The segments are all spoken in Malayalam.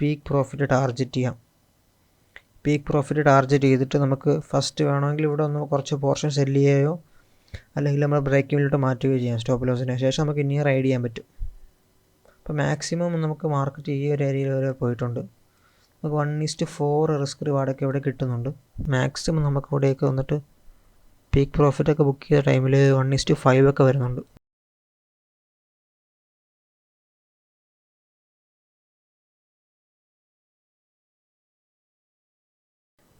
പീക്ക് പ്രോഫിറ്റ് ടാർഗറ്റ് ചെയ്യാം. പീക്ക് പ്രോഫിറ്റ് ടാർഗറ്റ് ചെയ്തിട്ട് നമുക്ക് ഫസ്റ്റ് വേണമെങ്കിൽ ഇവിടെ ഒന്ന് കുറച്ച് പോർഷൻ സെല്ല് ചെയ്യുകയോ അല്ലെങ്കിൽ നമ്മൾ ബ്രേക്ക് ഇവനിലോട്ട് മാറ്റുകയോ ചെയ്യാം. സ്റ്റോപ്പ് ലോസിന് ശേഷം നമുക്ക് ഇനി റൈഡ് ചെയ്യാൻ പറ്റും. അപ്പോൾ മാക്സിമം നമുക്ക് മാർക്കറ്റ് ഈ ഒരു ഏരിയയിൽ വരെ പോയിട്ടുണ്ട്. നമുക്ക് 1:4 റിസ്ക് റിവാർഡൊക്കെ ഇവിടെ കിട്ടുന്നുണ്ട്. മാക്സിമം നമുക്ക് ഇവിടെയൊക്കെ വന്നിട്ട് പീക്ക് പ്രോഫിറ്റൊക്കെ ബുക്ക് ചെയ്ത ടൈമിൽ 1:5 ഒക്കെ വരുന്നുണ്ട്.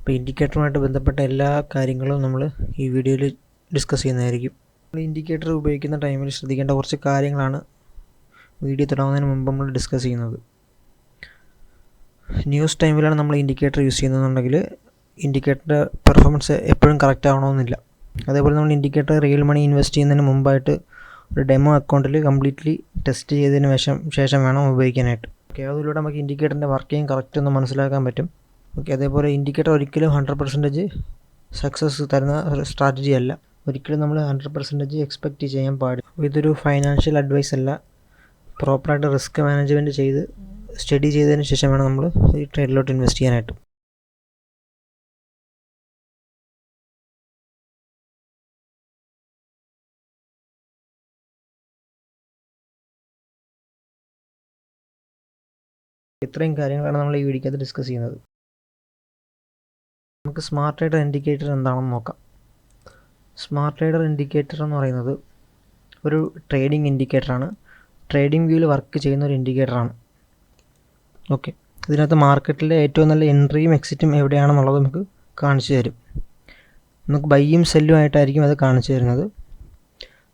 അപ്പോൾ ഇൻഡിക്കേറ്ററുമായിട്ട് ബന്ധപ്പെട്ട എല്ലാ കാര്യങ്ങളും നമ്മൾ ഈ വീഡിയോയിൽ ഡിസ്കസ് ചെയ്യുന്നതായിരിക്കും. നമ്മൾ ഇൻഡിക്കേറ്റർ ഉപയോഗിക്കുന്ന ടൈമിൽ ശ്രദ്ധിക്കേണ്ട കുറച്ച് കാര്യങ്ങളാണ് വീഡിയോ തുടങ്ങുന്നതിന് മുമ്പ് നമ്മൾ ഡിസ്കസ് ചെയ്യുന്നത്. ന്യൂസ് ടൈമിലാണ് നമ്മൾ ഇൻഡിക്കേറ്റർ യൂസ് ചെയ്യുന്നതെന്നുണ്ടെങ്കിൽ ഇൻഡിക്കേറ്ററിൻ്റെ പെർഫോമൻസ് എപ്പോഴും കറക്റ്റ് ആവണമെന്നില്ല. അതേപോലെ നമ്മൾ ഇൻഡിക്കേറ്റർ റിയൽ മണി ഇൻവെസ്റ്റ് ചെയ്യുന്നതിന് മുമ്പായിട്ട് ഒരു ഡെമോ അക്കൗണ്ടിൽ കംപ്ലീറ്റ്ലി ടെസ്റ്റ് ചെയ്തതിന് ശേഷം വേണം ഉപയോഗിക്കാനായിട്ട്. ഓക്കെ, അതിലൂടെ നമുക്ക് ഇൻഡിക്കേറ്ററിൻ്റെ വർക്കിംഗ് കറക്റ്റ് ഒന്ന് മനസ്സിലാക്കാൻ പറ്റും. ഓക്കെ, അതേപോലെ ഇൻഡിക്കേറ്റർ ഒരിക്കലും 100% സക്സസ് തരുന്ന സ്ട്രാറ്റജി അല്ല. ഒരിക്കലും നമ്മൾ 100% എക്സ്പെക്റ്റ് ചെയ്യാൻ പാടില്ല. ഇതൊരു ഫൈനാൻഷ്യൽ അഡ്വൈസ് അല്ല. പ്രോപ്പറായിട്ട് റിസ്ക് മാനേജ്മെൻറ്റ് ചെയ്ത് സ്റ്റഡി ചെയ്തതിന് ശേഷം വേണം നമ്മൾ ഈ ട്രേഡിലോട്ട് ഇൻവെസ്റ്റ് ചെയ്യാനായിട്ട്. ഇത്രയും കാര്യങ്ങളാണ് നമ്മൾ ഈ വീഡിയോക്കകത്ത് ഡിസ്കസ് ചെയ്യുന്നത്. നമുക്ക് സ്മാർട്ട് ട്രേഡർ ഇൻഡിക്കേറ്റർ എന്താണെന്ന് നോക്കാം. സ്മാർട്ട് ട്രേഡർ ഇൻഡിക്കേറ്റർ എന്ന് പറയുന്നത് ഒരു ട്രേഡിംഗ് ഇൻഡിക്കേറ്ററാണ്. ട്രേഡിംഗ് വ്യൂവിൽ വർക്ക് ചെയ്യുന്ന ഒരു ഇൻഡിക്കേറ്ററാണ്. ഓക്കെ, ഇതിനകത്ത് മാർക്കറ്റിലെ ഏറ്റവും നല്ല എൻട്രിയും എക്സിറ്റും എവിടെയാണെന്നുള്ളത് നമുക്ക് കാണിച്ചു തരും. നമുക്ക് ബൈയും സെല്ലും ആയിട്ടായിരിക്കും അത് കാണിച്ചു തരുന്നത്.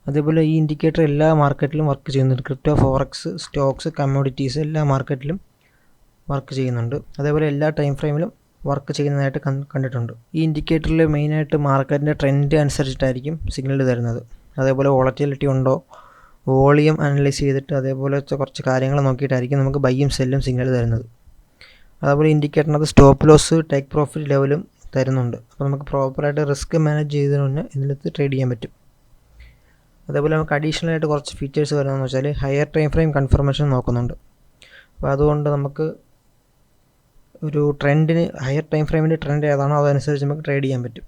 അതേപോലെ ഈ ഇൻഡിക്കേറ്റർ എല്ലാ മാർക്കറ്റിലും വർക്ക് ചെയ്യുന്നുണ്ട്. ക്രിപ്റ്റോ, ഫോറക്സ്, സ്റ്റോക്സ്, കമ്മോഡിറ്റീസ് എല്ലാ മാർക്കറ്റിലും വർക്ക് ചെയ്യുന്നുണ്ട്. അതേപോലെ എല്ലാ ടൈം ഫ്രെയിമിലും വർക്ക് ചെയ്യുന്നതായിട്ട് കണ്ടിട്ടുണ്ട്. ഈ ഇൻഡിക്കേറ്ററിൽ മെയിനായിട്ട് മാർക്കറ്റിൻ്റെ ട്രെൻഡ് അനുസരിച്ചിട്ടായിരിക്കും സിഗ്നൽ തരുന്നത്. അതേപോലെ വോളറ്റിലിറ്റി ഉണ്ടോ, വോളിയം അനലൈസ് ചെയ്തിട്ട് അതേപോലത്തെ കുറച്ച് കാര്യങ്ങൾ നോക്കിയിട്ടായിരിക്കും നമുക്ക് ബൈയും സെല്ലും സിഗ്നൽ തരുന്നത്. അതേപോലെ ഇൻഡിക്കേറ്ററിനകത്ത് സ്റ്റോപ്പ് ലോസ്, ടേക്ക് പ്രോഫിറ്റ് ലെവലും തരുന്നുണ്ട്. അപ്പോൾ നമുക്ക് പ്രോപ്പറായിട്ട് റിസ്ക് മാനേജ് ചെയ്തതിന് മുന്നേ ഇതിനകത്ത് ട്രേഡ് ചെയ്യാൻ പറ്റും. അതേപോലെ നമുക്ക് അഡീഷണൽ ആയിട്ട് കുറച്ച് ഫീച്ചേഴ്സ് വരുന്നതെന്ന് വെച്ചാൽ ഹയർ ടൈം ഫ്രെയിം കൺഫർമേഷൻ നോക്കുന്നുണ്ട്. അപ്പോൾ അതുകൊണ്ട് നമുക്ക് ഒരു ട്രെൻഡിന് ഹയർ ടൈം ഫ്രെയിമിൻ്റെ ട്രെൻഡ് ഏതാണോ അതനുസരിച്ച് നമുക്ക് ട്രേഡ് ചെയ്യാൻ പറ്റും.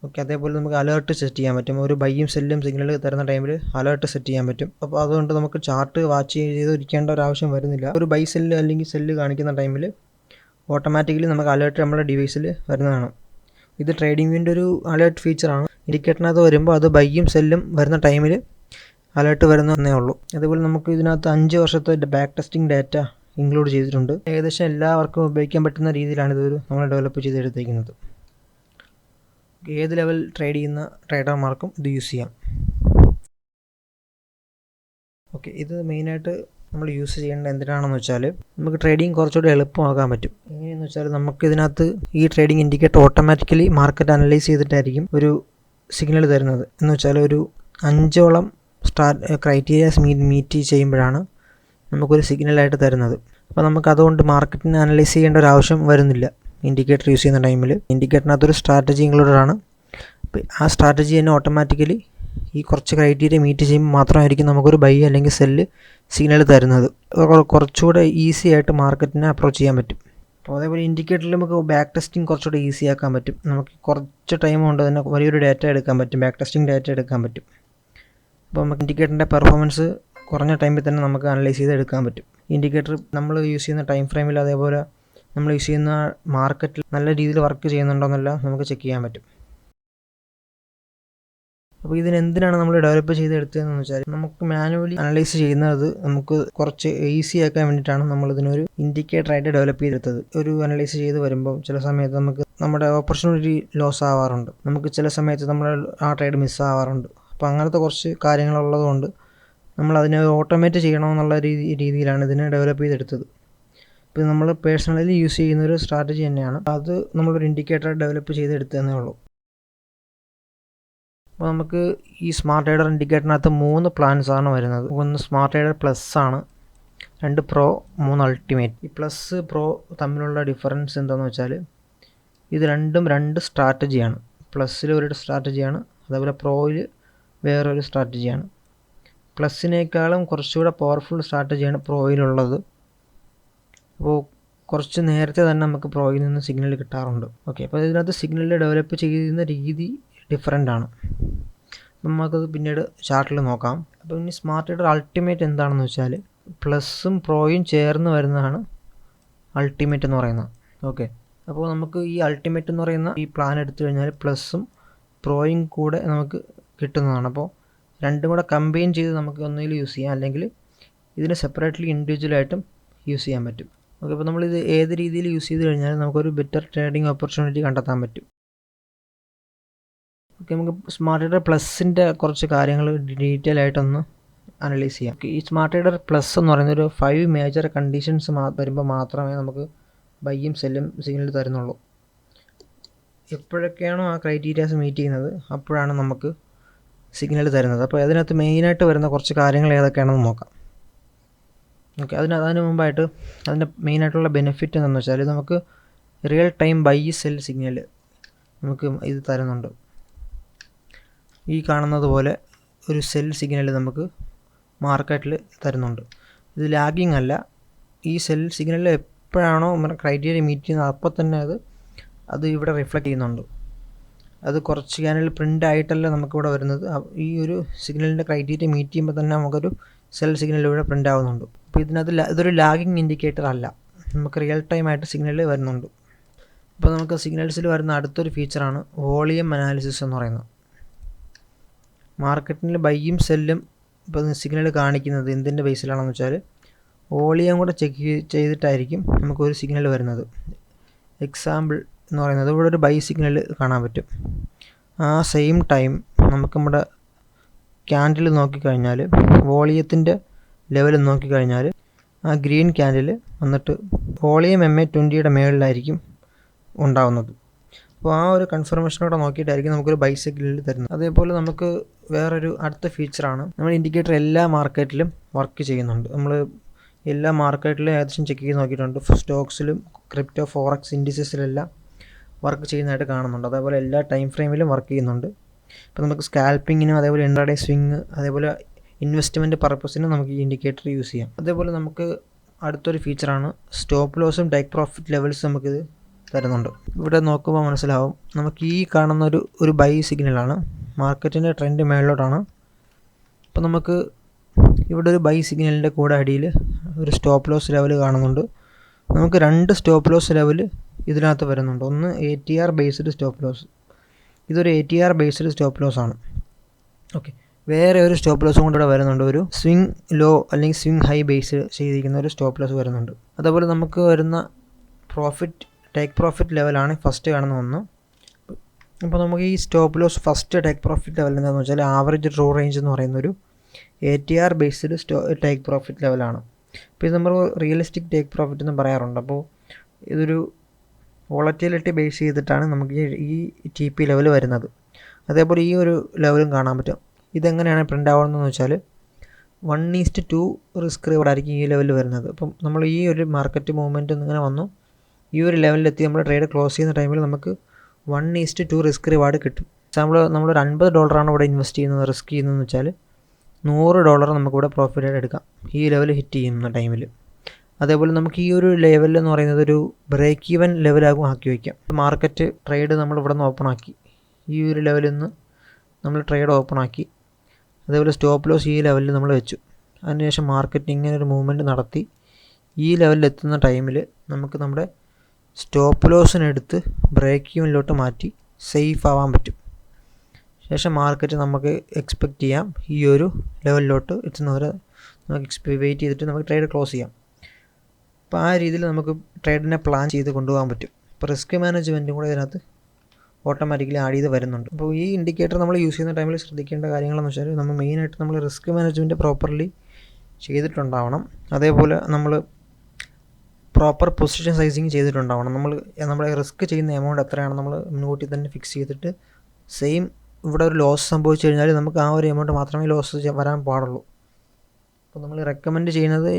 ഓക്കെ, അതേപോലെ നമുക്ക് അലേർട്ട് സെറ്റ് ചെയ്യാൻ പറ്റും. ഒരു ബൈയും സെല്ലും സിഗ്നൽ തരുന്ന ടൈമിൽ അലേർട്ട് സെറ്റ് ചെയ്യാൻ പറ്റും. അപ്പോൾ അതുകൊണ്ട് നമുക്ക് ചാർട്ട് വാച്ച് ചെയ്തിരിക്കേണ്ട ഒരു ആവശ്യം വരുന്നില്ല. ഒരു ബൈ സെല്ല് അല്ലെങ്കിൽ സെല്ല് കാണിക്കുന്ന ടൈമിൽ ഓട്ടോമാറ്റിക്കലി നമുക്ക് അലേർട്ട് നമ്മുടെ ഡിവൈസിൽ വരുന്നതാണ്. ഇത് ട്രേഡിംഗ് വ്യൂവിൻ്റെ ഒരു അലേർട്ട് ഫീച്ചറാണ്. ഇൻഡിക്കേറ്ററിനകത്ത് വരുമ്പോൾ അത് ബൈയും സെല്ലും വരുന്ന ടൈമിൽ അലേർട്ട് വരുന്നതേ ഉള്ളൂ. അതേപോലെ നമുക്ക് ഇതിനകത്ത് 5 വർഷത്തെ ബാക്ക് ടെസ്റ്റിംഗ് ഡാറ്റ ഇൻക്ലൂഡ് ചെയ്തിട്ടുണ്ട്. ഏകദേശം എല്ലാവർക്കും ഉപയോഗിക്കാൻ പറ്റുന്ന രീതിയിലാണ് ഇത് നമ്മൾ ഡെവലപ്പ് ചെയ്തെടുത്തിരിക്കുന്നത്. ഏത് ലെവൽ ട്രേഡ് ചെയ്യുന്ന ട്രേഡർമാർക്കും ഇത് യൂസ് ചെയ്യാം. ഓക്കെ, ഇത് മെയിനായിട്ട് നമ്മൾ യൂസ് ചെയ്യേണ്ട എന്തിനാണെന്ന് വെച്ചാൽ നമുക്ക് ട്രേഡിങ് കുറച്ചുകൂടി എളുപ്പമാക്കാൻ പറ്റും. എങ്ങനെയെന്ന് വെച്ചാൽ നമുക്ക് ഇതിനകത്ത് ഈ trading indicator automatically market analyse ചെയ്തിട്ടായിരിക്കും ഒരു സിഗ്നൽ തരുന്നത്. എന്ന് വെച്ചാൽ ഒരു 5ഓളം ക്രൈറ്റീരിയാസ് മീറ്റ് ചെയ്യുമ്പോഴാണ് നമുക്കൊരു സിഗ്നലായിട്ട് തരുന്നത്. അപ്പോൾ നമുക്ക് അതുകൊണ്ട് മാർക്കറ്റിനെ അനലൈസ് ചെയ്യേണ്ട ഒരു ആവശ്യം വരുന്നില്ല. ഇൻഡിക്കേറ്റർ യൂസ് ചെയ്യുന്ന ടൈമിൽ ഇൻഡിക്കേറ്ററിനകത്തൊരു സ്ട്രാറ്റജി ഇൻക്ലൂഡഡ് ആണ്. അപ്പോൾ ആ സ്ട്രാറ്റജി തന്നെ ഓട്ടോമാറ്റിക്കലി ഈ കുറച്ച് ക്രൈറ്റീരിയ മീറ്റ് ചെയ്യുമ്പോൾ മാത്രമായിരിക്കും നമുക്കൊരു ബൈ അല്ലെങ്കിൽ സെല്ല് സിഗ്നൽ തരുന്നത്. കുറച്ചുകൂടെ ഈസി ആയിട്ട് മാർക്കറ്റിനെ അപ്രോച്ച് ചെയ്യാൻ പറ്റും. അപ്പോൾ അതേപോലെ ഇൻഡിക്കേറ്ററിൽ നമുക്ക് ബാക്ക് ടെസ്റ്റിംഗ് കുറച്ചുകൂടെ ഈസി ആക്കാൻ പറ്റും. നമുക്ക് കുറച്ച് ടൈം കൊണ്ട് തന്നെ വലിയൊരു ഡാറ്റ എടുക്കാൻ പറ്റും, ബാക്ക് ടെസ്റ്റിംഗ് ഡാറ്റ എടുക്കാൻ പറ്റും. അപ്പോൾ നമുക്ക് ഇൻഡിക്കേറ്ററിൻ്റെ പെർഫോമൻസ് കുറഞ്ഞ ടൈമിൽ തന്നെ നമുക്ക് അനലൈസ് ചെയ്ത് എടുക്കാൻ പറ്റും. ഇൻഡിക്കേറ്റർ നമ്മൾ യൂസ് ചെയ്യുന്ന ടൈം ഫ്രെയിമിൽ അതേപോലെ നമ്മൾ യൂസ് ചെയ്യുന്ന മാർക്കറ്റിൽ നല്ല രീതിയിൽ വർക്ക് ചെയ്യുന്നുണ്ടോയെന്നല്ല നമുക്ക് ചെക്ക് ചെയ്യാൻ പറ്റും. അപ്പോൾ ഇതിനെന്തിനാണ് നമ്മൾ ഡെവലപ്പ് ചെയ്തെടുത്തതെന്ന് വെച്ചാൽ നമുക്ക് മാനുവലി അനലൈസ് ചെയ്യുന്നത് നമുക്ക് കുറച്ച് ഈസി ആക്കാൻ വേണ്ടിയിട്ടാണ് നമ്മളിതിനൊരു ഇൻഡിക്കേറ്ററായിട്ട് ഡെവലപ്പ് ചെയ്തെടുത്തത്. ഒരു അനലൈസ് ചെയ്ത് വരുമ്പോൾ ചില സമയത്ത് നമുക്ക് നമ്മുടെ ഓപ്പർച്യൂണിറ്റി ലോസ് ആവാറുണ്ട്, നമുക്ക് ചില സമയത്ത് നമ്മൾ ആ ട്രേഡ് മിസ്സാവാറുണ്ട്. അപ്പോൾ അങ്ങനത്തെ കുറച്ച് കാര്യങ്ങളുള്ളതുകൊണ്ട് നമ്മളതിനെ ഓട്ടോമേറ്റ് ചെയ്യണമെന്നുള്ള രീതിയിലാണ് ഇതിനെ ഡെവലപ്പ് ചെയ്തെടുത്തത്. ഇപ്പോൾ നമ്മൾ പേഴ്സണലി യൂസ് ചെയ്യുന്നൊരു സ്ട്രാറ്റജി തന്നെയാണ്. അത് നമ്മളൊരു ഇൻഡിക്കേറ്റർ ഡെവലപ്പ് ചെയ്തെടുത്തതേ ഉള്ളൂ. അപ്പോൾ നമുക്ക് ഈ സ്മാർട്ട് ട്രേഡർ ഇൻഡിക്കേറ്ററിനകത്ത് 3 പ്ലാൻസാണ് വരുന്നത്. ഒന്ന് സ്മാർട്ട് ട്രേഡർ പ്ലസ് ആണ്, 2 പ്രോ, 3 അൾട്ടിമേറ്റ്. ഈ പ്ലസ് പ്രോ തമ്മിലുള്ള ഡിഫറൻസ് എന്താണെന്ന് വെച്ചാൽ ഇത് രണ്ടും 2 സ്ട്രാറ്റജിയാണ്. പ്ലസ്സിൽ ഒരു സ്ട്രാറ്റജിയാണ്, അതേപോലെ പ്രോയിൽ വേറൊരു സ്ട്രാറ്റജിയാണ്. പ്ലസിനേക്കാളും കുറച്ചുകൂടെ പവർഫുൾ സ്ട്രാറ്റജിയാണ് പ്രോയിലുള്ളത്. അപ്പോൾ കുറച്ച് നേരത്തെ തന്നെ നമുക്ക് പ്രോയിൽ നിന്ന് സിഗ്നൽ കിട്ടാറുണ്ട്. ഓക്കെ, അപ്പോൾ ഇതിനകത്ത് സിഗ്നൽ ഡെവലപ്പ് ചെയ്യുന്ന രീതി ഡിഫറെൻ്റ് ആണ്. നമുക്കത് പിന്നീട് ചാർട്ടിൽ നോക്കാം. അപ്പോൾ ഇനി സ്മാർട്ട് ട്രേഡർ അൾട്ടിമേറ്റ് എന്താണെന്ന് വെച്ചാൽ പ്ലസും പ്രോയും ചേർന്ന് വരുന്നതാണ് അൾട്ടിമേറ്റ് എന്ന് പറയുന്നത്. ഓക്കെ, അപ്പോൾ നമുക്ക് ഈ അൾട്ടിമേറ്റ് എന്ന് പറയുന്ന ഈ പ്ലാൻ എടുത്തു കഴിഞ്ഞാൽ പ്ലസും പ്രോയും കൂടെ നമുക്ക് കിട്ടുന്നതാണ്. അപ്പോൾ രണ്ടും കൂടെ കമ്പൈൻ ചെയ്ത് നമുക്ക് ഒന്നുകിൽ യൂസ് ചെയ്യാം, അല്ലെങ്കിൽ ഇതിന് സെപ്പറേറ്റ്ലി ഇൻഡിവിജ്വലായിട്ടും യൂസ് ചെയ്യാൻ പറ്റും. ഓക്കെ, അപ്പോൾ നമ്മളിത് ഏത് രീതിയിൽ യൂസ് ചെയ്ത് കഴിഞ്ഞാൽ നമുക്കൊരു ബെറ്റർ ട്രേഡിംഗ് ഓപ്പർച്യൂണിറ്റി കണ്ടെത്താൻ പറ്റും. ഓക്കെ, നമുക്ക് സ്മാർട്ട് ട്രേഡർ പ്ലസിൻ്റെ കുറച്ച് കാര്യങ്ങൾ ഡീറ്റെയിൽ ആയിട്ടൊന്ന് അനലൈസ് ചെയ്യാം. ഈ സ്മാർട്ട് ട്രേഡർ പ്ലസ് എന്ന് പറയുന്ന ഒരു 5 മേജർ കണ്ടീഷൻസ് വരുമ്പോൾ മാത്രമേ നമുക്ക് ബൈയും സെല്ലും സിഗ്നൽ തരുന്നുള്ളൂ. എപ്പോഴൊക്കെയാണോ ആ ക്രൈറ്റീരിയാസ് മീറ്റ് ചെയ്യുന്നത് അപ്പോഴാണ് നമുക്ക് സിഗ്നൽ തരുന്നത്. അപ്പോൾ അതിനകത്ത് മെയിനായിട്ട് വരുന്ന കുറച്ച് കാര്യങ്ങൾ ഏതൊക്കെയാണെന്ന് നോക്കാം. ഓക്കെ, അതിന് മുമ്പായിട്ട് അതിൻ്റെ മെയിനായിട്ടുള്ള ബെനിഫിറ്റ് എന്താണെന്ന് വെച്ചാൽ നമുക്ക് real time buy sell signal നമുക്ക് ഇത് തരുന്നുണ്ട്. ഈ കാണുന്നത് പോലെ ഒരു സെൽ സിഗ്നൽ നമുക്ക് മാർക്കറ്റിൽ തരുന്നുണ്ട്. ഇത് ലാഗിങ് അല്ല. ഈ സെൽ സിഗ്നൽ എപ്പോഴാണോ ക്രൈറ്റീരിയ മീറ്റ് ചെയ്യുന്നത് അപ്പോൾ തന്നെ അത് ഇവിടെ റിഫ്ലക്റ്റ് ചെയ്യുന്നുണ്ട്. അത് കുറച്ച് ചാനൽ പ്രിൻ്റ് ആയിട്ടല്ല നമുക്കിവിടെ വരുന്നത്. ഈ ഒരു സിഗ്നലിൻ്റെ ക്രൈറ്റീരിയ മീറ്റ് ചെയ്യുമ്പോൾ തന്നെ നമുക്കൊരു സെൽ സിഗ്നൽ ഇവിടെ പ്രിൻ്റ് ആവുന്നുണ്ട്. അപ്പോൾ ഇതിനകത്ത് ഇതൊരു ലാഗിങ് ഇൻഡിക്കേറ്റർ അല്ല, നമുക്ക് റിയൽ ടൈം ആയിട്ട് സിഗ്നൽ വരുന്നുണ്ട്. അപ്പോൾ നമുക്ക് സിഗ്നൽസിൽ വരുന്ന അടുത്തൊരു ഫീച്ചറാണ് വോളിയം അനാലിസിസ് എന്ന് പറയുന്നത്. മാർക്കറ്റിൽ ബൈയും സെല്ലും ഇപ്പോൾ സിഗ്നൽ കാണിക്കുന്നത് എന്തിൻ്റെ ബേസിലാണെന്ന് വെച്ചാൽ വോളിയം കൂടെ ചെക്ക് ചെയ്തിട്ടായിരിക്കും നമുക്കൊരു സിഗ്നൽ വരുന്നത്. എക്സാമ്പിൾ എന്ന് പറയുന്നത് ഇവിടെ ഒരു ബൈ സിഗ്നൽ കാണാൻ പറ്റും. ആ സെയിം ടൈം നമുക്ക് നമ്മുടെ ക്യാൻഡിൽ നോക്കിക്കഴിഞ്ഞാൽ വോളിയത്തിൻ്റെ ലെവൽ നോക്കിക്കഴിഞ്ഞാൽ ആ ഗ്രീൻ ക്യാൻഡിൽ വന്നിട്ട് വോളിയം MA20യുടെ മേളിലായിരിക്കും ഉണ്ടാവുന്നത്. അപ്പോൾ ആ ഒരു കൺഫർമേഷനോടെ നോക്കിയിട്ടായിരിക്കും നമുക്കൊരു ബൈ സിഗ്നൽ തരുന്നത്. അതേപോലെ നമുക്ക് വേറൊരു അടുത്ത ഫീച്ചറാണ്, നമ്മൾ ഇൻഡിക്കേറ്റർ എല്ലാ മാർക്കറ്റിലും വർക്ക് ചെയ്യുന്നുണ്ട്. നമ്മൾ എല്ലാ മാർക്കറ്റിലും ഏകദേശം ചെക്ക് ചെയ്ത് നോക്കിയിട്ടുണ്ട്. സ്റ്റോക്സിലും ക്രിപ്റ്റോ ഫോറക്സ് ഇൻഡിസസിലെല്ലാം വർക്ക് ചെയ്യുന്നതായിട്ട് കാണുന്നുണ്ട്. അതേപോലെ എല്ലാ ടൈം ഫ്രെയിമിലും വർക്ക് ചെയ്യുന്നുണ്ട്. ഇപ്പോൾ നമുക്ക് സ്കാൽപ്പിങ്ങിനും അതേപോലെ ഇൻട്രാഡേ സ്വിങ് അതേപോലെ ഇൻവെസ്റ്റ്മെൻറ്റ് പർപ്പസിനും നമുക്ക് ഈ ഇൻഡിക്കേറ്റർ യൂസ് ചെയ്യാം. അതേപോലെ നമുക്ക് അടുത്തൊരു ഫീച്ചറാണ് സ്റ്റോപ്പ് ലോസും ടേക്ക് പ്രോഫിറ്റ് ലെവൽസ് നമുക്കിത് തരുന്നുണ്ട്. ഇവിടെ നോക്കുമ്പോൾ മനസ്സിലാവും നമുക്ക് ഈ കാണുന്ന ഒരു ബൈ സിഗ്നലാണ്, മാർക്കറ്റിൻ്റെ ട്രെൻഡ് മേളിലോട്ടാണ്. അപ്പോൾ നമുക്ക് ഇവിടെ ഒരു ബൈ സിഗ്നലിൻ്റെ കൂടെ അടിയിൽ ഒരു സ്റ്റോപ്പ് ലോസ് ലെവൽ കാണുന്നുണ്ട്. നമുക്ക് 2 സ്റ്റോപ്പ് ലോസ് ലെവൽ ഇതിനകത്ത് വരുന്നുണ്ട്. ഒന്ന് ATR ബേസ്ഡ് സ്റ്റോപ്പ് ലോസ്, ഇതൊരു ATR ബേസ്ഡ് സ്റ്റോപ്പ് ലോസ് ആണ്. ഓക്കെ, വേറെ ഒരു സ്റ്റോപ്പ് ലോസും കൂടെ ഇവിടെ വരുന്നുണ്ട്. ഒരു സ്വിങ് ലോ അല്ലെങ്കിൽ സ്വിങ് ഹൈ ബേസ് ചെയ്തിരിക്കുന്ന ഒരു സ്റ്റോപ്പ് ലോസ് വരുന്നുണ്ട്. അതേപോലെ നമുക്ക് വരുന്ന ടേക്ക് പ്രോഫിറ്റ് ലെവലാണ് ഫസ്റ്റ് കാണുന്ന ഒന്ന്. അപ്പോൾ നമുക്ക് ഈ stop loss first take profit level എന്താണെന്ന് വെച്ചാൽ ആവറേജ് ഡ്രോ റേഞ്ച് എന്ന് പറയുന്നൊരു ATR ബേസ്ഡ് ടേക്ക് പ്രോഫിറ്റ് ലെവലാണ്. അപ്പോൾ ഇത് നമ്മൾ റിയലിസ്റ്റിക് ടേക്ക് പ്രോഫിറ്റ് എന്ന് പറയാറുണ്ട്. അപ്പോൾ ഇതൊരു വോളറ്റിലിറ്റി ബേസ് ചെയ്തിട്ടാണ് നമുക്ക് ഈ TP ലെവൽ വരുന്നത്. അതേപോലെ ഈ ഒരു ലെവലും കാണാൻ പറ്റും. ഇതെങ്ങനെയാണ് പ്രിൻ്റ് ആവുന്നതെന്ന് വെച്ചാൽ 1:2 റിസ്ക് റിവാർഡ് ആയിരിക്കും ഈ ലെവലിൽ വരുന്നത്. അപ്പം നമ്മൾ ഈ ഒരു മാർക്കറ്റ് മൂവ്മെൻറ്റ് ഇങ്ങനെ വന്നു, ഈ ഒരു ലെവലിലെത്തി നമ്മൾ ട്രേഡ് ക്ലോസ് ചെയ്യുന്ന ടൈമിൽ നമുക്ക് 1:2 റിസ്ക് റിവാർഡ് കിട്ടും. എക്സാമ്പിൾ നമ്മളൊരു $50 ഇവിടെ ഇൻവെസ്റ്റ് ചെയ്യുന്നത്, റിസ്ക് ചെയ്യുന്നതെന്ന് വെച്ചാൽ $100 നമുക്കിവിടെ പ്രോഫിറ്റായിട്ട് എടുക്കാം ഈ ലെവൽ ഹിറ്റ് ചെയ്യുന്ന ടൈമിൽ. അതേപോലെ നമുക്ക് ഈ ഒരു ലെവൽ എന്ന് പറയുന്നത് ഒരു ബ്രേക്ക് ഈവൻ ലെവലാകും ആക്കി വയ്ക്കാം. മാർക്കറ്റ് ട്രേഡ് നമ്മൾ ഇവിടെ നിന്ന് ഓപ്പൺ ആക്കി, ഈ ഒരു ലെവലിൽ നിന്ന് നമ്മൾ ട്രേഡ് ഓപ്പൺ ആക്കി, അതേപോലെ സ്റ്റോപ്പ് ലോസ് ഈ ലെവലിൽ നമ്മൾ വെച്ചു. അതിനുശേഷം മാർക്കറ്റ് ഇങ്ങനെ ഒരു മൂവ്മെൻറ്റ് നടത്തി ഈ ലെവലിൽ എത്തുന്ന ടൈമിൽ നമുക്ക് നമ്മുടെ സ്റ്റോപ്പ് ലോസിനെടുത്ത് ബ്രേക്ക് ഈവനിലോട്ട് മാറ്റി സേഫ് ആവാൻ പറ്റും. ശേഷം മാർക്കറ്റ് നമുക്ക് എക്സ്പെക്റ്റ് ചെയ്യാം ഈ ഒരു ലെവലിലോട്ട് എത്തുന്നവരെ നമുക്ക് വെയിറ്റ് ചെയ്തിട്ട് നമുക്ക് ട്രേഡ് ക്ലോസ് ചെയ്യാം. അപ്പോൾ ആ രീതിയിൽ നമുക്ക് ട്രേഡിനെ പ്ലാൻ ചെയ്ത് കൊണ്ടുപോകാൻ പറ്റും. ഇപ്പോൾ റിസ്ക് മാനേജ്മെൻറ്റും കൂടെ ഇതിനകത്ത് ഓട്ടോമാറ്റിക്കലി ആഡ് ചെയ്ത് വരുന്നുണ്ട്. അപ്പോൾ ഈ ഇൻഡിക്കേറ്റർ നമ്മൾ യൂസ് ചെയ്യുന്ന ടൈമിൽ ശ്രദ്ധിക്കേണ്ട കാര്യങ്ങളെന്ന് വെച്ചാൽ നമ്മൾ മെയിനായിട്ട് നമ്മൾ റിസ്ക് മാനേജ്മെൻറ്റ് പ്രോപ്പർലി ചെയ്തിട്ടുണ്ടാവണം. അതേപോലെ നമ്മൾ പ്രോപ്പർ പൊസിഷൻ സൈസിങ് ചെയ്തിട്ടുണ്ടാവണം. നമ്മുടെ റിസ്ക് ചെയ്യുന്ന എമൗണ്ട് എത്രയാണ് നമ്മൾ മുൻകൂട്ടി തന്നെ ഫിക്സ് ചെയ്തിട്ട് സെയിം ഇവിടെ ഒരു ലോസ് സംഭവിച്ചു കഴിഞ്ഞാൽ നമുക്ക് ആ ഒരു എമൗണ്ട് മാത്രമേ ലോസ് വരാൻ പാടുള്ളൂ. അപ്പോൾ നമ്മൾ റെക്കമെൻഡ് ചെയ്യുന്നത്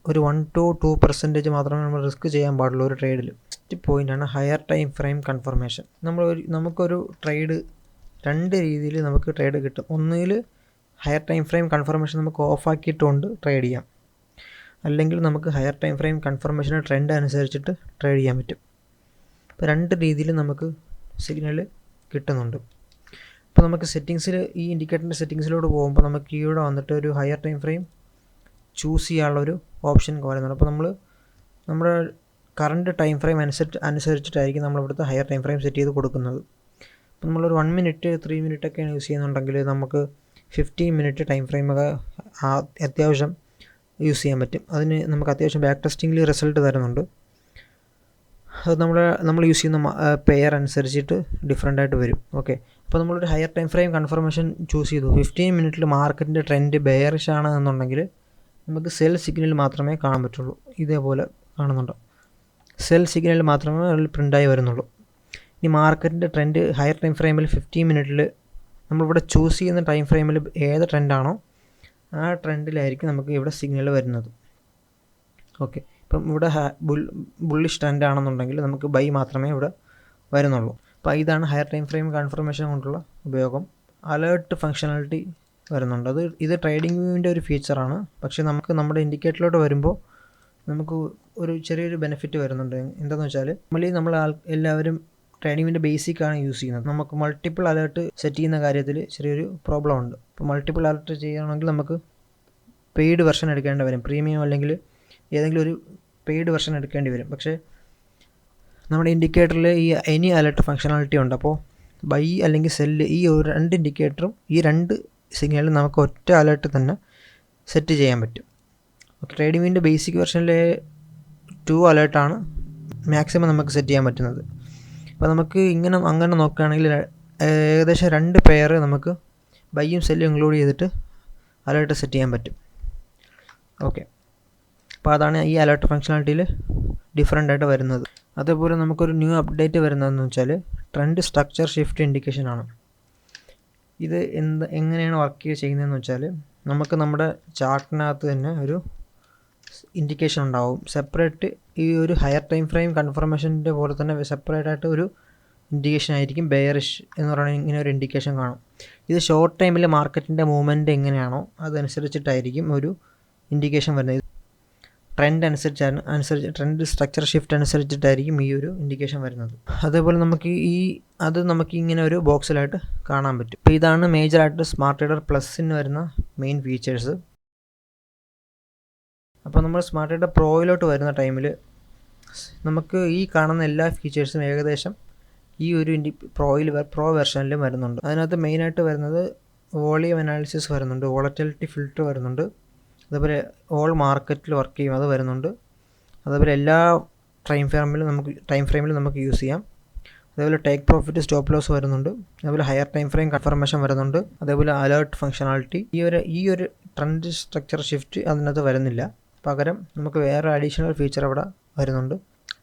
ഒരു 1 to 2% മാത്രമേ നമ്മൾ റിസ്ക് ചെയ്യാൻ പാടുള്ളൂ ഒരു ട്രേഡിൽ. നെക്സ്റ്റ് പോയിൻ്റാണ് ഹയർ ടൈം ഫ്രെയിം കൺഫർമേഷൻ. നമുക്കൊരു ട്രേഡ് 2 രീതിയിൽ നമുക്ക് ട്രേഡ് കിട്ടും. ഒന്നുകിൽ ഹയർ ടൈം ഫ്രെയിം കൺഫർമേഷൻ നമുക്ക് ഓഫാക്കിയിട്ടുകൊണ്ട് ട്രേഡ് ചെയ്യാം. അല്ലെങ്കിൽ നമുക്ക് higher time frame confirmation trend അനുസരിച്ചിട്ട് ട്രേഡ് ചെയ്യാൻ പറ്റും. ഇപ്പോൾ 2 രീതിയിൽ നമുക്ക് സിഗ്നൽ കിട്ടുന്നുണ്ട്. ഇപ്പോൾ നമുക്ക് സെറ്റിങ്സിൽ ഈ ഇൻഡിക്കേറ്ററിൻ്റെ സെറ്റിങ്സിലോട്ട് പോകുമ്പോൾ നമുക്ക് ഇവിടെ വന്നിട്ട് ഒരു ഹയർ ടൈം ഫ്രെയിം ചൂസ് ചെയ്യാനുള്ളൊരു ഓപ്ഷൻ വരുന്നുണ്ട്. അപ്പോൾ നമ്മുടെ കറണ്ട് ടൈം ഫ്രെയിം അനുസരിച്ചിട്ടായിരിക്കും നമ്മളിവിടുത്തെ ഹയർ ടൈം ഫ്രെയിം സെറ്റ് ചെയ്ത് കൊടുക്കുന്നത്. അപ്പോൾ നമ്മളൊരു 1 മിനിറ്റ് 3 മിനിറ്റൊക്കെയാണ് യൂസ് ചെയ്യുന്നുണ്ടെങ്കിൽ നമുക്ക് 15 മിനിറ്റ് ടൈം ഫ്രെയിമൊക്കെ അത്യാവശ്യം യൂസ് ചെയ്യാൻ പറ്റും. അതിന് നമുക്ക് അത്യാവശ്യം ബാക്ക് ടെസ്റ്റിങ്ങിൽ റിസൾട്ട് തരുന്നുണ്ട്. അത് നമ്മൾ യൂസ് ചെയ്യുന്ന പെയർ അനുസരിച്ചിട്ട് ഡിഫറെൻ്റ് ആയിട്ട് വരും. ഓക്കെ, അപ്പോൾ നമ്മളൊരു higher time frame confirmation choose ചെയ്തു. 15 മിനിറ്റിൽ മാർക്കറ്റിൻ്റെ ട്രെൻഡ് ബെയറിഷ് ആണ് എന്നുണ്ടെങ്കിൽ നമുക്ക് സെൽ സിഗ്നൽ മാത്രമേ കാണാൻ പറ്റുള്ളൂ. ഇതേപോലെ കാണുന്നുണ്ട്, സെൽ സിഗ്നൽ മാത്രമേ അതിൽ പ്രിൻ്റായി വരുന്നുള്ളൂ. ഇനി മാർക്കറ്റിൻ്റെ ട്രെൻഡ് ഹയർ ടൈം ഫ്രെയിമിൽ 15 മിനിറ്റിൽ നമ്മളിവിടെ ചൂസ് ചെയ്യുന്ന ടൈം ഫ്രെയിമിൽ ഏത് ട്രെൻഡാണോ ആ ട്രെൻഡിലായിരിക്കും നമുക്ക് ഇവിടെ സിഗ്നൽ വരുന്നത്. ഓക്കെ, ഇപ്പം ഇവിടെ ബുള്ളിഷ് ട്രെൻഡ് ആണെന്നുണ്ടെങ്കിൽ നമുക്ക് ബൈ മാത്രമേ ഇവിടെ വരുന്നുള്ളൂ. അപ്പോൾ ഇതാണ് ഹയർ ടൈം ഫ്രെയിം കൺഫർമേഷൻ കൊണ്ടുള്ള ഉപയോഗം. അലേർട്ട് ഫങ്ഷണാലിറ്റി വരുന്നുണ്ട്. ഇത് ട്രേഡിംഗ് വ്യൂവിൻ്റെ ഒരു ഫീച്ചറാണ്. പക്ഷേ നമുക്ക് നമ്മുടെ ഇൻഡിക്കേറ്ററിലോട്ട് വരുമ്പോൾ നമുക്ക് ഒരു ചെറിയൊരു ബെനിഫിറ്റ് വരുന്നുണ്ട്. എന്താണെന്ന് വെച്ചാൽ നമ്മൾ എല്ലാവരും ട്രേഡിംഗ് വ്യൂവിൻ്റെ ബേസിക്കാണ് യൂസ് ചെയ്യുന്നത്. നമുക്ക് മൾട്ടിപ്പിൾ അലേർട്ട് സെറ്റ് ചെയ്യുന്ന കാര്യത്തിൽ ചെറിയൊരു പ്രോബ്ലം ഉണ്ട്. ഇപ്പോൾ മൾട്ടിപ്പിൾ അലേർട്ട് ചെയ്യണമെങ്കിൽ നമുക്ക് പെയ്ഡ് വെർഷൻ എടുക്കേണ്ടി വരും, പ്രീമിയം അല്ലെങ്കിൽ ഏതെങ്കിലും ഒരു പെയ്ഡ് വെർഷൻ എടുക്കേണ്ടി വരും. പക്ഷേ നമ്മുടെ ഇൻഡിക്കേറ്ററിൽ ഈ എനി അലേർട്ട് ഫങ്ഷണാലിറ്റി ഉണ്ട്. അപ്പോൾ ബൈ അല്ലെങ്കിൽ സെല്ല് ഈ ഒരു 2 ഇൻഡിക്കേറ്ററും ഈ 2 സിഗ്നലും നമുക്ക് ഒറ്റ അലേർട്ട് തന്നെ സെറ്റ് ചെയ്യാൻ പറ്റും. ട്രേഡിംഗ് വ്യൂവിൻ്റെ ബേസിക് വെർഷനിലെ 2 അലേർട്ടാണ് മാക്സിമം നമുക്ക് സെറ്റ് ചെയ്യാൻ പറ്റുന്നത്. അപ്പോൾ നമുക്ക് അങ്ങനെ നോക്കുകയാണെങ്കിൽ ഏകദേശം 2 പെയർ നമുക്ക് ബൈയും സെല്ലും ഇൻക്ലൂഡ് ചെയ്തിട്ട് അലേർട്ട് സെറ്റ് ചെയ്യാൻ പറ്റും. ഓക്കെ, അപ്പോൾ അതാണ് ഈ അലേർട്ട് ഫങ്ഷണാലിറ്റിയിൽ ഡിഫറെൻ്റ് ആയിട്ട് വരുന്നത്. അതേപോലെ നമുക്കൊരു ന്യൂ അപ്ഡേറ്റ് വരുന്നതെന്ന് വെച്ചാൽ ട്രെൻഡ് സ്ട്രക്ചർ ഷിഫ്റ്റ് ഇൻഡിക്കേഷനാണ്. ഇത് എങ്ങനെയാണ് വർക്ക് ചെയ്യുന്നതെന്ന് വെച്ചാൽ നമുക്ക് നമ്മുടെ ചാർട്ടിനകത്ത് തന്നെ ഒരു ഇൻഡിക്കേഷൻ ഉണ്ടാവും. സെപ്പറേറ്റ് ഈ ഒരു ഹയർ ടൈം ഫ്രെയിം കൺഫർമേഷൻ്റെ പോലെ തന്നെ സെപ്പറേറ്റ് ആയിട്ട് ഒരു ഇൻഡിക്കേഷൻ ആയിരിക്കും ബെയറിഷ് എന്ന് പറയുന്ന ഇങ്ങനെ ഒരു ഇൻഡിക്കേഷൻ കാണും. ഇത് ഷോർട്ട് ടൈമിൽ മാർക്കറ്റിൻ്റെ മൂവ്മെൻറ്റ് എങ്ങനെയാണോ അതനുസരിച്ചിട്ടായിരിക്കും ഒരു ഇൻഡിക്കേഷൻ വരുന്നത്. ട്രെൻഡ് സ്ട്രക്ചർ ഷിഫ്റ്റ് അനുസരിച്ചിട്ടായിരിക്കും ഈ ഒരു ഇൻഡിക്കേഷൻ വരുന്നത്. അതേപോലെ നമുക്ക് നമുക്ക് ഇങ്ങനെ ഒരു ബോക്സിലായിട്ട് കാണാൻ പറ്റും. അപ്പോൾ ഇതാണ് മേജറായിട്ട് സ്മാർട്ട് ട്രേഡർ പ്ലസിന് വരുന്ന മെയിൻ ഫീച്ചേഴ്സ്. അപ്പോൾ നമ്മൾ സ്മാർട്ട് ട്രേഡർ പ്രോയിലോട്ട് വരുന്ന ടൈമിൽ നമുക്ക് ഈ കാണുന്ന എല്ലാ ഫീച്ചേഴ്സും ഏകദേശം ഈ ഒരു പ്രോ വെർഷനിലും വരുന്നുണ്ട്. അതിനകത്ത് മെയിനായിട്ട് വരുന്നത് വോളിയം അനാലിസിസ് വരുന്നുണ്ട്, വോളറ്റിലിറ്റി ഫിൽറ്റർ വരുന്നുണ്ട്, അതേപോലെ ഓൾ മാർക്കറ്റിൽ വർക്ക് ചെയ്യും അത് വരുന്നുണ്ട്. അതേപോലെ എല്ലാ ടൈം ഫ്രെയിമിലും നമുക്ക് യൂസ് ചെയ്യാം. അതേപോലെ ടേക്ക് പ്രോഫിറ്റ് സ്റ്റോപ്പ് ലോസ് വരുന്നുണ്ട്. അതേപോലെ ഹയർ ടൈം ഫ്രെയിം കൺഫർമേഷൻ വരുന്നുണ്ട്. അതേപോലെ അലേർട്ട് ഫങ്ഷണാലിറ്റി. ഈ ഒരു ട്രെൻഡ് സ്ട്രക്ചർ ഷിഫ്റ്റ് അതിനകത്ത് വരുന്നില്ല. പകരം നമുക്ക് വേറെ അഡീഷണൽ ഫീച്ചർ അവിടെ വരുന്നുണ്ട്.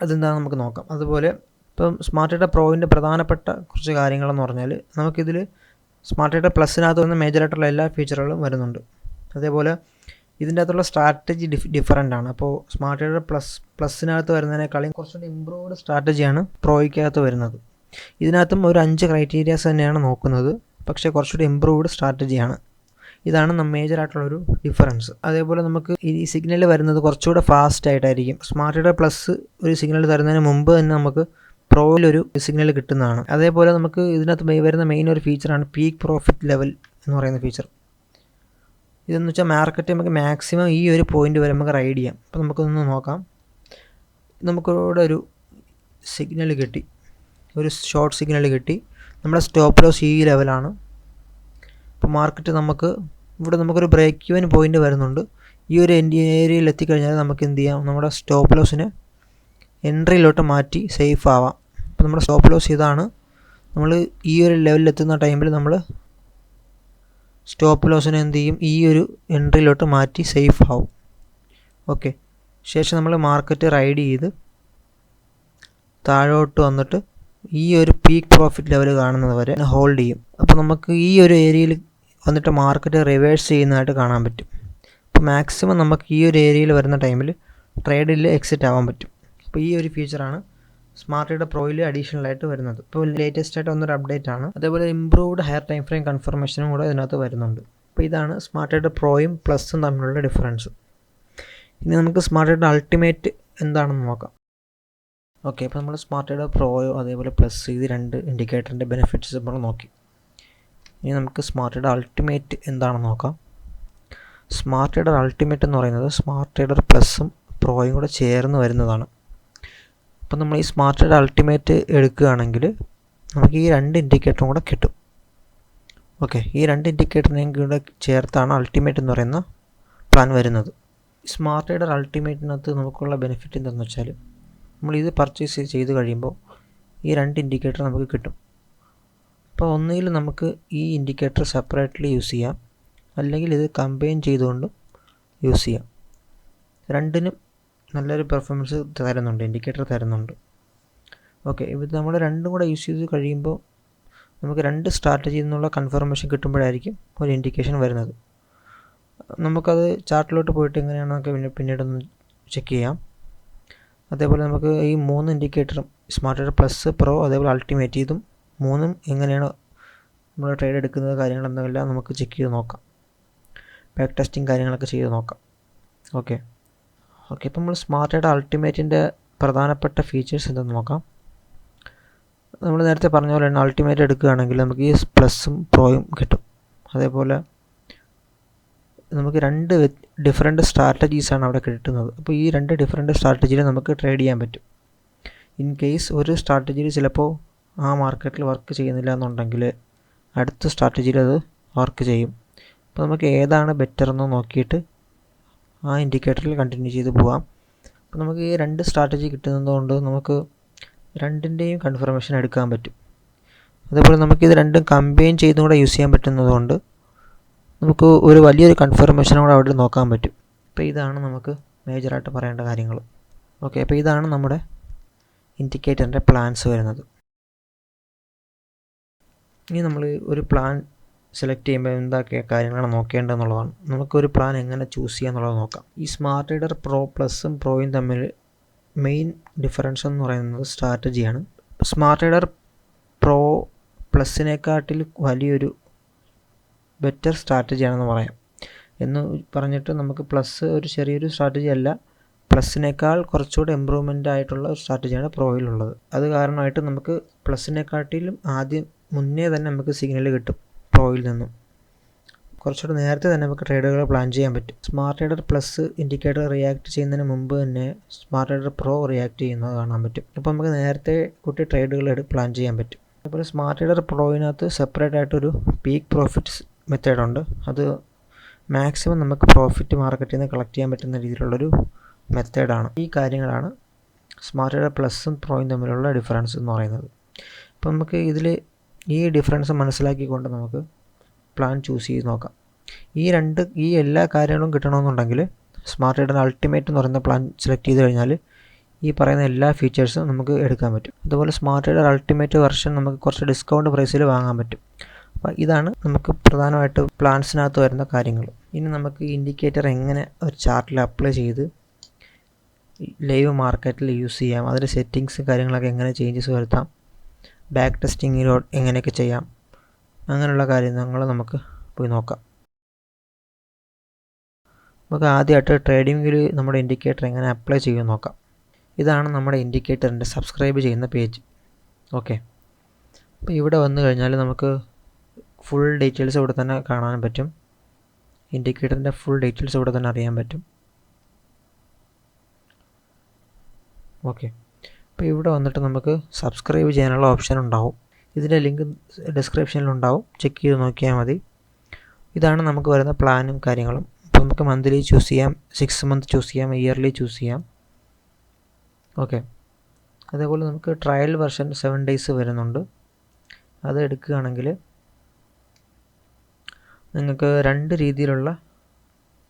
അതെന്താണെന്ന് നമുക്ക് നോക്കാം. അതുപോലെ ഇപ്പം സ്മാർട്ട് ട്രേഡർ പ്രോവിൻ്റെ പ്രധാനപ്പെട്ട കുറച്ച് കാര്യങ്ങളെന്ന് പറഞ്ഞാൽ നമുക്കിതിൽ സ്മാർട്ട് ട്രേഡർ പ്ലസിനകത്ത് വന്ന മേജറായിട്ടുള്ള എല്ലാ ഫീച്ചറുകളും വരുന്നുണ്ട്. അതേപോലെ ഇതിൻ്റെ അകത്തുള്ള സ്ട്രാറ്റജി ഡിഫറൻ്റ് ആണ്. അപ്പോൾ സ്മാർട്ട് ട്രേഡർ പ്ലസിനകത്ത് വരുന്നതിനേക്കാളും കുറച്ചുകൂടി ഇമ്പ്രൂവ്ഡ് സ്ട്രാറ്റജിയാണ് പ്രോയ്ക്കകത്ത് വരുന്നത്. ഇതിനകത്തും ഒരു 5 ക്രൈറ്റീരിയാസ് തന്നെയാണ് നോക്കുന്നത്, പക്ഷേ കുറച്ചുകൂടി ഇമ്പ്രൂവ്ഡ് സ്ട്രാറ്റജിയാണ്. ഇതാണ് മേജറായിട്ടുള്ളൊരു ഡിഫറൻസ്. അതേപോലെ നമുക്ക് ഈ സിഗ്നൽ വരുന്നത് കുറച്ചുകൂടെ ഫാസ്റ്റ് ആയിട്ടായിരിക്കും. സ്മാർട്ട് ട്രേഡർ പ്ലസ് ഒരു സിഗ്നൽ തരുന്നതിന് മുമ്പ് തന്നെ നമുക്ക് പ്രോയിലൊരു സിഗ്നൽ കിട്ടുന്നതാണ്. അതേപോലെ നമുക്ക് ഇതിനകത്ത് വരുന്ന മെയിൻ ഒരു ഫീച്ചറാണ് പീക്ക് പ്രോഫിറ്റ് ലെവൽ എന്ന് പറയുന്ന ഫീച്ചർ. ഇതെന്ന് വെച്ചാൽ മാർക്കറ്റ് നമുക്ക് മാക്സിമം ഈ ഒരു പോയിന്റ് വരെ നമുക്ക് റൈഡ് ചെയ്യാം. അപ്പോൾ നമുക്കൊന്ന് നോക്കാം. നമുക്കിവിടെ ഒരു സിഗ്നൽ കിട്ടി, ഒരു ഷോർട്ട് സിഗ്നൽ കിട്ടി. നമ്മുടെ സ്റ്റോപ്പ് ലോസ് ഈ ലെവലാണ്. അപ്പോൾ മാർക്കറ്റ് നമുക്കൊരു ബ്രേക്ക് ഈവൻ പോയിന്റ് വരുന്നുണ്ട്. ഈ ഒരു ഏരിയയിൽ എത്തിക്കഴിഞ്ഞാൽ നമുക്ക് എന്ത് ചെയ്യാം, നമ്മുടെ സ്റ്റോപ്പ് ലോസിനെ എൻട്രിയിലോട്ട് മാറ്റി സേഫ് ആവാം. അപ്പോൾ നമ്മുടെ സ്റ്റോപ്പ് ലോസ് ഇതാണ്. നമ്മൾ ഈ ഒരു ലെവലിൽ എത്തുന്ന ടൈമിൽ നമ്മൾ സ്റ്റോപ്പ് ലോസിനെ എന്ത് ചെയ്യും, ഈ ഒരു എൻട്രിയിലോട്ട് മാറ്റി സേഫ് ആവും. ഓക്കെ, ശേഷം നമ്മൾ മാർക്കറ്റ് റൈഡ് ചെയ്ത് താഴോട്ട് വന്നിട്ട് ഈ ഒരു പീക്ക് പ്രോഫിറ്റ് ലെവൽ കാണുന്നത് വരെ ഹോൾഡ് ചെയ്യും. അപ്പോൾ നമുക്ക് ഈ ഒരു ഏരിയയിൽ വന്നിട്ട് മാർക്കറ്റ് റിവേഴ്സ് ചെയ്യുന്നതായിട്ട് കാണാൻ പറ്റും. അപ്പോൾ മാക്സിമം നമുക്ക് ഈ ഒരു ഏരിയയിൽ വരുന്ന ടൈമിൽ ട്രേഡിൽ എക്സിറ്റ് ആവാൻ പറ്റും. അപ്പോൾ ഈ ഒരു ഫീച്ചറാണ് സ്മാർട്ട് ട്രേഡർ പ്രോയിൽ അഡീഷണൽ ആയിട്ട് വരുന്നത്. ഇപ്പോൾ ലേറ്റസ്റ്റ് ആയിട്ട് വന്നൊരു അപ്ഡേറ്റ് ആണ്. അതേപോലെ ഇംപ്രൂവ്ഡ് ഹയർ ടൈം ഫ്രെയിം കൺഫർമേഷനും കൂടെ ഇതിനകത്ത് വരുന്നുണ്ട്. അപ്പോൾ ഇതാണ് സ്മാർട്ട് ട്രേഡർ പ്രോയും പ്ലസും തമ്മിലുള്ള ഡിഫറൻസ്. ഇനി നമുക്ക് സ്മാർട്ട് ട്രേഡർ അൾട്ടിമേറ്റ് എന്താണെന്ന് നോക്കാം. ഓക്കെ, അപ്പോൾ നമ്മൾ സ്മാർട്ട് ട്രേഡർ പ്രോയോ അതേപോലെ പ്ലസ് ഇത് രണ്ട് ഇൻഡിക്കേറ്ററിൻ്റെ ബെനിഫിറ്റ്സ് നമ്മൾ നോക്കി. ഇനി നമുക്ക് സ്മാർട്ട് ട്രേഡർ അൾട്ടിമേറ്റ് എന്താണെന്ന് നോക്കാം. സ്മാർട്ട് ട്രേഡർ അൾട്ടിമേറ്റ് എന്ന് പറയുന്നത് സ്മാർട്ട് ട്രേഡർ പ്ലസും പ്രോയും കൂടെ ചേർന്ന് വരുന്നതാണ്. അപ്പോൾ നമ്മൾ ഈ സ്മാർട്ട് ട്രേഡർ അൾട്ടിമേറ്റ് എടുക്കുകയാണെങ്കിൽ നമുക്ക് ഈ രണ്ട് ഇൻഡിക്കേറ്ററും കൂടെ കിട്ടും. ഓക്കെ, ഈ രണ്ട് ഇൻഡിക്കേറ്ററിനെയും കൂടെ ചേർത്താണ് അൾട്ടിമേറ്റ് എന്ന് പറയുന്ന പ്ലാൻ വരുന്നത്. സ്മാർട്ട് ട്രേഡർ അൾട്ടിമേറ്റിനകത്ത് നമുക്കുള്ള ബെനിഫിറ്റ് എന്താണെന്ന് വെച്ചാൽ നമ്മളിത് പർച്ചേസ് ചെയ്ത് കഴിയുമ്പോൾ ഈ രണ്ട് ഇൻഡിക്കേറ്റർ നമുക്ക് കിട്ടും. അപ്പോൾ ഒന്നുകിൽ നമുക്ക് ഈ ഇൻഡിക്കേറ്റർ സെപ്പറേറ്റ്ലി യൂസ് ചെയ്യാം, അല്ലെങ്കിൽ ഇത് കമ്പൈൻ ചെയ്തുകൊണ്ട് യൂസ് ചെയ്യാം. രണ്ടിനും നല്ലൊരു പെർഫോമൻസ് തരുന്നുണ്ട്, ഇൻഡിക്കേറ്റർ തരുന്നുണ്ട്. ഓക്കെ, ഇത് നമ്മൾ രണ്ടും കൂടെ യൂസ് ചെയ്ത് കഴിയുമ്പോൾ നമുക്ക് രണ്ട് സ്ട്രാറ്റജിയിൽ നിന്നുള്ള കൺഫർമേഷൻ കിട്ടുമ്പോഴായിരിക്കും ഒരു ഇൻഡിക്കേഷൻ വരുന്നത്. നമുക്കത് ചാർട്ടിലോട്ട് പോയിട്ട് എങ്ങനെയാണെന്നൊക്കെ പിന്നീടൊന്ന് ചെക്ക് ചെയ്യാം. അതേപോലെ നമുക്ക് ഈ മൂന്ന് ഇൻഡിക്കേറ്ററും സ്മാർട്ട് ട്രേഡർ പ്ലസ്, പ്രോ അതേപോലെ അൾട്ടിമേറ്റ് ഇതും മൂന്നും എങ്ങനെയാണ് നമ്മൾ ട്രേഡ് എടുക്കുന്നത് കാര്യങ്ങളെന്നെല്ലാം നമുക്ക് ചെക്ക് ചെയ്ത് നോക്കാം. ബാക്ക് ടെസ്റ്റിംഗ് കാര്യങ്ങളൊക്കെ ചെയ്ത് നോക്കാം. ഓക്കെ, ഇപ്പോൾ നമ്മൾ സ്മാർട്ട് ട്രേഡർ അൾട്ടിമേറ്റിൻ്റെ പ്രധാനപ്പെട്ട ഫീച്ചേഴ്സ് എന്തെന്ന് നോക്കാം. നമ്മൾ നേരത്തെ പറഞ്ഞ പോലെ തന്നെ അൾട്ടിമേറ്റ് എടുക്കുകയാണെങ്കിൽ നമുക്ക് ഈ പ്ലസും പ്രോയും കിട്ടും. അതേപോലെ നമുക്ക് രണ്ട് ഡിഫറെൻറ്റ് സ്ട്രാറ്റജീസാണ് അവിടെ കിട്ടുന്നത്. അപ്പോൾ ഈ രണ്ട് ഡിഫറെൻറ്റ് സ്ട്രാറ്റജിയിൽ നമുക്ക് ട്രേഡ് ചെയ്യാൻ പറ്റും. ഇൻ കേസ് ഒരു സ്ട്രാറ്റജിയിൽ ചിലപ്പോൾ ആ മാർക്കറ്റിൽ വർക്ക് ചെയ്യുന്നില്ല എന്നുണ്ടെങ്കിൽ അടുത്ത സ്ട്രാറ്റജിയിൽ അത് വർക്ക് ചെയ്യും. അപ്പോൾ നമുക്ക് ഏതാണ് ബെറ്റർ എന്ന് നോക്കിയിട്ട് ആ ഇൻഡിക്കേറ്ററിൽ കണ്ടിന്യൂ ചെയ്ത് പോകാം. അപ്പോൾ നമുക്ക് ഈ രണ്ട് സ്ട്രാറ്റജി കിട്ടുന്നതുകൊണ്ട് നമുക്ക് രണ്ടിൻ്റെയും കൺഫർമേഷൻ എടുക്കാൻ പറ്റും. അതേപോലെ നമുക്കിത് രണ്ടും കമ്പൈൻ ചെയ്തും കൂടെ യൂസ് ചെയ്യാൻ പറ്റുന്നതുകൊണ്ട് നമുക്ക് ഒരു വലിയൊരു കൺഫർമേഷൻ കൂടെ അവിടെ നോക്കാൻ പറ്റും. അപ്പോൾ ഇതാണ് നമുക്ക് മേജറായിട്ട് പറയേണ്ട കാര്യങ്ങൾ. ഓക്കെ, അപ്പോൾ ഇതാണ് നമ്മുടെ ഇൻഡിക്കേറ്ററിൻ്റെ പ്ലാൻസ് വരുന്നത്. ഇനി നമ്മൾ ഒരു പ്ലാൻ സെലക്ട് ചെയ്യുമ്പോൾ എന്തൊക്കെ കാര്യങ്ങളാണ് നോക്കേണ്ടതെന്നുള്ളതാണ്. നമുക്കൊരു പ്ലാൻ എങ്ങനെ ചൂസ് ചെയ്യുക എന്നുള്ളത് നോക്കാം. ഈ സ്മാർട്ട് ട്രേഡർ പ്രോ പ്ലസും പ്രോയും തമ്മിൽ മെയിൻ ഡിഫറൻസ് എന്ന് പറയുന്നത് സ്ട്രാറ്റജിയാണ്. സ്മാർട്ട് ട്രേഡർ പ്രോ പ്ലസിനെക്കാട്ടിൽ വലിയൊരു ബെറ്റർ സ്ട്രാറ്റജിയാണെന്ന് പറയാം. എന്ന് പറഞ്ഞിട്ട് നമുക്ക് പ്ലസ് ഒരു ചെറിയൊരു സ്ട്രാറ്റജി അല്ല, പ്ലസിനേക്കാൾ കുറച്ചുകൂടെ ഇമ്പ്രൂവ്മെൻ്റ് ആയിട്ടുള്ള ഒരു സ്ട്രാറ്റജിയാണ് പ്രോയിലുള്ളത്. അത് കാരണമായിട്ട് നമുക്ക് പ്ലസിനെക്കാട്ടിലും മുന്നേ തന്നെ നമുക്ക് സിഗ്നൽ കിട്ടും. പ്രോയിൽ നിന്നും കുറച്ചുകൂടെ നേരത്തെ തന്നെ നമുക്ക് ട്രേഡുകൾ പ്ലാൻ ചെയ്യാൻ പറ്റും. Smart trader plus indicator react ചെയ്യുന്നതിന് മുമ്പ് തന്നെ സ്മാർട്ട് ട്രേഡർ പ്രോ റിയാക്ട് ചെയ്യുന്നത് കാണാൻ പറ്റും. അപ്പോൾ നമുക്ക് നേരത്തെ കൂട്ടി ട്രേഡുകൾ പ്ലാൻ ചെയ്യാൻ പറ്റും. അതുപോലെ സ്മാർട്ട് ട്രേഡർ പ്രോയിനകത്ത് സെപ്പറേറ്റ് ആയിട്ടൊരു പീക്ക് പ്രോഫിറ്റ്സ് മെത്തേഡുണ്ട്. അത് മാക്സിമം നമുക്ക് പ്രോഫിറ്റ് മാർക്കറ്റിൽ നിന്ന് കളക്ട് ചെയ്യാൻ പറ്റുന്ന രീതിയിലുള്ളൊരു മെത്തേഡാണ്. ഈ കാര്യങ്ങളാണ് സ്മാർട്ട് ട്രേഡർ പ്ലസും പ്രോയും തമ്മിലുള്ള ഡിഫറൻസ് എന്ന് പറയുന്നത്. അപ്പോൾ നമുക്ക് ഇതിൽ ഈ ഡിഫറൻസ് മനസ്സിലാക്കിക്കൊണ്ട് നമുക്ക് പ്ലാൻ ചൂസ് ചെയ്ത് നോക്കാം. ഈ എല്ലാ കാര്യങ്ങളും കിട്ടണമെന്നുണ്ടെങ്കിൽ സ്മാർട്ട് ട്രേഡർ അൾട്ടിമേറ്റ് എന്ന് പറയുന്ന പ്ലാൻ സെലക്ട് ചെയ്ത് കഴിഞ്ഞാൽ ഈ പറയുന്ന എല്ലാ ഫീച്ചേഴ്സും നമുക്ക് എടുക്കാൻ പറ്റും. അതുപോലെ സ്മാർട്ട് ട്രേഡർ അൾട്ടിമേറ്റ് വെർഷൻ നമുക്ക് കുറച്ച് ഡിസ്കൗണ്ട് പ്രൈസിൽ വാങ്ങാൻ പറ്റും. അപ്പോൾ ഇതാണ് നമുക്ക് പ്രധാനമായിട്ട് പ്ലാൻസിനകത്ത് വരുന്ന കാര്യങ്ങൾ. ഇനി നമുക്ക് ഇൻഡിക്കേറ്റർ എങ്ങനെ ഒരു ചാർട്ടിൽ അപ്ലൈ ചെയ്ത് ലൈവ് മാർക്കറ്റിൽ യൂസ് ചെയ്യാം, അതിൻ്റെ സെറ്റിങ്സ് കാര്യങ്ങളൊക്കെ എങ്ങനെ ചേഞ്ചസ് വരുത്താം, ബാക്ക് ടെസ്റ്റിങ്ങിലോ എങ്ങനെയൊക്കെ ചെയ്യാം, അങ്ങനെയുള്ള കാര്യങ്ങൾ നമുക്ക് പോയി നോക്കാം. നമുക്ക് ആദ്യമായിട്ട് ട്രേഡിംഗ് വ്യൂവിൽ നമ്മുടെ ഇൻഡിക്കേറ്റർ എങ്ങനെ അപ്ലൈ ചെയ്യുമെന്ന് നോക്കാം. ഇതാണ് നമ്മുടെ ഇൻഡിക്കേറ്ററിൻ്റെ സബ്സ്ക്രൈബ് ചെയ്യുന്ന പേജ്. ഓക്കെ, അപ്പോൾ ഇവിടെ വന്നു കഴിഞ്ഞാൽ നമുക്ക് ഫുൾ ഡീറ്റെയിൽസ് ഇവിടെ തന്നെ കാണാൻ പറ്റും. ഇൻഡിക്കേറ്ററിൻ്റെ ഫുൾ ഡീറ്റെയിൽസ് ഇവിടെ തന്നെ അറിയാൻ പറ്റും. ഓക്കെ, അപ്പോൾ ഇവിടെ വന്നിട്ട് നമുക്ക് സബ്സ്ക്രൈബ് ചെയ്യാനുള്ള ഓപ്ഷൻ ഉണ്ടാവും. ഇതിൻ്റെ ലിങ്ക് ഡിസ്ക്രിപ്ഷനിലുണ്ടാവും, ചെക്ക് ചെയ്ത് നോക്കിയാൽ മതി. ഇതാണ് നമുക്ക് വരുന്ന പ്ലാനും കാര്യങ്ങളും. അപ്പോൾ നമുക്ക് മന്ത്ലി ചൂസ് ചെയ്യാം, 6 മന്ത് ചൂസ് ചെയ്യാം, ഇയർലി ചൂസ് ചെയ്യാം. ഓക്കെ, അതേപോലെ നമുക്ക് ട്രയൽ വെർഷൻ 7 days വരുന്നുണ്ട്. അത് എടുക്കുകയാണെങ്കിൽ നിങ്ങൾക്ക് 2 രീതിയിലുള്ള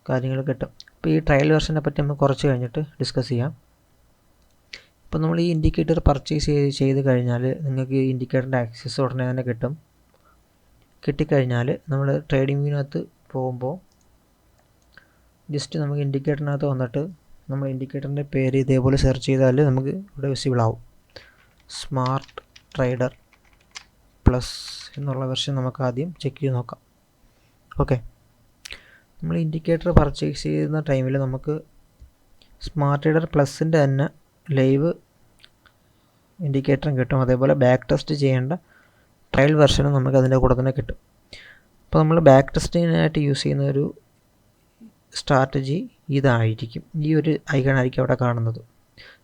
കാര്യങ്ങൾ കിട്ടും. അപ്പോൾ ഈ ട്രയൽ വെർഷനെ പറ്റി നമുക്ക് കുറച്ച് കഴിഞ്ഞിട്ട് ഡിസ്കസ് ചെയ്യാം. അപ്പോൾ നമ്മൾ ഈ ഇൻഡിക്കേറ്റർ പർച്ചേസ് ചെയ്ത് കഴിഞ്ഞാൽ നിങ്ങൾക്ക് ഈ ഇൻഡിക്കേറ്ററിൻ്റെ ആക്സസ് ഉടനെ തന്നെ കിട്ടും. കിട്ടിക്കഴിഞ്ഞാൽ നമ്മൾ ട്രേഡിംഗ് വ്യൂവിനകത്ത് പോകുമ്പോൾ ജസ്റ്റ് നമുക്ക് ഇൻഡിക്കേറ്ററിനകത്ത് വന്നിട്ട് നമ്മൾ ഇൻഡിക്കേറ്ററിൻ്റെ പേര് ഇതേപോലെ സെർച്ച് ചെയ്താൽ നമുക്ക് ഇവിടെ വിസിബിൾ ആവും. സ്മാർട്ട് ട്രേഡർ പ്ലസ് എന്നുള്ള വെർഷൻ നമുക്ക് ആദ്യം ചെക്ക് ചെയ്ത് നോക്കാം. ഓക്കെ, നമ്മൾ ഇൻഡിക്കേറ്റർ പർച്ചേസ് ചെയ്യുന്ന ടൈമിൽ നമുക്ക് സ്മാർട്ട് ട്രേഡർ പ്ലസിൻ്റെ തന്നെ ലൈവ് ഇൻഡിക്കേറ്ററും കിട്ടും. അതേപോലെ ബാക്ക് ടെസ്റ്റ് ചെയ്യേണ്ട ട്രയൽ വെർഷനും നമുക്ക് അതിൻ്റെ കൂടെ തന്നെ കിട്ടും. അപ്പോൾ നമ്മൾ ബാക്ക് ടെസ്റ്റിങ്ങിനായിട്ട് യൂസ് ചെയ്യുന്ന ഒരു സ്ട്രാറ്റജി ഇതായിരിക്കും. ഈ ഒരു ഐക്കൺ ആയിരിക്കും അവിടെ കാണുന്നത്.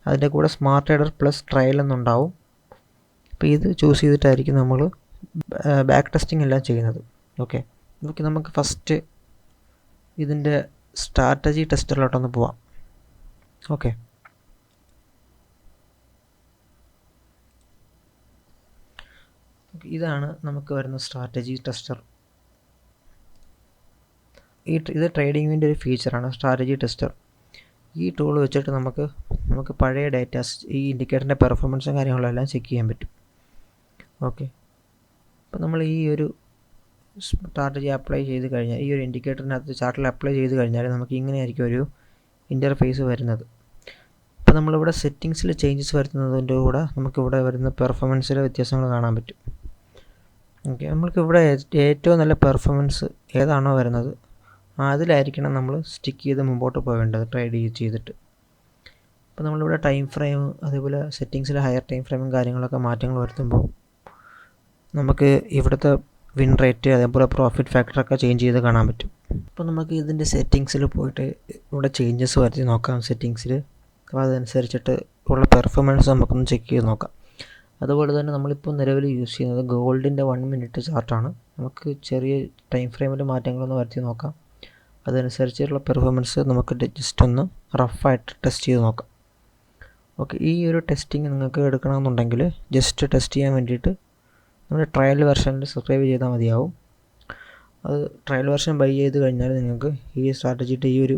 അതിൻ്റെ കൂടെ സ്മാർട്ട് ട്രേഡർ പ്ലസ് ട്രയൽ എന്നുണ്ടാവും. അപ്പോൾ ഇത് ചൂസ് ചെയ്തിട്ടായിരിക്കും നമ്മൾ ബാക്ക് ടെസ്റ്റിംഗ് എല്ലാം ചെയ്യുന്നത്. ഓക്കെ, നമുക്ക് ഫസ്റ്റ് ഇതിൻ്റെ സ്ട്രാറ്റജി ടെസ്റ്ററിലോട്ടൊന്ന് പോവാം. ഓക്കെ, ഇതാണ് നമുക്ക് വരുന്ന സ്ട്രാറ്റജി ടെസ്റ്റർ. ഇത് ട്രേഡിംഗ് വ്യൂവിൻ്റെ ഒരു ഫീച്ചറാണ് സ്ട്രാറ്റജി ടെസ്റ്റർ. ഈ ടൂൾ വെച്ചിട്ട് നമുക്ക് പഴയ ഡേറ്റാസ്, ഈ ഇൻഡിക്കേറ്ററിൻ്റെ പെർഫോമൻസും കാര്യങ്ങളെല്ലാം ചെക്ക് ചെയ്യാൻ പറ്റും. ഓക്കെ, അപ്പോൾ നമ്മൾ ഈ ഒരു സ്ട്രാറ്റജി അപ്ലൈ ചെയ്ത് കഴിഞ്ഞാൽ, ഈ ഒരു ഇൻഡിക്കേറ്ററിനകത്ത് ചാർട്ടിൽ അപ്ലൈ ചെയ്ത് കഴിഞ്ഞാൽ നമുക്ക് ഇങ്ങനെയായിരിക്കും ഒരു ഇൻ്റർഫേസ് വരുന്നത്. അപ്പോൾ നമ്മളിവിടെ സെറ്റിങ്സിൽ ചേഞ്ചസ് വരുത്തുന്നതിൻ്റെ കൂടെ നമുക്കിവിടെ വരുന്ന പെർഫോമൻസിലെ വ്യത്യാസങ്ങൾ കാണാൻ പറ്റും. ഓക്കെ, നമ്മൾക്കിവിടെ ഏറ്റവും നല്ല പെർഫോമൻസ് ഏതാണോ വരുന്നത് അതിലായിരിക്കണം നമ്മൾ സ്റ്റിക്ക് ചെയ്ത് മുമ്പോട്ട് പോകേണ്ടത് ട്രേഡ് ചെയ്തിട്ട്. അപ്പോൾ നമ്മളിവിടെ ടൈം ഫ്രെയിം, അതേപോലെ സെറ്റിങ്സിൽ ഹയർ ടൈം ഫ്രെയിമും കാര്യങ്ങളൊക്കെ മാറ്റങ്ങൾ വരുത്തുമ്പോൾ നമുക്ക് ഇവിടുത്തെ വിൻ റേറ്റ്, അതേപോലെ പ്രോഫിറ്റ് ഫാക്ടറൊക്കെ ചേഞ്ച് ചെയ്ത് കാണാൻ പറ്റും. അപ്പോൾ നമുക്ക് ഇതിൻ്റെ സെറ്റിങ്സിൽ പോയിട്ട് ഇവിടെ ചേഞ്ചസ് വരുത്തി നോക്കാം സെറ്റിങ്സിൽ. അപ്പോൾ അതനുസരിച്ചിട്ട് ഉള്ള പെർഫോമൻസ് നമുക്കൊന്ന് ചെക്ക് ചെയ്ത് നോക്കാം. അതുപോലെ തന്നെ നമ്മളിപ്പോൾ നിലവിൽ യൂസ് ചെയ്യുന്നത് ഗോൾഡിൻ്റെ 1 മിനിറ്റ് ചാർട്ടാണ്. നമുക്ക് ചെറിയ ടൈം ഫ്രെയിമിൽ മാറ്റങ്ങളൊന്ന് വരുത്തി നോക്കാം. അതനുസരിച്ചുള്ള പെർഫോമൻസ് നമുക്ക് ജസ്റ്റ് ഒന്ന് റഫായിട്ട് ടെസ്റ്റ് ചെയ്ത് നോക്കാം. ഓക്കെ, ഈ ഒരു ടെസ്റ്റിംഗ് നിങ്ങൾക്ക് എടുക്കണമെന്നുണ്ടെങ്കിൽ ജസ്റ്റ് ടെസ്റ്റ് ചെയ്യാൻ വേണ്ടിയിട്ട് നമ്മുടെ ട്രയൽ വെർഷനിൽ സബ്സ്ക്രൈബ് ചെയ്താൽ മതിയാവും. അത് ട്രയൽ വെർഷൻ ബൈ ചെയ്ത് കഴിഞ്ഞാൽ നിങ്ങൾക്ക് ഈ സ്ട്രാറ്റജിയുടെ ഈ ഒരു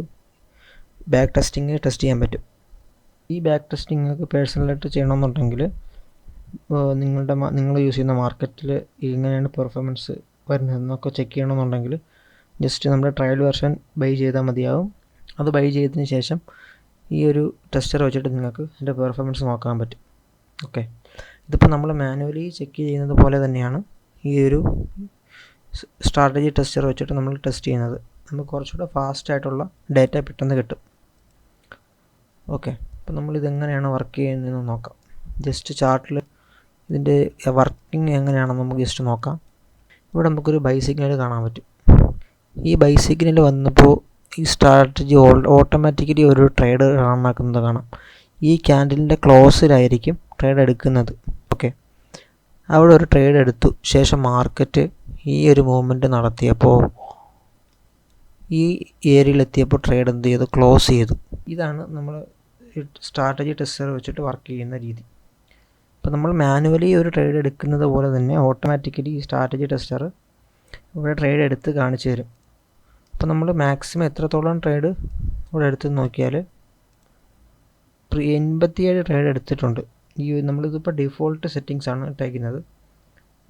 ബാക്ക് ടെസ്റ്റിംഗ് ടെസ്റ്റ് ചെയ്യാൻ പറ്റും. ഈ ബാക്ക് ടെസ്റ്റിംഗ് നിങ്ങൾക്ക് പേഴ്സണലായിട്ട് ചെയ്യണമെന്നുണ്ടെങ്കിൽ നിങ്ങൾ യൂസ് ചെയ്യുന്ന മാർക്കറ്റിൽ എങ്ങനെയാണ് പെർഫോമൻസ് വരുന്നതെന്നൊക്കെ ചെക്ക് ചെയ്യണമെന്നുണ്ടെങ്കിൽ ജസ്റ്റ് നമ്മുടെ ട്രയൽ വെർഷൻ ബൈ ചെയ്താൽ മതിയാവും. അത് ബൈ ചെയ്തതിന് ശേഷം ഈ ഒരു ടെസ്റ്റർ വെച്ചിട്ട് നിങ്ങൾക്ക് അതിൻ്റെ പെർഫോമൻസ് നോക്കാൻ പറ്റും. ഓക്കെ, ഇതിപ്പോൾ നമ്മൾ മാനുവലി ചെക്ക് ചെയ്യുന്നത് പോലെ തന്നെയാണ് ഈ ഒരു സ്ട്രാറ്റജി ടെസ്റ്റർ വെച്ചിട്ട് നമ്മൾ ടെസ്റ്റ് ചെയ്യുന്നത്. നമുക്ക് കുറച്ചുകൂടെ ഫാസ്റ്റായിട്ടുള്ള ഡേറ്റ പെട്ടെന്ന് കിട്ടും. ഓക്കെ, അപ്പോൾ നമ്മളിതെങ്ങനെയാണ് വർക്ക് ചെയ്യുന്നതെന്ന് നോക്കാം. ജസ്റ്റ് ചാർട്ടിൽ ഇതിൻ്റെ വർക്കിംഗ് എങ്ങനെയാണെന്ന് നമുക്ക് ജസ്റ്റ് നോക്കാം. ഇവിടെ നമുക്കൊരു ബൈ സിഗ്നൽ കാണാൻ പറ്റും. ഈ ബൈ സിഗ്നൽ വന്നപ്പോൾ ഈ സ്ട്രാറ്റജി ഓട്ടോമാറ്റിക്കലി ഒരു ട്രേഡ് റണ്ണാക്കുന്നത് കാണാം. ഈ ക്യാൻഡലിൻ്റെ ക്ലോസിലായിരിക്കും ട്രേഡ് എടുക്കുന്നത്. ഓക്കെ, അവിടെ ഒരു ട്രേഡ് എടുത്തു ശേഷം മാർക്കറ്റ് ഈ ഒരു മൂവ്മെൻറ്റ് നടത്തിയപ്പോൾ ഈ ഏരിയയിലെത്തിയപ്പോൾ ട്രേഡ് എന്ത് ചെയ്തു? ക്ലോസ് ചെയ്തു. ഇതാണ് നമ്മൾ സ്ട്രാറ്റജി ടെസ്റ്റർ വെച്ചിട്ട് വർക്ക് ചെയ്യുന്ന രീതി. അപ്പോൾ നമ്മൾ മാനുവലി ഒരു ട്രേഡ് എടുക്കുന്നത് പോലെ തന്നെ ഓട്ടോമാറ്റിക്കലി ഈ സ്ട്രാറ്റജി ടെസ്റ്റർ ഇവിടെ ട്രേഡ് എടുത്ത് കാണിച്ചു തരും. അപ്പോൾ നമ്മൾ മാക്സിമം എത്രത്തോളം ട്രേഡ് ഇവിടെ എടുത്ത് നോക്കിയാൽ 87 ട്രേഡ് എടുത്തിട്ടുണ്ട്. നമ്മളിതിപ്പോൾ ഡിഫോൾട്ട് സെറ്റിങ്സ് ആണ് ഇട്ടേക്കുന്നത്.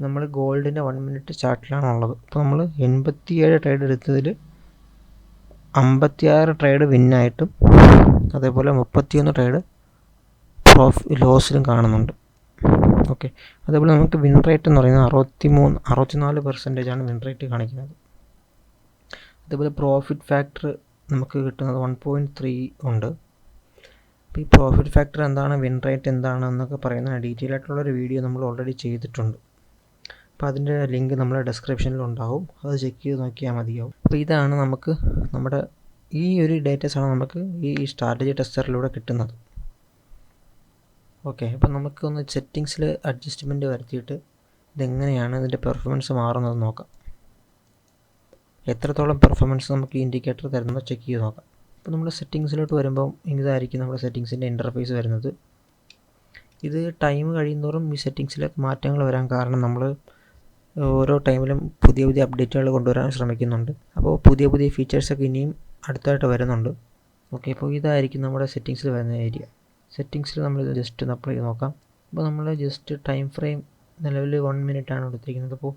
നമ്മൾ ഗോൾഡിൻ്റെ 1 മിനിറ്റ് ചാർട്ടിലാണുള്ളത്. അപ്പോൾ നമ്മൾ 87 ട്രേഡ് എടുത്തതിൽ 56 ട്രേഡ് വിന്നായിട്ടും അതേപോലെ 31 ട്രേഡ് ലോസിലും കാണുന്നുണ്ട്. ഓക്കെ, അതേപോലെ നമുക്ക് വിൻ റേറ്റ് എന്ന് പറയുന്നത് 64% വിൻ റേറ്റ് കാണിക്കുന്നത്. അതേപോലെ പ്രോഫിറ്റ് ഫാക്ടർ നമുക്ക് കിട്ടുന്നത് 1.3 ഉണ്ട്. അപ്പോൾ ഈ പ്രോഫിറ്റ് ഫാക്ടർ എന്താണ്, വിൻ റേറ്റ് എന്താണ് എന്നൊക്കെ പറയുന്ന ഡീറ്റെയിൽ ആയിട്ടുള്ളൊരു വീഡിയോ നമ്മൾ ഓൾറെഡി ചെയ്തിട്ടുണ്ട്. അപ്പോൾ അതിൻ്റെ ലിങ്ക് നമ്മുടെ ഡിസ്ക്രിപ്ഷനിൽ ഉണ്ടാവും. അത് ചെക്ക് ചെയ്ത് നോക്കിയാൽ മതിയാവും. അപ്പോൾ ഇതാണ് നമുക്ക് നമ്മുടെ ഈ ഒരു ഡേറ്റാസാണ് നമുക്ക് ഈ സ്ട്രാറ്റജി ടെസ്റ്ററിലൂടെ കിട്ടുന്നത്. ഓക്കെ, അപ്പോൾ നമുക്കൊന്ന് സെറ്റിങ്സിൽ അഡ്ജസ്റ്റ്മെൻറ്റ് വരുത്തിയിട്ട് ഇതെങ്ങനെയാണ് ഇതിൻ്റെ പെർഫോമൻസ് മാറുന്നത് നോക്കാം. എത്രത്തോളം പെർഫോമൻസ് നമുക്ക് ഈ ഇൻഡിക്കേറ്റർ തരുന്നത് ചെക്ക് ചെയ്ത് നോക്കാം. അപ്പോൾ നമ്മൾ സെറ്റിങ്സിലോട്ട് വരുമ്പോൾ ഇതായിരിക്കും നമ്മുടെ സെറ്റിങ്സിൻ്റെ ഇൻ്റർഫേസ് വരുന്നത്. ഇത് ടൈം കഴിയുന്നതോറും ഈ സെറ്റിങ്സിലേക്ക് മാറ്റങ്ങൾ വരാൻ കാരണം നമ്മൾ ഓരോ ടൈമിലും പുതിയ പുതിയ അപ്ഡേറ്റുകൾ കൊണ്ടുവരാൻ ശ്രമിക്കുന്നുണ്ട്. അപ്പോൾ പുതിയ പുതിയ ഫീച്ചേഴ്സൊക്കെ ഇനിയും അടുത്തായിട്ട് വരുന്നുണ്ട്. ഓക്കെ, അപ്പോൾ ഇതായിരിക്കും നമ്മുടെ സെറ്റിങ്സിൽ വരുന്ന ഏരിയ. സെറ്റിങ്സിൽ നമ്മൾ ജസ്റ്റ് ഒന്ന് അപ്ലൈ ചെയ്ത് നോക്കാം. അപ്പോൾ നമ്മൾ ജസ്റ്റ് ടൈം ഫ്രെയിം നിലവിൽ 1 മിനിറ്റാണ് എടുത്തിരിക്കുന്നത്. അപ്പോൾ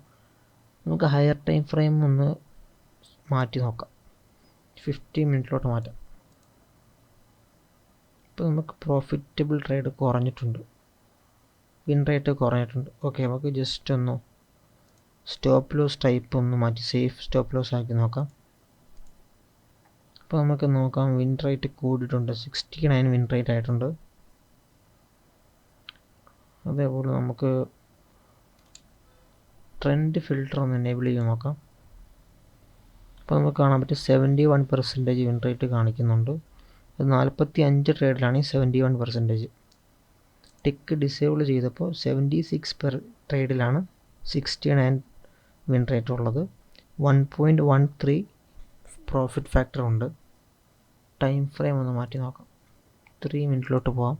നമുക്ക് ഹയർ ടൈം ഫ്രെയിം ഒന്ന് മാറ്റി നോക്കാം. 50 മിനിറ്റിലോട്ട് മാറ്റാം. ഇപ്പോൾ നമുക്ക് പ്രോഫിറ്റബിൾ ട്രേഡ് കുറഞ്ഞിട്ടുണ്ട്, വിൻ റേറ്റ് കുറഞ്ഞിട്ടുണ്ട്. ഓക്കെ, നമുക്ക് ജസ്റ്റ് ഒന്ന് സ്റ്റോപ്പ് ലോസ് ടൈപ്പ് ഒന്ന് മാറ്റി സേഫ് സ്റ്റോപ്പ് ലോസ് ആക്കി നോക്കാം. അപ്പോൾ നമുക്ക് നോക്കാം, വിൻ റേറ്റ് കൂടിയിട്ടുണ്ട്, 69 വിൻ റേറ്റ് ആയിട്ടുണ്ട്. അതേപോലെ നമുക്ക് ട്രെൻഡ് ഫിൽട്ടർ ഒന്ന് എനേബിൾ ചെയ്ത് നോക്കാം. അപ്പോൾ നമുക്ക് കാണാൻ പറ്റും 71% വിൻ റേറ്റ് കാണിക്കുന്നുണ്ട്. അത് 45 ട്രേഡിലാണ് ഈ 71%. ടിക്ക് ഡിസേബിൾ ചെയ്തപ്പോൾ 76 പെർ ട്രേഡിലാണ് 69 വിൻ റേറ്റ് ഉള്ളത്. 1.13 പ്രോഫിറ്റ് ഫാക്ടർ ഉണ്ട്. ടൈം ഫ്രെയിം ഒന്ന് മാറ്റി നോക്കാം, 3 മിനിറ്റിലോട്ട് പോകാം.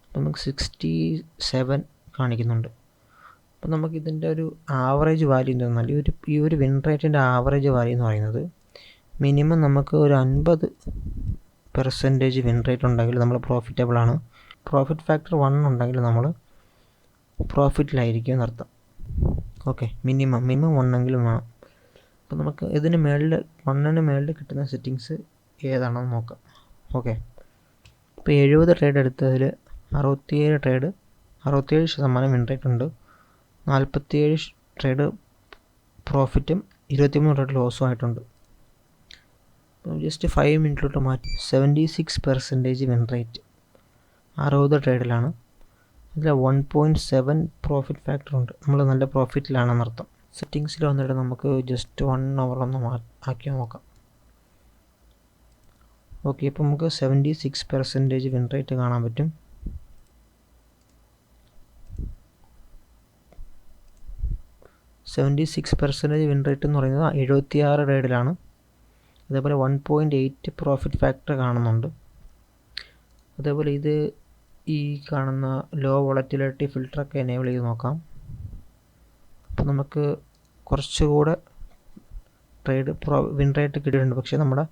അപ്പോൾ നമുക്ക് 67 കാണിക്കുന്നുണ്ട്. അപ്പോൾ നമുക്കിതിൻ്റെ ഒരു ആവറേജ് വാല്യൂ എന്തെന്നാൽ ഈ ഒരു വിൻ റേറ്റിൻ്റെ ആവറേജ് വാല്യൂ എന്ന് പറയുന്നത് മിനിമം നമുക്ക് ഒരു 50% വിൻ റേറ്റ് ഉണ്ടെങ്കിൽ നമ്മൾ പ്രോഫിറ്റബിൾ ആണ്. പ്രോഫിറ്റ് ഫാക്ടർ 1 ഉണ്ടെങ്കിൽ നമ്മൾ പ്രോഫിറ്റിലായിരിക്കും എന്നർത്ഥം. ഓക്കെ, മിനിമം 1 എങ്കിലും വേണം. അപ്പോൾ നമുക്ക് ഇതിന് മേളിൽ 1ന് മേളിൽ കിട്ടുന്ന സെറ്റിങ്സ് ഏതാണെന്ന് നോക്കാം. ഓക്കെ, ഇപ്പോൾ 70 ട്രേഡ് എടുത്തതിൽ 67% വിൻ റേറ്റ് ഉണ്ട്. 47 ട്രേഡ് പ്രോഫിറ്റും 23 ട്രേഡ് ലോസും ആയിട്ടുണ്ട്. ജസ്റ്റ് 5 മിനിറ്റിലോട്ട് മാറ്റി 76% വിൻ റേറ്റ് 60 ട്രേഡിലാണ്. ഇതിൽ 1.7 പ്രോഫിറ്റ് ഫാക്ടർ ഉണ്ട്. നമ്മൾ നല്ല പ്രോഫിറ്റിലാണെന്നർത്ഥം. സെറ്റിങ്സിൽ വന്നിട്ട് നമുക്ക് ജസ്റ്റ് 1 അവർ ഒന്ന് ആക്കി നോക്കാം. ഓക്കെ, ഇപ്പോൾ നമുക്ക് 76% വിൻ റേറ്റ് കാണാൻ പറ്റും. വിൻ റേറ്റ് എന്ന് പറയുന്നത് 76 ട്രേഡിലാണ്. അതേപോലെ 1.8 പ്രോഫിറ്റ് ഫാക്ടർ കാണുന്നുണ്ട്. അതേപോലെ ഇത് ഈ കാണുന്ന ലോ വോളറ്റിലിറ്റി ഫിൽറ്ററൊക്കെ എനേബിൾ ചെയ്ത് നോക്കാം. അപ്പോൾ നമുക്ക് കുറച്ചുകൂടെ വിൻ റേറ്റ് കിട്ടിയിട്ടുണ്ട്. പക്ഷേ നമ്മുടെ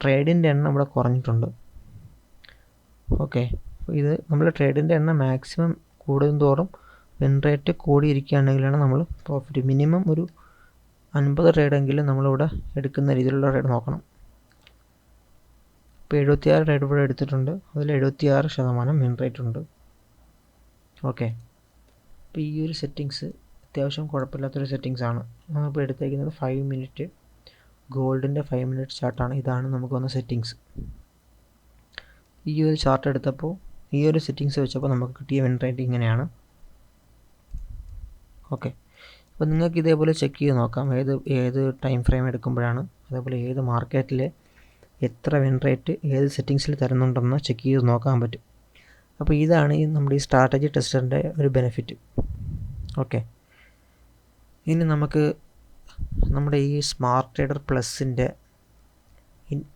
ട്രേഡിൻ്റെ എണ്ണം ഇവിടെ കുറഞ്ഞിട്ടുണ്ട്. ഓക്കെ, അപ്പോൾ ഇത് നമ്മൾ ട്രേഡിൻ്റെ എണ്ണം മാക്സിമം കൂടുന്തോറും വിൻ റേറ്റ് കൂടിയിരിക്കുകയാണെങ്കിലാണ് നമ്മൾ പ്രോഫിറ്റ്. മിനിമം ഒരു 50 ട്രേഡെങ്കിലും നമ്മളിവിടെ എടുക്കുന്ന രീതിയിലുള്ള ട്രേഡ് നോക്കണം. ഇപ്പോൾ 76 ട്രേഡ് ഇവിടെ എടുത്തിട്ടുണ്ട്. അതിൽ 76% വിൻ റേറ്റ് ഉണ്ട്. ഓക്കെ, അപ്പോൾ ഈ ഒരു സെറ്റിങ്സ് അത്യാവശ്യം കുഴപ്പമില്ലാത്തൊരു സെറ്റിങ്സാണ്. നമ്മളിപ്പോൾ എടുത്തേക്കുന്നത് 5 മിനിറ്റ് ഗോൾഡിൻ്റെ 5 മിനിറ്റ് ചാർട്ടാണ്. ഇതാണ് നമുക്ക് വന്ന സെറ്റിങ്സ്. ഈ ഒരു ചാർട്ട് എടുത്തപ്പോൾ ഈ ഒരു സെറ്റിങ്സ് വെച്ചപ്പോൾ നമുക്ക് കിട്ടിയ വിൻ റേറ്റ് ഇങ്ങനെയാണ്. ഓക്കെ, അപ്പോൾ നിങ്ങൾക്ക് ഇതേപോലെ ചെക്ക് ചെയ്ത് നോക്കാം ഏത് ടൈം ഫ്രെയിം എടുക്കുമ്പോഴാണ്, അതേപോലെ ഏത് മാർക്കറ്റിൽ എത്ര വിൻ റേറ്റ് ഏത് സെറ്റിങ്സിൽ തരുന്നുണ്ടെന്ന് ചെക്ക് ചെയ്ത് നോക്കാൻ പറ്റും. അപ്പോൾ ഇതാണ് നമ്മുടെ ഈ സ്ട്രാറ്റജി ടെസ്റ്ററിൻ്റെ ഒരു ബെനിഫിറ്റ്. ഓക്കെ, ഇനി നമുക്ക് നമ്മുടെ ഈ സ്മാർട്ട് ട്രേഡർ പ്ലസിൻ്റെ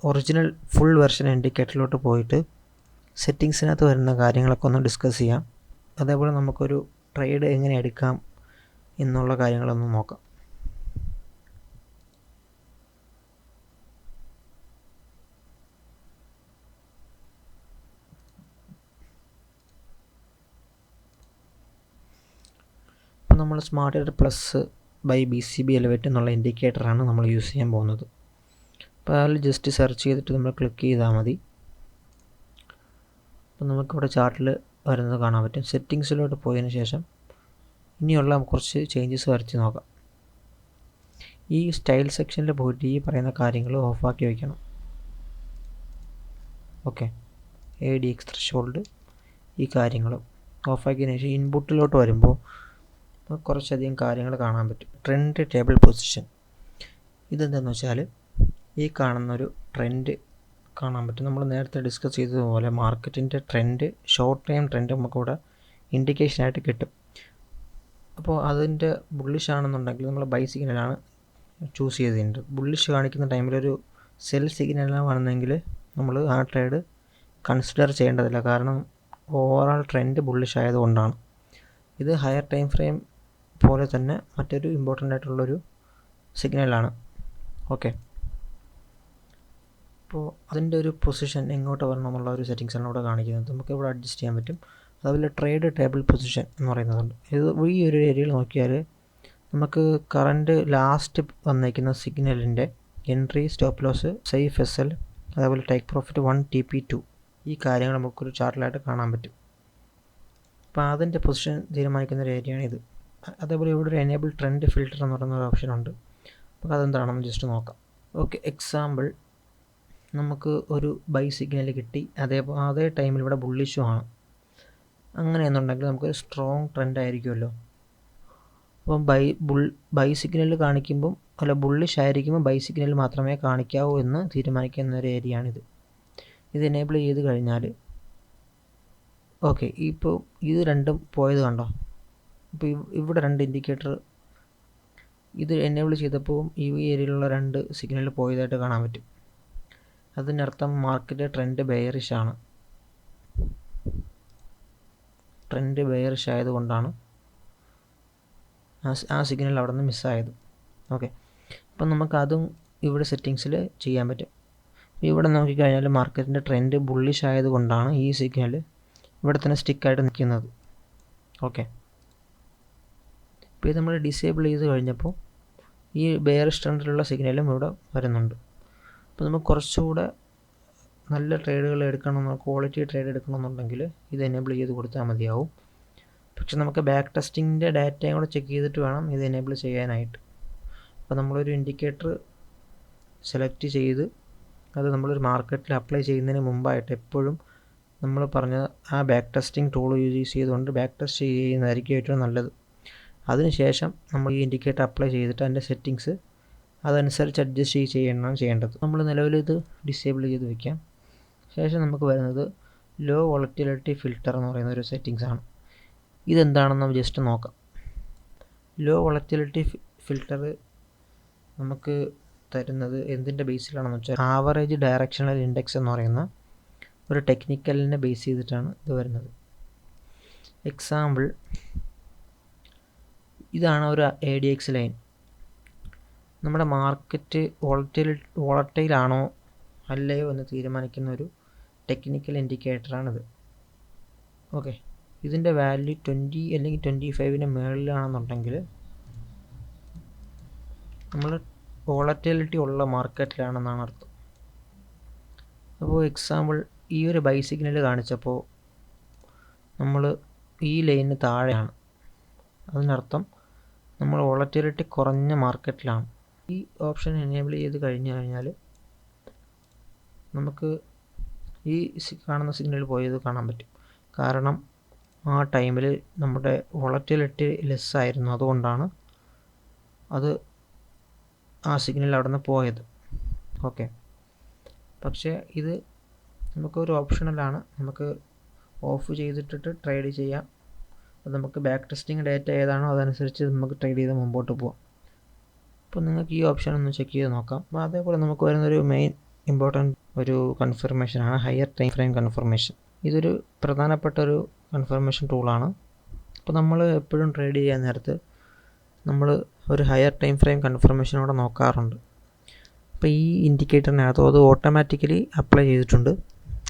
ഒറിജിനൽ ഫുൾ വെർഷൻ ഇൻഡിക്കേറ്ററിലോട്ട് പോയിട്ട് സെറ്റിങ്സിനകത്ത് വരുന്ന കാര്യങ്ങളൊക്കെ ഒന്ന് ഡിസ്കസ് ചെയ്യാം. അതേപോലെ നമുക്കൊരു ട്രേഡ് എങ്ങനെ എടുക്കാം എന്നുള്ള കാര്യങ്ങളൊന്ന് നോക്കാം. അപ്പോൾ നമ്മൾ smart trader plus buy BCB elevate എന്നുള്ള ഇൻഡിക്കേറ്ററാണ് നമ്മൾ യൂസ് ചെയ്യാൻ പോകുന്നത്. അപ്പോൾ അതിൽ ജസ്റ്റ് സെർച്ച് ചെയ്തിട്ട് നമ്മൾ ക്ലിക്ക് ചെയ്താൽ മതി. അപ്പോൾ നമുക്കിവിടെ ചാർട്ടിൽ വരുന്നത് കാണാൻ പറ്റും. സെറ്റിങ്സിലോട്ട് പോയതിന് ശേഷം ഇനിയുള്ള കുറച്ച് ചേഞ്ചസ് വരച്ച് നോക്കാം. ഈ സ്റ്റൈൽ സെക്ഷനിൽ പോയിട്ട് ഈ പറയുന്ന കാര്യങ്ങൾ ഓഫാക്കി വയ്ക്കണം. ഓക്കെ, ADX ത്രെഷോൾഡ് ഈ കാര്യങ്ങളും ഓഫാക്കിയതിന് ശേഷം ഇൻപുട്ടിലോട്ട് വരുമ്പോൾ കുറച്ചധികം കാര്യങ്ങൾ കാണാൻ പറ്റും. ട്രെൻഡ് ടേബിൾ പൊസിഷൻ ഇതെന്താണെന്ന് വെച്ചാൽ ഈ കാണുന്നൊരു ട്രെൻഡ് കാണാൻ പറ്റും. നമ്മൾ നേരത്തെ ഡിസ്കസ് ചെയ്തതുപോലെ മാർക്കറ്റിൻ്റെ ട്രെൻഡ്, ഷോർട്ട് ടൈം ട്രെൻഡ് നമുക്കിവിടെ ഇൻഡിക്കേഷനായിട്ട് കിട്ടും. അപ്പോൾ അതിൻ്റെ ബുള്ളിഷ് ആണെന്നുണ്ടെങ്കിൽ നമ്മൾ ബൈ സിഗ്നലാണ് ചൂസ് ചെയ്തിട്ടുണ്ട്. ബുള്ളിഷ് കാണിക്കുന്ന ടൈമിലൊരു സെൽ സിഗ്നലാണെന്നെങ്കിൽ നമ്മൾ ആ ട്രേഡ് കൺസിഡർ ചെയ്യേണ്ടതില്ല, കാരണം ഓവറോൾ ട്രെൻഡ് ബുള്ളിഷ് ആയതുകൊണ്ടാണ്. ഇത് ഹയർ ടൈം ഫ്രെയിം പോലെ തന്നെ മറ്റൊരു ഇമ്പോർട്ടൻ്റ് ആയിട്ടുള്ളൊരു സിഗ്നലാണ്. ഓക്കെ, അപ്പോൾ അതിൻ്റെ ഒരു പൊസിഷൻ എങ്ങോട്ട് വരണം എന്നുള്ള ഒരു സെറ്റിങ്സാണ് ഇവിടെ കാണിക്കുന്നത്. നമുക്ക് ഇവിടെ അഡ്ജസ്റ്റ് ചെയ്യാൻ പറ്റും. അതുപോലെ ട്രേഡ് ടേബിൾ പൊസിഷൻ എന്ന് പറയുന്നതുണ്ട്. ഇത് ഈ ഒരു ഏരിയയിൽ നോക്കിയാൽ നമുക്ക് കറണ്ട് ലാസ്റ്റ് വന്നേക്കുന്ന സിഗ്നലിൻ്റെ entry, stop loss, safe SL, അതേപോലെ ടേക്ക് പ്രോഫിറ്റ് 1 TP2 ഈ കാര്യങ്ങൾ നമുക്കൊരു ചാർട്ടിലായിട്ട് കാണാൻ പറ്റും. അപ്പോൾ അതിൻ്റെ പൊസിഷൻ തീരുമാനിക്കുന്ന ഒരു ഏരിയയാണ് ഇത്. അതേപോലെ ഇവിടെ ഒരു എനേബിൾ ട്രെൻഡ് ഫിൽറ്റർ എന്ന് പറയുന്ന ഒരു ഓപ്ഷൻ ഉണ്ട്. അപ്പോൾ അതെന്താണെന്ന് ജസ്റ്റ് നോക്കാം. ഓക്കെ, എക്സാമ്പിൾ നമുക്ക് ഒരു ബൈ സിഗ്നൽ കിട്ടി, അതേ ടൈമിൽ ഇവിടെ ബുള്ളിഷും ആണ്. അങ്ങനെയെന്നുണ്ടെങ്കിൽ നമുക്കൊരു സ്ട്രോങ് ട്രെൻഡ് ആയിരിക്കുമല്ലോ. അപ്പം ബൈ സിഗ്നൽ കാണിക്കുമ്പം ബുള്ളിഷ് ആയിരിക്കുമ്പോൾ ബൈ സിഗ്നൽ മാത്രമേ കാണിക്കാവൂ എന്ന് തീരുമാനിക്കുന്ന ഒരു ഏരിയയാണിത്. ഇത് എനേബിൾ ചെയ്ത് കഴിഞ്ഞാൽ ഓക്കെ, ഇപ്പോൾ ഇത് രണ്ടും പോയത് കണ്ടോ. ഇപ്പോൾ ഇവിടെ 2 ഇൻഡിക്കേറ്റർ ഇത് എനേബിൾ ചെയ്തപ്പോൾ ഈ ഏരിയയിലുള്ള 2 സിഗ്നൽ പോയതായിട്ട് കാണാൻ പറ്റും. അതിനർത്ഥം മാർക്കറ്റ് ട്രെൻഡ് ബെയറിഷ് ആണ്. ട്രെൻഡ് ബെയറിഷ് ആയതുകൊണ്ടാണ് ആ സിഗ്നൽ അവിടെ നിന്ന് മിസ്സായത്. ഓക്കെ, അപ്പം നമുക്കതും ഇവിടെ സെറ്റിങ്സിൽ ചെയ്യാൻ പറ്റും. ഇവിടെ നോക്കിക്കഴിഞ്ഞാൽ മാർക്കറ്റിൻ്റെ ട്രെൻഡ് ബുള്ളിഷ് ആയതുകൊണ്ടാണ് ഈ സിഗ്നൽ ഇവിടെ തന്നെ സ്റ്റിക്കായിട്ട് നിൽക്കുന്നത്. ഓക്കെ, ഇപ്പോൾ ഇത് നമ്മൾ ഡിസേബിൾ ചെയ്ത് കഴിഞ്ഞപ്പോൾ ഈ ബെയറിഷ് ട്രെൻഡിലുള്ള സിഗ്നലും ഇവിടെ വരുന്നുണ്ട്. അപ്പോൾ നമുക്ക് കുറച്ചുകൂടെ നല്ല ട്രേഡുകൾ ക്വാളിറ്റി ട്രേഡ് എടുക്കണമെന്നുണ്ടെങ്കിൽ ഇത് എനേബിൾ ചെയ്ത് കൊടുത്താൽ മതിയാവും. പക്ഷെ നമുക്ക് ബാക്ക് ടെസ്റ്റിങ്ങിൻ്റെ ഡാറ്റയും കൂടെ ചെക്ക് ചെയ്തിട്ട് വേണം ഇത് എനേബിൾ ചെയ്യാനായിട്ട്. അപ്പോൾ നമ്മളൊരു ഇൻഡിക്കേറ്റർ സെലക്ട് ചെയ്ത് അത് നമ്മളൊരു മാർക്കറ്റിൽ അപ്ലൈ ചെയ്യുന്നതിന് മുമ്പായിട്ട് എപ്പോഴും നമ്മൾ പറഞ്ഞ ആ ബാക്ക് ടെസ്റ്റിംഗ് ടൂൾ യൂസ് ചെയ്തുകൊണ്ട് ബാക്ക് ടെസ്റ്റ് ചെയ്യുന്നതായിരിക്കും ഏറ്റവും നല്ലത്. അതിനുശേഷം നമ്മൾ ഈ ഇൻഡിക്കേറ്റർ അപ്ലൈ ചെയ്തിട്ട് അതിൻ്റെ സെറ്റിങ്സ് അതനുസരിച്ച് അഡ്ജസ്റ്റ് ചെയ്യേണ്ടത്. നമ്മൾ നിലവിൽ ഇത് ഡിസേബിൾ ചെയ്ത് വയ്ക്കാം. ശേഷം നമുക്ക് വരുന്നത് ലോ വോളറ്റിലിറ്റി ഫിൽറ്റർ എന്ന് പറയുന്ന ഒരു സെറ്റിങ്സ് ആണ്. ഇതെന്താണെന്ന് നമുക്ക് ജസ്റ്റ് നോക്കാം. ലോ വോളറ്റിലിറ്റി ഫിൽറ്റർ നമുക്ക് തരുന്നത് എന്തിൻ്റെ ബേസിലാണെന്ന് വെച്ചാൽ ആവറേജ് ഡയറക്ഷണൽ ഇൻഡെക്സ് എന്ന് പറയുന്ന ഒരു ടെക്നിക്കലിനെ ബേസ് ചെയ്തിട്ടാണ് ഇത് വരുന്നത്. എക്സാമ്പിൾ, ഇതാണ് ഒരു ADX ലൈൻ. നമ്മുടെ മാർക്കറ്റ് വോളറ്റൈലാണോ അല്ലയോ എന്ന് തീരുമാനിക്കുന്ന ഒരു ടെക്നിക്കൽ ഇൻഡിക്കേറ്ററാണിത്. ഓക്കെ, ഇതിൻ്റെ വാല്യൂ 20 അല്ലെങ്കിൽ 25ന് മുകളിലാണെന്നുണ്ടെങ്കിൽ നമ്മൾ വോളറ്റിലിറ്റി ഉള്ള മാർക്കറ്റിലാണെന്നാണ് അർത്ഥം. അപ്പോൾ എക്സാമ്പിൾ, ഈ ഒരു ബൈ സിഗ്നൽ കാണിച്ചപ്പോൾ നമ്മൾ ഈ ലൈനിന് താഴെയാണ്. അതിനർത്ഥം നമ്മൾ വോളറ്റിലിറ്റി കുറഞ്ഞ മാർക്കറ്റിലാണ്. ഈ ഓപ്ഷൻ എനേബിൾ ചെയ്ത് കഴിഞ്ഞാൽ നമുക്ക് ഈ കാണുന്ന സിഗ്നൽ പോയത് കാണാൻ പറ്റും. കാരണം ആ ടൈമിൽ നമ്മുടെ വോളറ്റിലിറ്റി ലെസ് ആയിരുന്നു, അതുകൊണ്ടാണ് അത് ആ സിഗ്നൽ അവിടെ നിന്ന് പോയത്. ഓക്കെ, പക്ഷേ ഇത് നമുക്കൊരു ഓപ്ഷണലാണ്. നമുക്ക് ഓഫ് ചെയ്തിട്ടിട്ട് ട്രേഡ് ചെയ്യാം. അത് നമുക്ക് ബാക്ക് ടെസ്റ്റിംഗ് ഡേറ്റ ഏതാണോ അതനുസരിച്ച് നമുക്ക് ട്രേഡ് ചെയ്ത് മുമ്പോട്ട് പോകാം. അപ്പോൾ നിങ്ങൾക്ക് ഈ ഓപ്ഷൻ ഒന്ന് ചെക്ക് ചെയ്ത് നോക്കാം. അപ്പോൾ അതേപോലെ നമുക്ക് വരുന്നൊരു മെയിൻ ഇമ്പോർട്ടൻറ്റ് ഒരു കൺഫർമേഷനാണ് ഹയർ ടൈം ഫ്രെയിം കൺഫർമേഷൻ. ഇതൊരു പ്രധാനപ്പെട്ട ഒരു കൺഫർമേഷൻ ടൂളാണ്. അപ്പോൾ നമ്മൾ എപ്പോഴും ട്രേഡ് ചെയ്യാൻ നേരത്ത് നമ്മൾ ഒരു ഹയർ ടൈം ഫ്രെയിം കൺഫർമേഷനോടെ നോക്കാറുണ്ട്. അപ്പോൾ ഈ ഇൻഡിക്കേറ്ററിനകത്ത് അത് ഓട്ടോമാറ്റിക്കലി അപ്ലൈ ചെയ്തിട്ടുണ്ട്.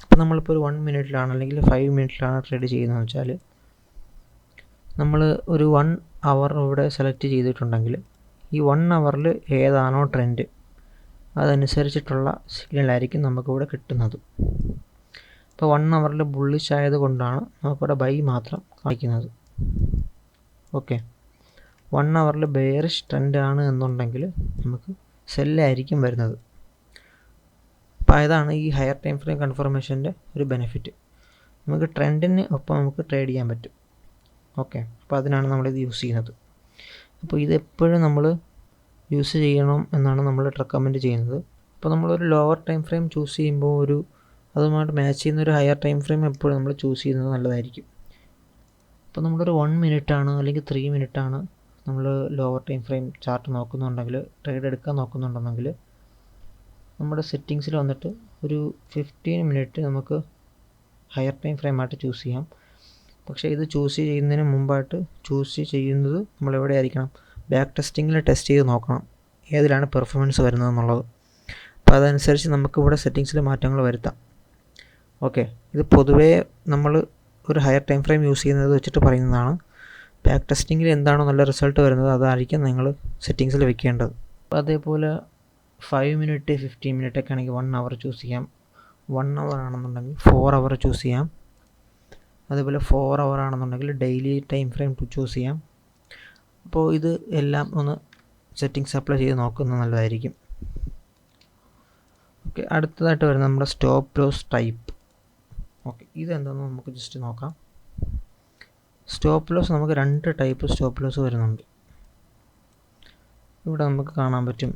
അപ്പോൾ നമ്മളിപ്പോൾ ഒരു 1 മിനിറ്റിലാണ് അല്ലെങ്കിൽ 5 മിനിറ്റിലാണ് ട്രേഡ് ചെയ്യുന്നതെന്ന് വെച്ചാൽ നമ്മൾ ഒരു 1 അവർ ഇവിടെ സെലക്ട് ചെയ്തിട്ടുണ്ടെങ്കിൽ ഈ 1 അവറിൽ ഏതാണോ ട്രെൻഡ് അതനുസരിച്ചിട്ടുള്ള സിഗ്നലായിരിക്കും നമുക്കിവിടെ കിട്ടുന്നത്. ഇപ്പോൾ 1 അവറിൽ ബുള്ളിഷ് ആയതുകൊണ്ടാണ് നമുക്കിവിടെ ബൈ മാത്രം കാണിക്കുന്നത്. ഓക്കെ, 1 അവറിൽ ബെയറിഷ് ട്രെൻഡ് ആണ് എന്നുണ്ടെങ്കിൽ നമുക്ക് സെല്ലായിരിക്കും വരുന്നത്. അപ്പോൾ അതാണ് ഈ ഹയർ ടൈം ഫ്രെയിം കൺഫർമേഷൻ്റെ ഒരു ബെനിഫിറ്റ്. നമുക്ക് ട്രെൻഡിന് ഒപ്പം നമുക്ക് ട്രേഡ് ചെയ്യാൻ പറ്റും. ഓക്കെ, അപ്പോൾ അതിനാണ് നമ്മളിത് യൂസ് ചെയ്യുന്നത്. അപ്പോൾ ഇതെപ്പോഴും നമ്മൾ യൂസ് ചെയ്യണം എന്നാണ് നമ്മൾ റെക്കമെൻഡ് ചെയ്യുന്നത്. അപ്പോൾ നമ്മളൊരു ലോവർ ടൈം ഫ്രെയിം ചൂസ് ചെയ്യുമ്പോൾ അതുമായിട്ട് മാച്ച് ചെയ്യുന്നൊരു ഹയർ ടൈം ഫ്രെയിം എപ്പോഴും നമ്മൾ ചൂസ് ചെയ്യുന്നത് നല്ലതായിരിക്കും. അപ്പോൾ നമ്മളൊരു 1 മിനിറ്റാണ് അല്ലെങ്കിൽ 3 മിനിറ്റാണ് നമ്മൾ ലോവർ ടൈം ഫ്രെയിം ചാർട്ട് നോക്കുന്നുണ്ടെങ്കിൽ, ട്രേഡ് എടുക്കാൻ നോക്കുന്നുണ്ടെങ്കിൽ നമ്മുടെ സെറ്റിങ്സിൽ വന്നിട്ട് ഒരു 15 മിനിറ്റ് നമുക്ക് ഹയർ ടൈം ഫ്രെയിമായിട്ട് ചൂസ് ചെയ്യാം. പക്ഷേ ഇത് ചൂസ് ചെയ്യുന്നതിന് മുമ്പായിട്ട് ചെയ്യുന്നത് നമ്മളെവിടെ ആയിരിക്കണം, ബാക്ക് ടെസ്റ്റിങ്ങിൽ ടെസ്റ്റ് ചെയ്ത് നോക്കണം ഏതിലാണ് പെർഫോമൻസ് വരുന്നതെന്നുള്ളത്. അപ്പോൾ അതനുസരിച്ച് നമുക്കിവിടെ സെറ്റിങ്സിൽ മാറ്റങ്ങൾ വരുത്താം. ഓക്കെ, ഇത് പൊതുവേ നമ്മൾ ഒരു ഹയർ ടൈം ഫ്രെയിം യൂസ് ചെയ്യുന്നത് വെച്ചിട്ട് പറയുന്നതാണ്. ബാക്ക് ടെസ്റ്റിങ്ങിൽ എന്താണോ നല്ല റിസൾട്ട് വരുന്നത് അതായിരിക്കും നിങ്ങൾ സെറ്റിങ്സിൽ വെക്കേണ്ടത്. അപ്പോൾ അതേപോലെ 5 മിനിറ്റ് 15 മിനിറ്റ് ഒക്കെ ആണെങ്കിൽ 1 അവർ ചൂസ് ചെയ്യാം. 1 അവർ ആണെന്നുണ്ടെങ്കിൽ 4 അവർ ചൂസ് ചെയ്യാം. അതേപോലെ 4 അവർ ആണെന്നുണ്ടെങ്കിൽ ഡെയിലി ടൈം ഫ്രെയിം ചൂസ് ചെയ്യാം. അപ്പോൾ ഇത് എല്ലാം ഒന്ന് സെറ്റിങ്സ് അപ്ലൈ ചെയ്ത് നോക്കുന്നത് നല്ലതായിരിക്കും. ഓക്കെ, അടുത്തതായിട്ട് വരുന്നത് നമ്മുടെ സ്റ്റോപ്പ് ലോസ് ടൈപ്പ്. ഓക്കെ, ഇതെന്താണെന്ന് നമുക്ക് ജസ്റ്റ് നോക്കാം. സ്റ്റോപ്പ് ലോസ് നമുക്ക് 2 ടൈപ്പ് സ്റ്റോപ്പ് ലോസ് വരുന്നുണ്ട്. ഇവിടെ നമുക്ക് കാണാൻ പറ്റും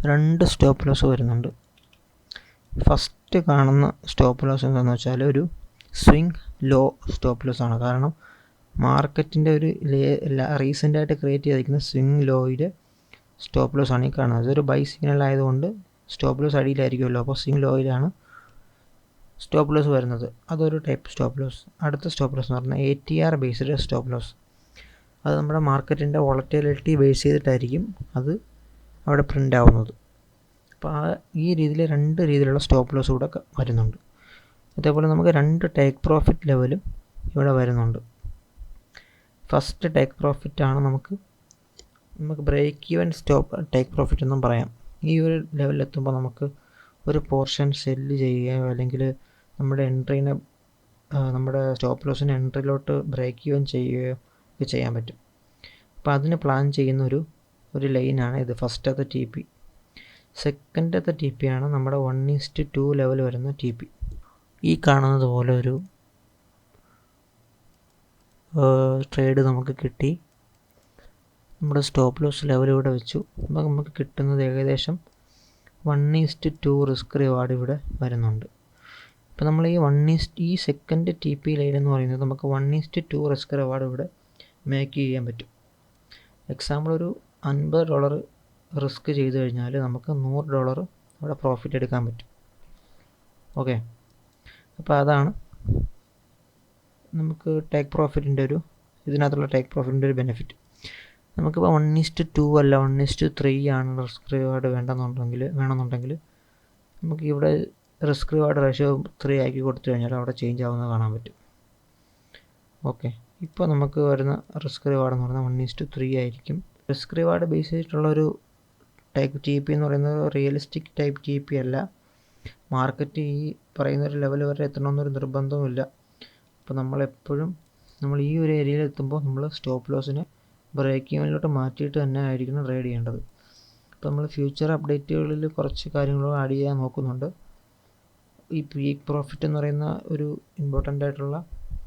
2 സ്റ്റോപ്പ് ലോസ് വരുന്നുണ്ട്. ഫസ്റ്റ് കാണുന്ന സ്റ്റോപ്പ് ലോസ് എന്താണെന്ന് വെച്ചാൽ ഒരു സ്വിംഗ് ലോ സ്റ്റോപ്പ് ലോസ് ആണ്. കാരണം മാർക്കറ്റിൻ്റെ ഒരു റീസെൻ്റായിട്ട് ക്രിയേറ്റ് ചെയ്തിരിക്കുന്ന സ്വിംഗ് ലോയുടെ സ്റ്റോപ്പ് ലോസ് ആണ് ഈ കാണുന്നത്. അതൊരു ബൈ സിഗ്നൽ ആയതുകൊണ്ട് സ്റ്റോപ്പ് ലോസ് അടിയിലായിരിക്കുമല്ലോ, അപ്പോൾ സ്വിംഗ് ലോയിലാണ് സ്റ്റോപ്പ് ലോസ് വരുന്നത്. അതൊരു ടൈപ്പ് സ്റ്റോപ്പ് ലോസ്. അടുത്ത സ്റ്റോപ്പ് ലോസ് എന്ന് പറഞ്ഞാൽ ATR ബേസ്ഡ് സ്റ്റോപ്പ് ലോസ്. അത് നമ്മുടെ മാർക്കറ്റിൻ്റെ വോളറ്റിലിറ്റി ബേസ് ചെയ്തിട്ടായിരിക്കും അത് അവിടെ പ്രിൻ്റ് ആവുന്നത്. അപ്പോൾ ഈ രീതിയിൽ 2 രീതിയിലുള്ള സ്റ്റോപ്പ് ലോസ് ഇവിടെ വരുന്നുണ്ട്. അതേപോലെ നമുക്ക് 2 ടേക്ക് പ്രോഫിറ്റ് ലെവലും ഇവിടെ വരുന്നുണ്ട്. ഫസ്റ്റ് ടേക്ക് പ്രോഫിറ്റ് ആണ് നമുക്ക് ബ്രേക്ക് ഈവൻ ടേക്ക് പ്രോഫിറ്റ് എന്നും പറയാം. ഈ ഒരു ലെവലിലെത്തുമ്പോൾ നമുക്ക് ഒരു പോർഷൻ സെല്ല് ചെയ്യുകയോ അല്ലെങ്കിൽ നമ്മുടെ സ്റ്റോപ്പ് ലോസിൻ്റെ എൻട്രിയിലോട്ട് ബ്രേക്ക് ഈവൻ ചെയ്യുകയോ ഒക്കെ ചെയ്യാൻ പറ്റും. അപ്പോൾ അതിന് പ്ലാൻ ചെയ്യുന്ന ഒരു ലൈനാണ് ഇത്. ഫസ്റ്റത്തെ TP. സെക്കൻഡത്തെ TP ആണ് നമ്മുടെ 1:2 ലെവൽ വരുന്ന TP. ഈ കാണുന്നത് പോലെ ഒരു ട്രേഡ് നമുക്ക് കിട്ടി. നമ്മുടെ സ്റ്റോപ്പ് ലോസ് ലെവൽ ഇവിടെ വെച്ചു. അപ്പോൾ നമുക്ക് കിട്ടുന്നത് ഏകദേശം 1:2 റിസ്ക് റിവാർഡ് ഇവിടെ വരുന്നുണ്ട്. അപ്പോൾ നമ്മൾ ഈ സെക്കൻഡ് TP ലൈൻ എന്ന് പറയുന്നത് നമുക്ക് 1:2 റിസ്ക് റിവാർഡ് ഇവിടെ മേക്ക് ചെയ്യാൻ പറ്റും. എക്സാമ്പിൾ ഒരു $50 റിസ്ക് ചെയ്ത് കഴിഞ്ഞാൽ നമുക്ക് $100 അവിടെ പ്രോഫിറ്റ് എടുക്കാൻ പറ്റും. ഓക്കെ, അപ്പോൾ അതാണ് നമുക്ക് ഇതിനകത്തുള്ള ടേക്ക് പ്രോഫിറ്റിൻ്റെ ഒരു ബെനിഫിറ്റ്. നമുക്കിപ്പോൾ 1:2 അല്ല 1:3 ആണ് റിസ്ക് റിവാർഡ് വേണമെന്നുണ്ടെങ്കിൽ നമുക്ക് ഇവിടെ റിസ്ക് റിവാർഡ് റേഷ്യോ 3 ആക്കി കൊടുത്തു കഴിഞ്ഞാൽ അവിടെ ചേഞ്ച് ആവുന്നത് കാണാൻ പറ്റും. ഓക്കെ, ഇപ്പോൾ നമുക്ക് വരുന്ന റിസ്ക് റിവാർഡ് എന്ന് പറയുന്നത് 1:3 ആയിരിക്കും. റിസ്ക് റിവാർഡ് ബേസ് ചെയ്തിട്ടുള്ളൊരു ടൈപ്പ് TP എന്ന് പറയുന്നത് റിയലിസ്റ്റിക് ടൈപ്പ് TP അല്ല. മാർക്കറ്റ് ഈ പറയുന്നൊരു ലെവൽ വരെ എത്തണമെന്നൊരു നിർബന്ധവുമില്ല. അപ്പോൾ നമ്മൾ ഈ ഒരു ഏരിയയിൽ എത്തുമ്പോൾ നമ്മൾ സ്റ്റോപ്പ് ലോസിനെ ബ്രേക്ക് ഈവനിലോട്ട് മാറ്റിയിട്ട് തന്നെ ആയിരിക്കണം ട്രേഡ് ചെയ്യേണ്ടത്. അപ്പോൾ നമ്മൾ ഫ്യൂച്ചർ അപ്ഡേറ്റുകളിൽ കുറച്ച് കാര്യങ്ങൾ ആഡ് ചെയ്യാൻ നോക്കുന്നുണ്ട്. ഈ പീക്ക് പ്രോഫിറ്റ് എന്ന് പറയുന്ന ഒരു ഇമ്പോർട്ടൻ്റ് ആയിട്ടുള്ള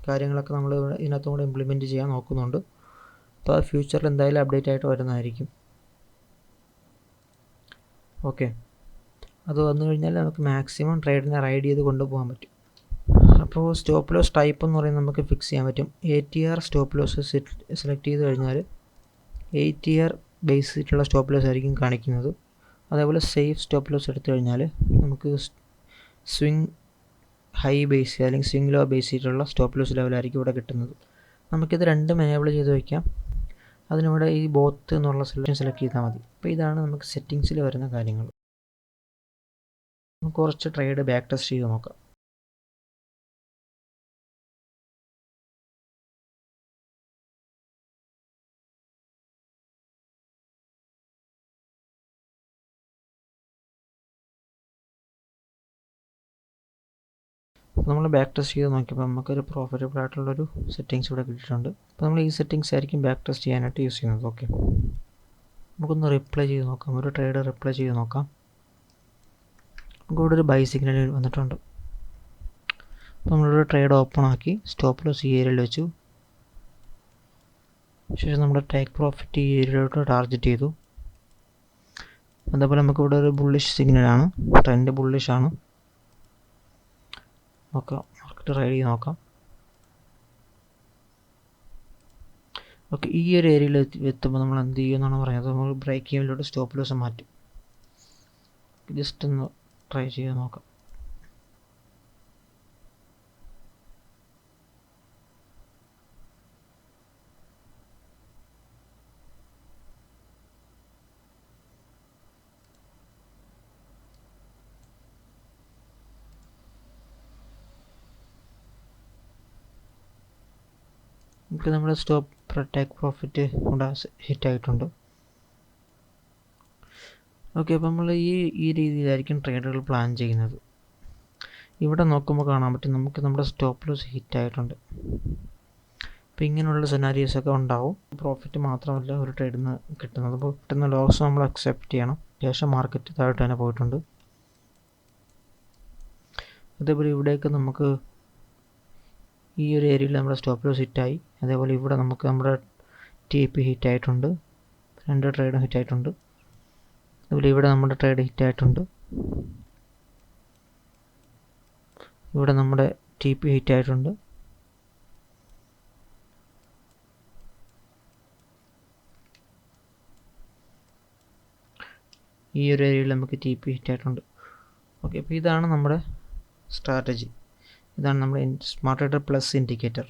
കാര്യങ്ങളൊക്കെ നമ്മൾ ഇതിനകത്തും കൂടെ ഇംപ്ലിമെൻറ്റ് ചെയ്യാൻ നോക്കുന്നുണ്ട്. അപ്പോൾ ഫ്യൂച്ചറിൽ എന്തായാലും അപ്ഡേറ്റ് ആയിട്ട് വരുന്നതായിരിക്കും. ഓക്കെ, അത് വന്നു കഴിഞ്ഞാൽ നമുക്ക് മാക്സിമം ട്രേഡിനെ റൈഡ് ചെയ്ത് കൊണ്ടുപോകാൻ പറ്റും. അപ്പോൾ സ്റ്റോപ്പ് ലോസ് ടൈപ്പ് എന്ന് പറയുന്നത് നമുക്ക് ഫിക്സ് ചെയ്യാൻ പറ്റും. ATR സ്റ്റോപ്പ് ലോസ് സെലക്ട് ചെയ്ത് കഴിഞ്ഞാൽ ATR ബേസ് ചെയ്തിട്ടുള്ള സ്റ്റോപ്പ് ലോസ് ആയിരിക്കും കാണിക്കുന്നത്. അതേപോലെ സേഫ് സ്റ്റോപ്പ് ലോസ് എടുത്തു കഴിഞ്ഞാൽ നമുക്ക് സ്വിംഗ് ഹൈ ബേസ് അല്ലെങ്കിൽ സ്വിംഗ് ലോ ബേസ് ചെയ്തിട്ടുള്ള സ്റ്റോപ്പ് ലോസ് ലെവലായിരിക്കും ഇവിടെ കിട്ടുന്നത്. നമുക്കിത് രണ്ടും എനേബിൾ ചെയ്ത് വയ്ക്കാം. അതിനിവിടെ ഈ ബോത്ത് എന്നുള്ള സെലക്ട് ചെയ്താൽ മതി. അപ്പോൾ ഇതാണ് നമുക്ക് സെറ്റിങ്സിൽ വരുന്ന കാര്യങ്ങൾ. നമുക്ക് കുറച്ച് ട്രേഡ് ബാക്ക് ടെസ്റ്റ് ചെയ്ത് നോക്കാം. നമ്മൾ ബാക്ക് ടെസ്റ്റ് ചെയ്ത് നോക്കിയപ്പോൾ നമുക്കൊരു പ്രോഫിറ്റബിൾ ആയിട്ടുള്ളൊരു സെറ്റിങ്സ് ഇവിടെ കിട്ടിയിട്ടുണ്ട്. അപ്പോൾ നമ്മൾ ഈ സെറ്റിങ്സ് ആയിരിക്കും ബാക്ക് ടെസ്റ്റ് ചെയ്യാനായിട്ട് യൂസ് ചെയ്യുന്നത്. ഓക്കെ, നമുക്കൊന്ന് റിപ്ലൈ ചെയ്ത് നോക്കാം. ഒരു ട്രേഡ് റിപ്ലൈ ചെയ്ത് നോക്കാം. നമുക്കിവിടെ ഒരു ബൈ സിഗ്നൽ വന്നിട്ടുണ്ട്. അപ്പോൾ നമ്മളൊരു ട്രേഡ് ഓപ്പൺ ആക്കി സ്റ്റോപ്പ് ലോസ് ഈ ഏരിയയിൽ വെച്ചു. ശേഷം നമ്മുടെ ടേക്ക് പ്രോഫിറ്റ് ഈ ഏരിയയിലോട്ട് ടാർഗറ്റ് ചെയ്തു. അതേപോലെ നമുക്കിവിടെ ഒരു ബുള്ളിഷ് സിഗ്നലാണ്, ട്രെൻഡ് ബുള്ളിഷ് ആണ്. നോക്കാം, മാർക്കറ്റ് ട്രേഡ് ചെയ്ത് നോക്കാം. ഓക്കെ, ഈ ഒരു ഏരിയയിൽ എത്തുമ്പോൾ നമ്മൾ എന്ത് ചെയ്യുമെന്നാണ് പറയുന്നത്. നമ്മൾ ബ്രേക്ക് ഈവനിലോട്ട് സ്റ്റോപ്പ് ലോസ് മാറ്റും. ജസ്റ്റ് ഒന്ന് ട്രൈ ചെയ്ത് നോക്കാം. നമുക്ക് നമ്മുടെ സ്റ്റോപ്പ് ടേക്ക് പ്രോഫിറ്റ് ഇവിടെ ഹിറ്റ് ആയിട്ടുണ്ട്. ഓക്കെ, അപ്പോൾ നമ്മൾ ഈ രീതിയിലായിരിക്കും ട്രേഡുകൾ പ്ലാൻ ചെയ്യുന്നത്. ഇവിടെ നോക്കുമ്പോൾ കാണാൻ പറ്റും നമുക്ക് നമ്മുടെ സ്റ്റോപ്പ് ലോസ് ഹിറ്റ് ആയിട്ടുണ്ട്. അപ്പോൾ ഇങ്ങനെയുള്ള സെനാരിയോസൊക്കെ ഉണ്ടാവും. പ്രോഫിറ്റ് മാത്രമല്ല ഒരു ട്രേഡിൽ നിന്ന് കിട്ടുന്നത്. അപ്പോൾ കിട്ടുന്ന ലോസ് നമ്മൾ അക്സെപ്റ്റ് ചെയ്യണം. ശേഷം മാർക്കറ്റ് താഴോട്ട് തന്നെ പോയിട്ടുണ്ട്. അതേപോലെ ഇവിടെയൊക്കെ നമുക്ക് ഈ ഒരു ഏരിയയിൽ നമ്മുടെ സ്റ്റോപ്പ് ലോസ് ഹിറ്റായി. അതേപോലെ ഇവിടെ നമുക്ക് നമ്മുടെ TP ഹിറ്റായിട്ടുണ്ട്, 2 ട്രേഡും ഹിറ്റായിട്ടുണ്ട്. അതുപോലെ ഇവിടെ നമ്മുടെ ട്രേഡ് ഹിറ്റായിട്ടുണ്ട്, ഇവിടെ നമ്മുടെ TP ഹിറ്റായിട്ടുണ്ട്. ഈ ഒരു ഏരിയയിൽ നമുക്ക് TP ഹിറ്റായിട്ടുണ്ട്. ഓക്കെ, അപ്പോൾ ഇതാണ് നമ്മുടെ സ്ട്രാറ്റജി. ഇതാണ് നമ്മുടെ സ്മാർട്ട് ട്രേഡർ പ്ലസ് ഇൻഡിക്കേറ്റർ.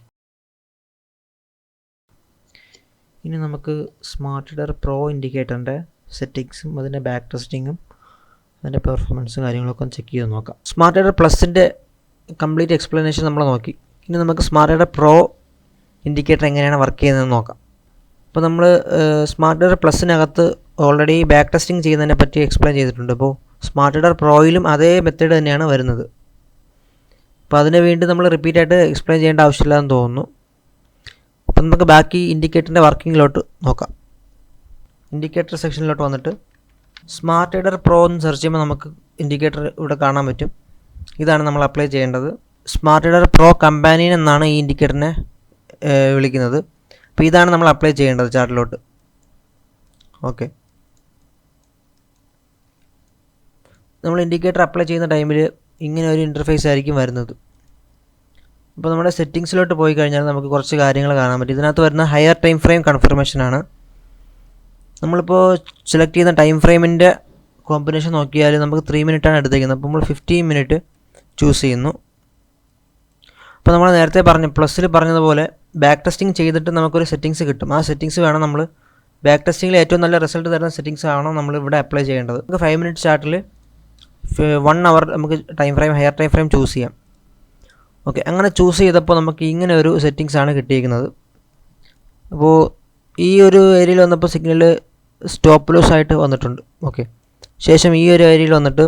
ഇനി നമുക്ക് സ്മാർട്ട് ട്രേഡർ പ്രോ ഇൻഡിക്കേറ്ററിൻ്റെ സെറ്റിങ്സും അതിൻ്റെ ബാക്ക് ടെസ്റ്റിങ്ങും അതിൻ്റെ പെർഫോമൻസും കാര്യങ്ങളൊക്കെ ഒന്ന് ചെക്ക് ചെയ്ത് നോക്കാം. സ്മാർട്ട് ട്രേഡർ പ്ലസിൻ്റെ കംപ്ലീറ്റ് എക്സ്പ്ലനേഷൻ നമ്മൾ നോക്കി. ഇനി നമുക്ക് സ്മാർട്ട് ട്രേഡർ പ്രോ ഇൻഡിക്കേറ്റർ എങ്ങനെയാണ് വർക്ക് ചെയ്യുന്നതെന്ന് നോക്കാം. അപ്പോൾ നമ്മൾ സ്മാർട്ട് ട്രേഡർ പ്ലസിനകത്ത് ഓൾറെഡി ബാക്ക് ടെസ്റ്റിംഗ് ചെയ്യുന്നതിനെ പറ്റി എക്സ്പ്ലെയിൻ ചെയ്തിട്ടുണ്ട്. അപ്പോൾ സ്മാർട്ട് ട്രേഡർ പ്രോയിലും അതേ മെത്തേഡ് തന്നെയാണ് വരുന്നത്. അപ്പോൾ അതിന് വേണ്ടി നമ്മൾ റിപ്പീറ്റായിട്ട് എക്സ്പ്ലെയിൻ ചെയ്യേണ്ട ആവശ്യമില്ലെന്ന് തോന്നുന്നു. അപ്പോൾ നമുക്ക് ബാക്കി ഇൻഡിക്കേറ്ററിൻ്റെ വർക്കിങ്ങിലോട്ട് നോക്കാം. ഇൻഡിക്കേറ്റർ സെക്ഷനിലോട്ട് വന്നിട്ട് സ്മാർട്ട് ട്രേഡർ പ്രോ എന്ന് സെർച്ച് ചെയ്യുമ്പോൾ നമുക്ക് ഇൻഡിക്കേറ്റർ ഇവിടെ കാണാൻ പറ്റും. ഇതാണ് നമ്മൾ അപ്ലൈ ചെയ്യേണ്ടത്. സ്മാർട്ട് ട്രേഡർ പ്രോ കമ്പാനിയൻ എന്നാണ് ഈ ഇൻഡിക്കേറ്ററിനെ വിളിക്കുന്നത്. അപ്പോൾ ഇതാണ് നമ്മൾ അപ്ലൈ ചെയ്യേണ്ടത് ചാർട്ടിലോട്ട്. ഓക്കെ, നമ്മൾ ഇൻഡിക്കേറ്റർ അപ്ലൈ ചെയ്യുന്ന ടൈമിൽ ഇങ്ങനെ ഒരു ഇൻ്റർഫേസ് ആയിരിക്കും വരുന്നത്. അപ്പോൾ നമ്മുടെ സെറ്റിങ്സിലോട്ട് പോയി കഴിഞ്ഞാൽ നമുക്ക് കുറച്ച് കാര്യങ്ങൾ കാണാൻ പറ്റും. ഇതിനകത്ത് വരുന്ന ഹയർ ടൈം ഫ്രെയിം കൺഫർമേഷനാണ്. നമ്മളിപ്പോൾ സെലക്ട് ചെയ്യുന്ന ടൈം ഫ്രെയിമിൻ്റെ കോമ്പിനേഷൻ നോക്കിയാൽ നമുക്ക് 3 മിനിറ്റാണ് എടുത്തേക്കുന്നത്. അപ്പോൾ നമ്മൾ 15 മിനിറ്റ് ചൂസ് ചെയ്യുന്നു. അപ്പോൾ നമ്മൾ നേരത്തെ പ്ലസ്സിൽ പറഞ്ഞതുപോലെ ബാക്ക് ടെസ്റ്റിംഗ് ചെയ്തിട്ട് നമുക്കൊരു സെറ്റിങ്സ് കിട്ടും. ആ സെറ്റിങ്സ് വേണം നമ്മൾ ബാക്ക് ടെസ്റ്റിങ്ങിൽ ഏറ്റവും നല്ല റിസൾട്ട് തരുന്ന സെറ്റിങ്സ് ആണോ നമ്മൾ ഇവിടെ അപ്ലൈ ചെയ്യേണ്ടത്. നമുക്ക് 5 മിനിറ്റ് ചാർട്ടിൽ 1 അവർ നമുക്ക് time frame higher time frame choose ചെയ്യാം. ഓക്കെ, അങ്ങനെ ചൂസ് ചെയ്തപ്പോൾ നമുക്ക് ഇങ്ങനെ ഒരു സെറ്റിങ്സ് ആണ് കിട്ടിയിരിക്കുന്നത്. അപ്പോൾ ഈ ഒരു ഏരിയയിൽ വന്നപ്പോൾ സിഗ്നൽ സ്റ്റോപ്പ് ലോസ് ആയിട്ട് വന്നിട്ടുണ്ട്. ഓക്കെ, ശേഷം ഈ ഒരു ഏരിയയിൽ വന്നിട്ട്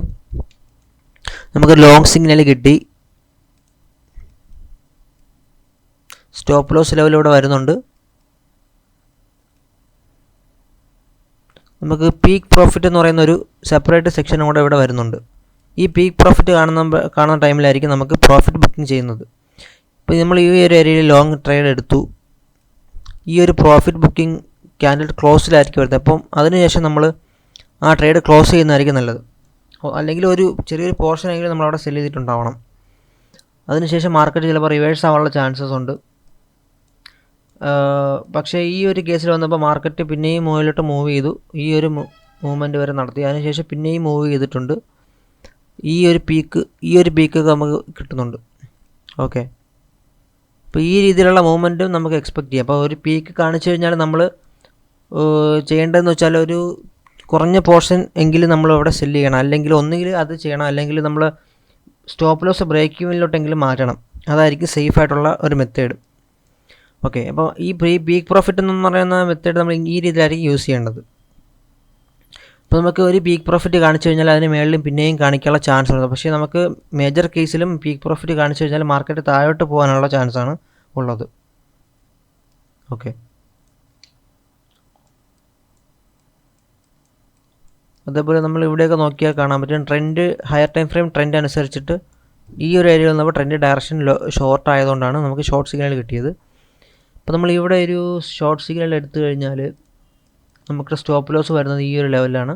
നമുക്ക് ലോങ് സിഗ്നൽ കിട്ടി. സ്റ്റോപ്പ് ലോസ് ലെവൽ ഇവിടെ വരുന്നുണ്ട്. നമുക്ക് പീക്ക് പ്രോഫിറ്റ് എന്ന് പറയുന്ന ഒരു സെപ്പറേറ്റ് സെക്ഷൻ കൂടെ ഇവിടെ വരുന്നുണ്ട്. ഈ പീക്ക് പ്രോഫിറ്റ് കാണുന്ന ടൈമിലായിരിക്കും നമുക്ക് പ്രോഫിറ്റ് ബുക്കിംഗ് ചെയ്യുന്നത്. ഇപ്പോൾ നമ്മൾ ഈ ഒരു ഏരിയയിൽ ലോങ് ട്രേഡ് എടുത്തു. ഈ ഒരു പ്രോഫിറ്റ് ബുക്കിംഗ് ക്യാൻഡിൽ ക്ലോസിലായിരിക്കും വരുന്നത്. അപ്പം അതിനുശേഷം നമ്മൾ ആ ട്രേഡ് ക്ലോസ് ചെയ്യുന്നതായിരിക്കും നല്ലത്. അല്ലെങ്കിൽ ഒരു ചെറിയൊരു പോർഷൻ എങ്കിലും നമ്മളവിടെ സെല് ചെയ്തിട്ടുണ്ടാവണം. അതിനുശേഷം മാർക്കറ്റ് ചിലപ്പോൾ റിവേഴ്സ് ആവാനുള്ള ചാൻസസ് ഉണ്ട്. പക്ഷേ ഈ ഒരു കേസിൽ വന്നപ്പോൾ മാർക്കറ്റ് പിന്നെയും മുകളിലോട്ട് മൂവ് ചെയ്തു. ഈ ഒരു മൂവ്മെൻറ്റ് വരെ നടത്തി. അതിനുശേഷം പിന്നെയും മൂവ് ചെയ്തിട്ടുണ്ട്. ഈ ഒരു പീക്ക് നമുക്ക് കിട്ടുന്നുണ്ട്. ഓക്കെ, അപ്പോൾ ഈ രീതിയിലുള്ള മൂവ്മെൻറ്റും നമുക്ക് എക്സ്പെക്റ്റ് ചെയ്യാം. അപ്പോൾ ഒരു പീക്ക് കാണിച്ചു കഴിഞ്ഞാൽ നമ്മൾ ചെയ്യേണ്ടതെന്ന് വെച്ചാൽ ഒരു കുറഞ്ഞ പോർഷൻ എങ്കിലും നമ്മൾ അവിടെ സെല്ല് ചെയ്യണം. അല്ലെങ്കിൽ ഒന്നുകിൽ അത് ചെയ്യണം, അല്ലെങ്കിൽ നമ്മൾ സ്റ്റോപ്പ് ലോസ് ബ്രേക്ക് ഈവനിലോട്ടെങ്കിലും മാറ്റണം. അതായിരിക്കും സേഫ് ആയിട്ടുള്ള ഒരു മെത്തേഡ്. ഓക്കെ, അപ്പോൾ ഈ പീക്ക് പ്രോഫിറ്റ് എന്ന് പറയുന്ന മെത്തേഡ് നമ്മൾ ഈ രീതിയിലായിരിക്കും യൂസ് ചെയ്യേണ്ടത്. അപ്പോൾ നമുക്ക് ഒരു പീക്ക് പ്രോഫിറ്റ് കാണിച്ചു കഴിഞ്ഞാൽ അതിന് മേളിലും പിന്നെയും കാണിക്കാനുള്ള ചാൻസ് ഉണ്ട്. പക്ഷേ നമുക്ക് മേജർ കേസിലും പീക്ക് പ്രോഫിറ്റ് കാണിച്ചു കഴിഞ്ഞാൽ മാർക്കറ്റ് താഴോട്ട് പോകാനുള്ള ചാൻസാണ് ഉള്ളത്. ഓക്കെ, അതേപോലെ നമ്മൾ ഇവിടെയൊക്കെ നോക്കിയാൽ കാണാൻ പറ്റും trend higher time frame trend അനുസരിച്ചിട്ട് ഈ ഒരു ഏരിയയിൽ നമ്മൾ ട്രെൻഡ് ഡയറക്ഷൻ ഷോർട്ട് ആയതുകൊണ്ടാണ് നമുക്ക് ഷോർട്ട് സിഗ്നൽ കിട്ടിയത്. അപ്പോൾ നമ്മൾ ഇവിടെ ഒരു ഷോർട്ട് സിഗ്നൽ എടുത്തു കഴിഞ്ഞാൽ നമുക്ക് സ്റ്റോപ്പ് ലോസ് വരുന്നത് ഈ ഒരു ലെവലിലാണ്.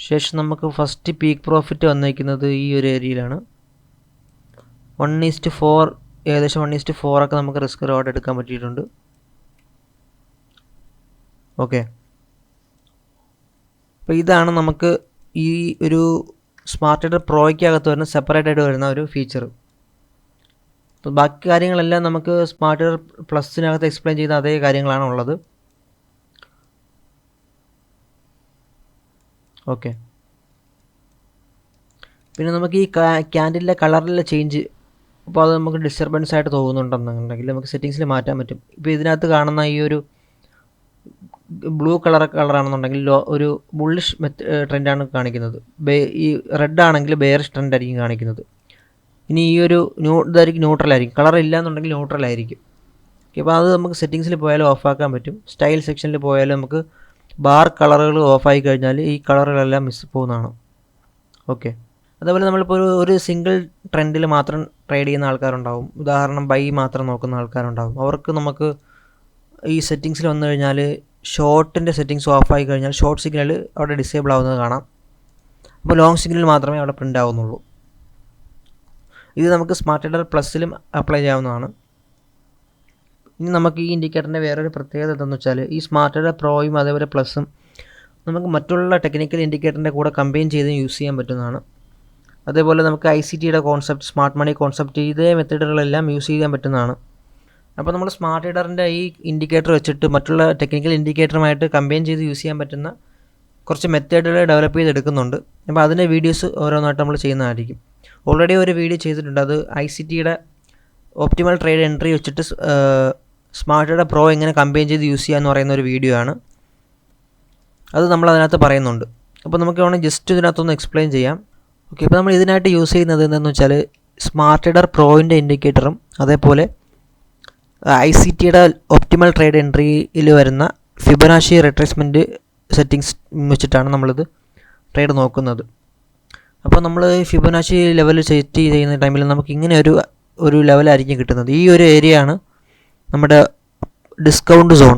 ശേഷം നമുക്ക് ഫസ്റ്റ് പീക്ക് പ്രോഫിറ്റ് വന്നിരിക്കുന്നത് ഈ ഒരു ഏരിയയിലാണ്. 1:4 ഏകദേശം 1:4 ഒക്കെ നമുക്ക് റിസ്ക് റിവാർഡ് എടുക്കാൻ പറ്റിയിട്ടുണ്ട്. ഓക്കെ, അപ്പോൾ ഇതാണ് നമുക്ക് ഈ ഒരു സ്മാർട്ട് ട്രേഡർ പ്രോയ്ക്കകത്ത് വരുന്ന സെപ്പറേറ്റ് ആയിട്ട് വരുന്ന ഒരു ഫീച്ചർ. അപ്പോൾ ബാക്കി കാര്യങ്ങളെല്ലാം നമുക്ക് സ്മാർട്ട് ട്രേഡർ പ്ലസിനകത്ത് എക്സ്പ്ലെയിൻ ചെയ്ത അതേ കാര്യങ്ങളാണ് ഉള്ളത്. ഓക്കെ, പിന്നെ നമുക്ക് ഈ ക്യാൻഡിലെ കളറിലെ ചേഞ്ച്, അപ്പോൾ അത് നമുക്ക് ഡിസ്റ്റർബൻസ് ആയിട്ട് തോന്നുന്നുണ്ടെന്നുണ്ടെങ്കിൽ നമുക്ക് സെറ്റിങ്സിൽ മാറ്റാൻ പറ്റും. ഇപ്പോൾ ഇതിനകത്ത് കാണുന്ന ഈ ഒരു ബ്ലൂ കളറാണെന്നുണ്ടെങ്കിൽ ഒരു ബുള്ളിഷ് ട്രെൻഡാണ് കാണിക്കുന്നത്. ഈ റെഡ് ആണെങ്കിൽ ബെയറിഷ് ട്രെൻഡ് ആയിരിക്കും കാണിക്കുന്നത്. ഇനി ഈ ഒരു ഇതായിരിക്കും ന്യൂട്രലായിരിക്കും. കളർ ഇല്ല എന്നുണ്ടെങ്കിൽ ന്യൂട്രലായിരിക്കും. അപ്പോൾ അത് നമുക്ക് സെറ്റിങ്സിൽ പോയാലും ഓഫാക്കാൻ പറ്റും. സ്റ്റൈൽ സെക്ഷനിൽ പോയാലും നമുക്ക് ബാർ കളറുകൾ ഓഫായി കഴിഞ്ഞാൽ ഈ കളറുകളെല്ലാം മിസ് പോകുന്നതാണ്. ഓക്കെ, അതേപോലെ നമ്മളിപ്പോൾ ഒരു സിംഗിൾ ട്രെൻഡിൽ മാത്രം ട്രേഡ് ചെയ്യുന്ന ആൾക്കാരുണ്ടാവും. ഉദാഹരണം ബൈ മാത്രം നോക്കുന്ന ആൾക്കാരുണ്ടാവും. അവർക്ക് നമുക്ക് ഈ സെറ്റിങ്സിൽ വന്നു കഴിഞ്ഞാൽ ഷോർട്ടിൻ്റെ സെറ്റിങ്സ് ഓഫായി കഴിഞ്ഞാൽ ഷോർട്ട് സിഗ്നൽ അവിടെ ഡിസേബിൾ ആവുന്നത് കാണാം. അപ്പോൾ ലോങ് സിഗ്നൽ മാത്രമേ അവിടെ പ്രിൻ്റ് ആവുന്നുള്ളൂ. ഇത് നമുക്ക് സ്മാർട്ട് ട്രേഡർ പ്ലസ്സിലും അപ്ലൈ ചെയ്യാവുന്നതാണ്. ഇനി നമുക്ക് ഈ ഇൻഡിക്കേറ്ററിൻ്റെ വേറൊരു പ്രത്യേകത എന്താണെന്ന് വെച്ചാൽ ഈ സ്മാർട്ട് ട്രേഡർ പ്രോയും അതേപോലെ പ്ലസ്സും നമുക്ക് മറ്റുള്ള ടെക്നിക്കൽ ഇൻഡിക്കേറ്ററിൻ്റെ കൂടെ കമ്പൈൻ ചെയ്ത് യൂസ് ചെയ്യാൻ പറ്റുന്നതാണ്. അതേപോലെ നമുക്ക് ICTയുടെ കോൺസെപ്റ്റ്, സ്മാർട്ട് മണി കോൺസെപ്റ്റ്, ഇതേ മെത്തേഡുകളെല്ലാം യൂസ് ചെയ്യാൻ പറ്റുന്നതാണ്. അപ്പോൾ നമ്മൾ സ്മാർട്ട് ട്രേഡറിൻ്റെ ഈ ഇൻഡിക്കേറ്റർ വെച്ചിട്ട് മറ്റുള്ള ടെക്നിക്കൽ ഇൻഡിക്കേറ്ററുമായിട്ട് കമ്പൈൻ ചെയ്ത് യൂസ് ചെയ്യാൻ പറ്റുന്ന കുറച്ച് മെത്തേഡുകൾ ഡെവലപ്പ് ചെയ്തെടുക്കുന്നുണ്ട്. അപ്പോൾ അതിൻ്റെ വീഡിയോസ് ഓരോന്നായിട്ട് നമ്മൾ ചെയ്യുന്നതായിരിക്കും. ഓൾറെഡി ഒരു വീഡിയോ ചെയ്തിട്ടുണ്ട്. അത് ICTയുടെ ഒപ്റ്റിമൽ ട്രേഡ് എൻട്രി വെച്ചിട്ട് സ്മാർട്ട് ട്രേഡർ പ്രോ എങ്ങനെ കമ്പൈൻ ചെയ്ത് യൂസ് ചെയ്യുക എന്ന് പറയുന്ന ഒരു വീഡിയോ ആണ്. അത് നമ്മൾ അതിനകത്ത് പറയുന്നുണ്ട്. അപ്പോൾ നമുക്ക് വേണമെങ്കിൽ ജസ്റ്റ് ഇതിനകത്തൊന്ന് എക്സ്പ്ലെയിൻ ചെയ്യാം. ഓക്കെ, ഇപ്പോൾ നമ്മൾ ഇതിനായിട്ട് യൂസ് ചെയ്യുന്നത് എന്താണെന്ന് വെച്ചാൽ സ്മാർട്ട് ട്രേഡർ പ്രോയിൻ്റെ ഇൻഡിക്കേറ്ററും അതേപോലെ ICTയുടെ ഒപ്റ്റിമൽ ട്രേഡ് എൻട്രിയിൽ വരുന്ന ഫിബൊനാച്ചി റിട്രേസ്മെൻറ്റ് സെറ്റിങ്സ് വെച്ചിട്ടാണ് നമ്മളിത് ട്രേഡ് നോക്കുന്നത്. അപ്പോൾ നമ്മൾ ഫിബൊനാച്ചി ലെവൽ സെറ്റ് ചെയ്യുന്ന ടൈമിൽ നമുക്ക് ഇങ്ങനെ ഒരു ലെവലായിരിക്കും കിട്ടുന്നത്. ഈ ഒരു ഏരിയയാണ് നമ്മുടെ ഡിസ്കൗണ്ട് സോൺ.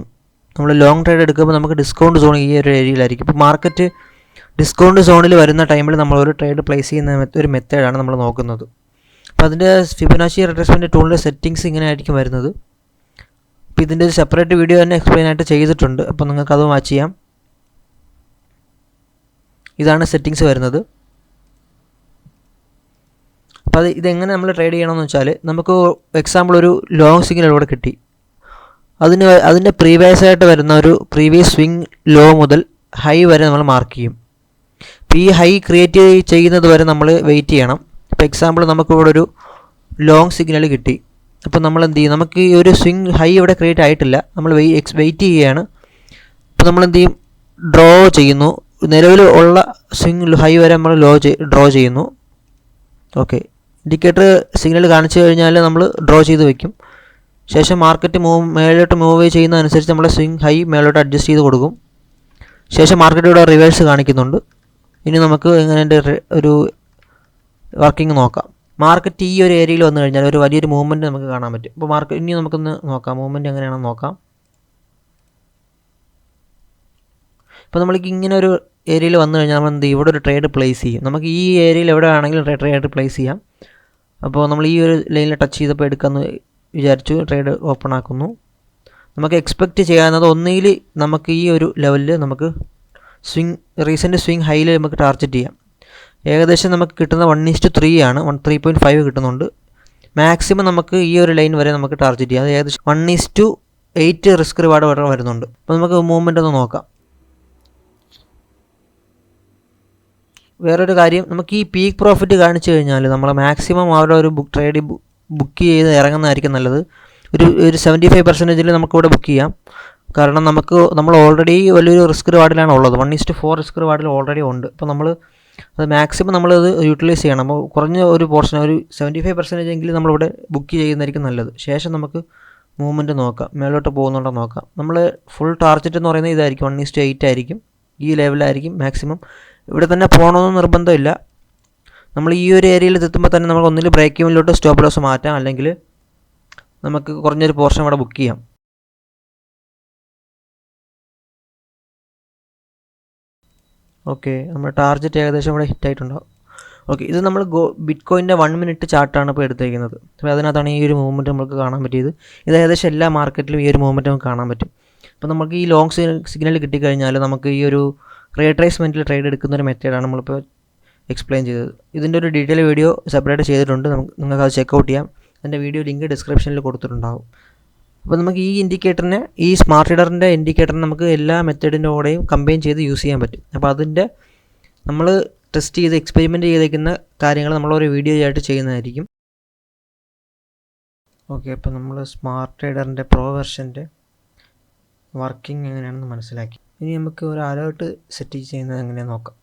നമ്മൾ ലോങ് ട്രേഡ് എടുക്കുമ്പോൾ നമുക്ക് ഡിസ്കൗണ്ട് സോൺ ഈ ഒരു ഏരിയയിലായിരിക്കും. ഇപ്പോൾ മാർക്കറ്റ് ഡിസ്കൗണ്ട് സോണിൽ വരുന്ന ടൈമിൽ നമ്മളൊരു ട്രേഡ് പ്ലേസ് ചെയ്യുന്ന ഒരു മെത്തേഡാണ് നമ്മൾ നോക്കുന്നത്. അപ്പോൾ അതിൻ്റെ ഫിബൊനാച്ചി റിട്രേസ്മെൻറ്റ് ടൂളിൻ്റെ സെറ്റിങ്സ് ഇങ്ങനെ ആയിരിക്കും വരുന്നത്. അപ്പോൾ ഇതിൻ്റെ ഒരു സെപ്പറേറ്റ് വീഡിയോ തന്നെ എക്സ്പ്ലെയിൻ ആയിട്ട് ചെയ്തിട്ടുണ്ട്. അപ്പോൾ നിങ്ങൾക്ക് അത് വാച്ച് ചെയ്യാം. ഇതാണ് സെറ്റിങ്സ് വരുന്നത്. അപ്പോൾ ഇതെങ്ങനെ നമ്മൾ ട്രേഡ് ചെയ്യണമെന്ന് വെച്ചാൽ നമുക്ക് എക്സാമ്പിൾ ഒരു ലോങ് സിഗ്നൽ ഇവിടെ കിട്ടി. അതിൻ്റെ പ്രീവിയസ് ആയിട്ട് വരുന്ന ഒരു പ്രീവിയസ് സ്വിംഗ് ലോ മുതൽ ഹൈ വരെ നമ്മൾ മാർക്ക് ചെയ്യും. അപ്പോൾ ഈ ഹൈ ക്രിയേറ്റ് ചെയ്യുന്നത് വരെ നമ്മൾ വെയിറ്റ് ചെയ്യണം. ഇപ്പോൾ എക്സാമ്പിൾ നമുക്കിവിടെ ഒരു ലോങ് സിഗ്നൽ കിട്ടി. അപ്പോൾ നമ്മൾ എന്ത് ചെയ്യും, നമുക്ക് ഈ ഒരു സ്വിംഗ് ഹൈ ഇവിടെ ക്രിയേറ്റ് ആയിട്ടില്ല, നമ്മൾ വെയിറ്റ് ചെയ്യുകയാണ്. അപ്പോൾ നമ്മൾ എന്ത് ചെയ്യും, ഡ്രോ ചെയ്യുന്നു. നിലവിൽ ഉള്ള സ്വിംഗ് ഹൈ വരെ നമ്മൾ ഡ്രോ ചെയ്യുന്നു. ഓക്കെ, ഇൻഡിക്കേറ്റർ സിഗ്നൽ കാണിച്ചു കഴിഞ്ഞാൽ നമ്മൾ ഡ്രോ ചെയ്ത് വെക്കും. ശേഷം മാർക്കറ്റ് മേലോട്ട് മൂവ് ചെയ്യുന്ന അനുസരിച്ച് നമ്മൾ സ്വിംഗ് ഹൈ മേലോട്ട് അഡ്ജസ്റ്റ് ചെയ്ത് കൊടുക്കും. ശേഷം മാർക്കറ്റ് ഇവിടെ റിവേഴ്സ് കാണിക്കുന്നുണ്ട്. ഇനി നമുക്ക് എങ്ങനെ ഒരു വർക്കിംഗ് നോക്കാം. മാർക്കറ്റ് ഈ ഒരു ഏരിയയിൽ വന്നു കഴിഞ്ഞാൽ ഒരു വലിയൊരു മൂവ്മെൻറ്റ് നമുക്ക് കാണാൻ പറ്റും. അപ്പോൾ ഇനി നമുക്കൊന്ന് നോക്കാം മൂവ്മെൻറ്റ് എങ്ങനെയാണെന്ന് നോക്കാം. ഇപ്പോൾ നമ്മൾക്ക് ഇങ്ങനെ ഒരു ഏരിയയിൽ വന്നു കഴിഞ്ഞാൽ നമ്മൾ എന്ത് ചെയ്യും, ഇവിടെ ഒരു ട്രേഡ് പ്ലേസ് ചെയ്യും. നമുക്ക് ഈ ഏരിയയിൽ എവിടെ ആണെങ്കിലും ട്രേഡ് പ്ലേസ് ചെയ്യാം. അപ്പോൾ നമ്മൾ ഈ ഒരു ലൈനിൽ ടച്ച് ചെയ്തപ്പോൾ എടുക്കാമെന്ന് വിചാരിച്ചു, ട്രേഡ് ഓപ്പൺ ആക്കുന്നു. നമുക്ക് എക്സ്പെക്റ്റ് ചെയ്യാവുന്നത് ഒന്നുകിൽ നമുക്ക് ഈ ഒരു ലെവലിൽ നമുക്ക് റീസെൻറ്റ് സ്വിംഗ് ഹൈയിൽ നമുക്ക് ടാർഗറ്റ് ചെയ്യാം. ഏകദേശം നമുക്ക് കിട്ടുന്ന 1:3 ആണ്. 3.5 കിട്ടുന്നുണ്ട്. മാക്സിമം നമുക്ക് ഈ ഒരു ലൈൻ വരെ നമുക്ക് ടാർഗറ്റ് ചെയ്യാം. അത് ഏകദേശം 1:8 റിസ്ക് റിവാർഡ് വരെ വരുന്നുണ്ട്. അപ്പോൾ നമുക്ക് മൂവ്മെൻ്റ് ഒന്ന് നോക്കാം. വേറൊരു കാര്യം, നമുക്ക് ഈ പീക്ക് പ്രോഫിറ്റ് കാണിച്ചു കഴിഞ്ഞാൽ നമ്മൾ മാക്സിമം അവരുടെ ഒരു ട്രേഡ് ബുക്ക് ചെയ്ത് ഇറങ്ങുന്നതായിരിക്കും നല്ലത്. ഒരു 75% നമുക്കിവിടെ ബുക്ക് ചെയ്യാം. കാരണം നമ്മൾ ഓൾറെഡി വലിയൊരു റിസ്ക് റിവാർഡിലാണ് ഉള്ളത്. 1:4 റിസ്ക് റിവാർഡിൽ ഓൾറെഡി ഉണ്ട്. അപ്പോൾ അത് മാക്സിമം നമ്മളത് യൂട്ടിലൈസ് ചെയ്യണം. അപ്പോൾ കുറഞ്ഞ ഒരു പോർഷൻ, ഒരു 75% എങ്കിലും നമ്മളിവിടെ ബുക്ക് ചെയ്യുന്നതായിരിക്കും നല്ലത്. ശേഷം നമുക്ക് മൂവ്മെൻറ്റ് നോക്കാം, മേലോട്ട് പോകുന്നുണ്ടോ നോക്കാം. നമ്മൾ ഫുൾ ടാർഗറ്റ് എന്ന് പറയുന്നത് ഇതായിരിക്കും, 1:8 ആയിരിക്കും. ഈ ലെവലായിരിക്കും മാക്സിമം. ഇവിടെ തന്നെ പോകണമെന്ന് നിർബന്ധമില്ല. നമ്മൾ ഈ ഒരു ഏരിയയിൽ എത്തുമ്പോൾ തന്നെ നമുക്ക് ഒന്നിൽ ബ്രേക്ക് ഇവനിലോട്ട് സ്റ്റോപ്പ് ലോസ് മാറ്റാം, അല്ലെങ്കിൽ നമുക്ക് കുറഞ്ഞൊരു പോർഷൻ ഇവിടെ ബുക്ക് ചെയ്യാം. ഓക്കെ, നമ്മുടെ ടാർഗറ്റ് ഏകദേശം ഇവിടെ ഹിറ്റായിട്ടുണ്ടാവും. ഓക്കെ, ഇത് നമ്മൾ ബിറ്റ് കോയിൻ്റെ 1 മിനിറ്റ് ചാർട്ടാണ് ഇപ്പോൾ എടുത്തേക്കുന്നത്. അപ്പോൾ അതിനകത്താണ് ഈ ഒരു മൂവ്മെൻറ്റ് നമുക്ക് കാണാൻ പറ്റിയത്. ഇത് ഏകദേശം എല്ലാ മാർക്കറ്റിലും ഈ ഒരു മൂവ്മെൻറ്റ് നമുക്ക് കാണാൻ പറ്റും. അപ്പോൾ നമുക്ക് ഈ ലോങ് സിഗ്നൽ കിട്ടിക്കഴിഞ്ഞാൽ നമുക്ക് ഈ ഒരു റിട്രേസ്മെൻറ്റിൽ ട്രേഡ് എടുക്കുന്ന ഒരു മെത്തേഡാണ് നമ്മളിപ്പോൾ എക്സ്പ്ലെയിൻ ചെയ്തത്. ഇതിൻ്റെ ഒരു ഡീറ്റെയിൽ വീഡിയോ സെപ്പറേറ്റ് ചെയ്തിട്ടുണ്ട്. നിങ്ങൾക്ക് അത് ചെക്കൗട്ട് ചെയ്യാം. അതിൻ്റെ വീഡിയോ ലിങ്ക് ഡിസ്ക്രിപ്ഷനിൽ കൊടുത്തിട്ടുണ്ടാവും. അപ്പോൾ നമുക്ക് ഈ ഇൻഡിക്കേറ്ററിനെ, ഈ സ്മാർട്ട് ട്രേഡറിൻ്റെ ഇൻഡിക്കേറ്ററിനെ നമുക്ക് എല്ലാ മെത്തേഡിൻ്റെ കൂടെയും കമ്പൈൻ ചെയ്ത് യൂസ് ചെയ്യാൻ പറ്റും. അപ്പോൾ അതിൻ്റെ നമ്മൾ ടെസ്റ്റ് ചെയ്ത് എക്സ്പെരിമെൻറ്റ് ചെയ്തേക്കുന്ന കാര്യങ്ങൾ നമ്മളൊരു വീഡിയോ ആയിട്ട് ചെയ്യുന്നതായിരിക്കും. ഓക്കെ, അപ്പോൾ നമ്മൾ സ്മാർട്ട് ട്രേഡറിൻ്റെ പ്രോ വെർഷൻ്റെ വർക്കിംഗ് എങ്ങനെയാണെന്ന് മനസ്സിലാക്കി. ഇനി നമുക്ക് ഒരു അലേർട്ട് സെറ്റ് ചെയ്യുന്നത് എങ്ങനെയാണെന്ന് നോക്കാം.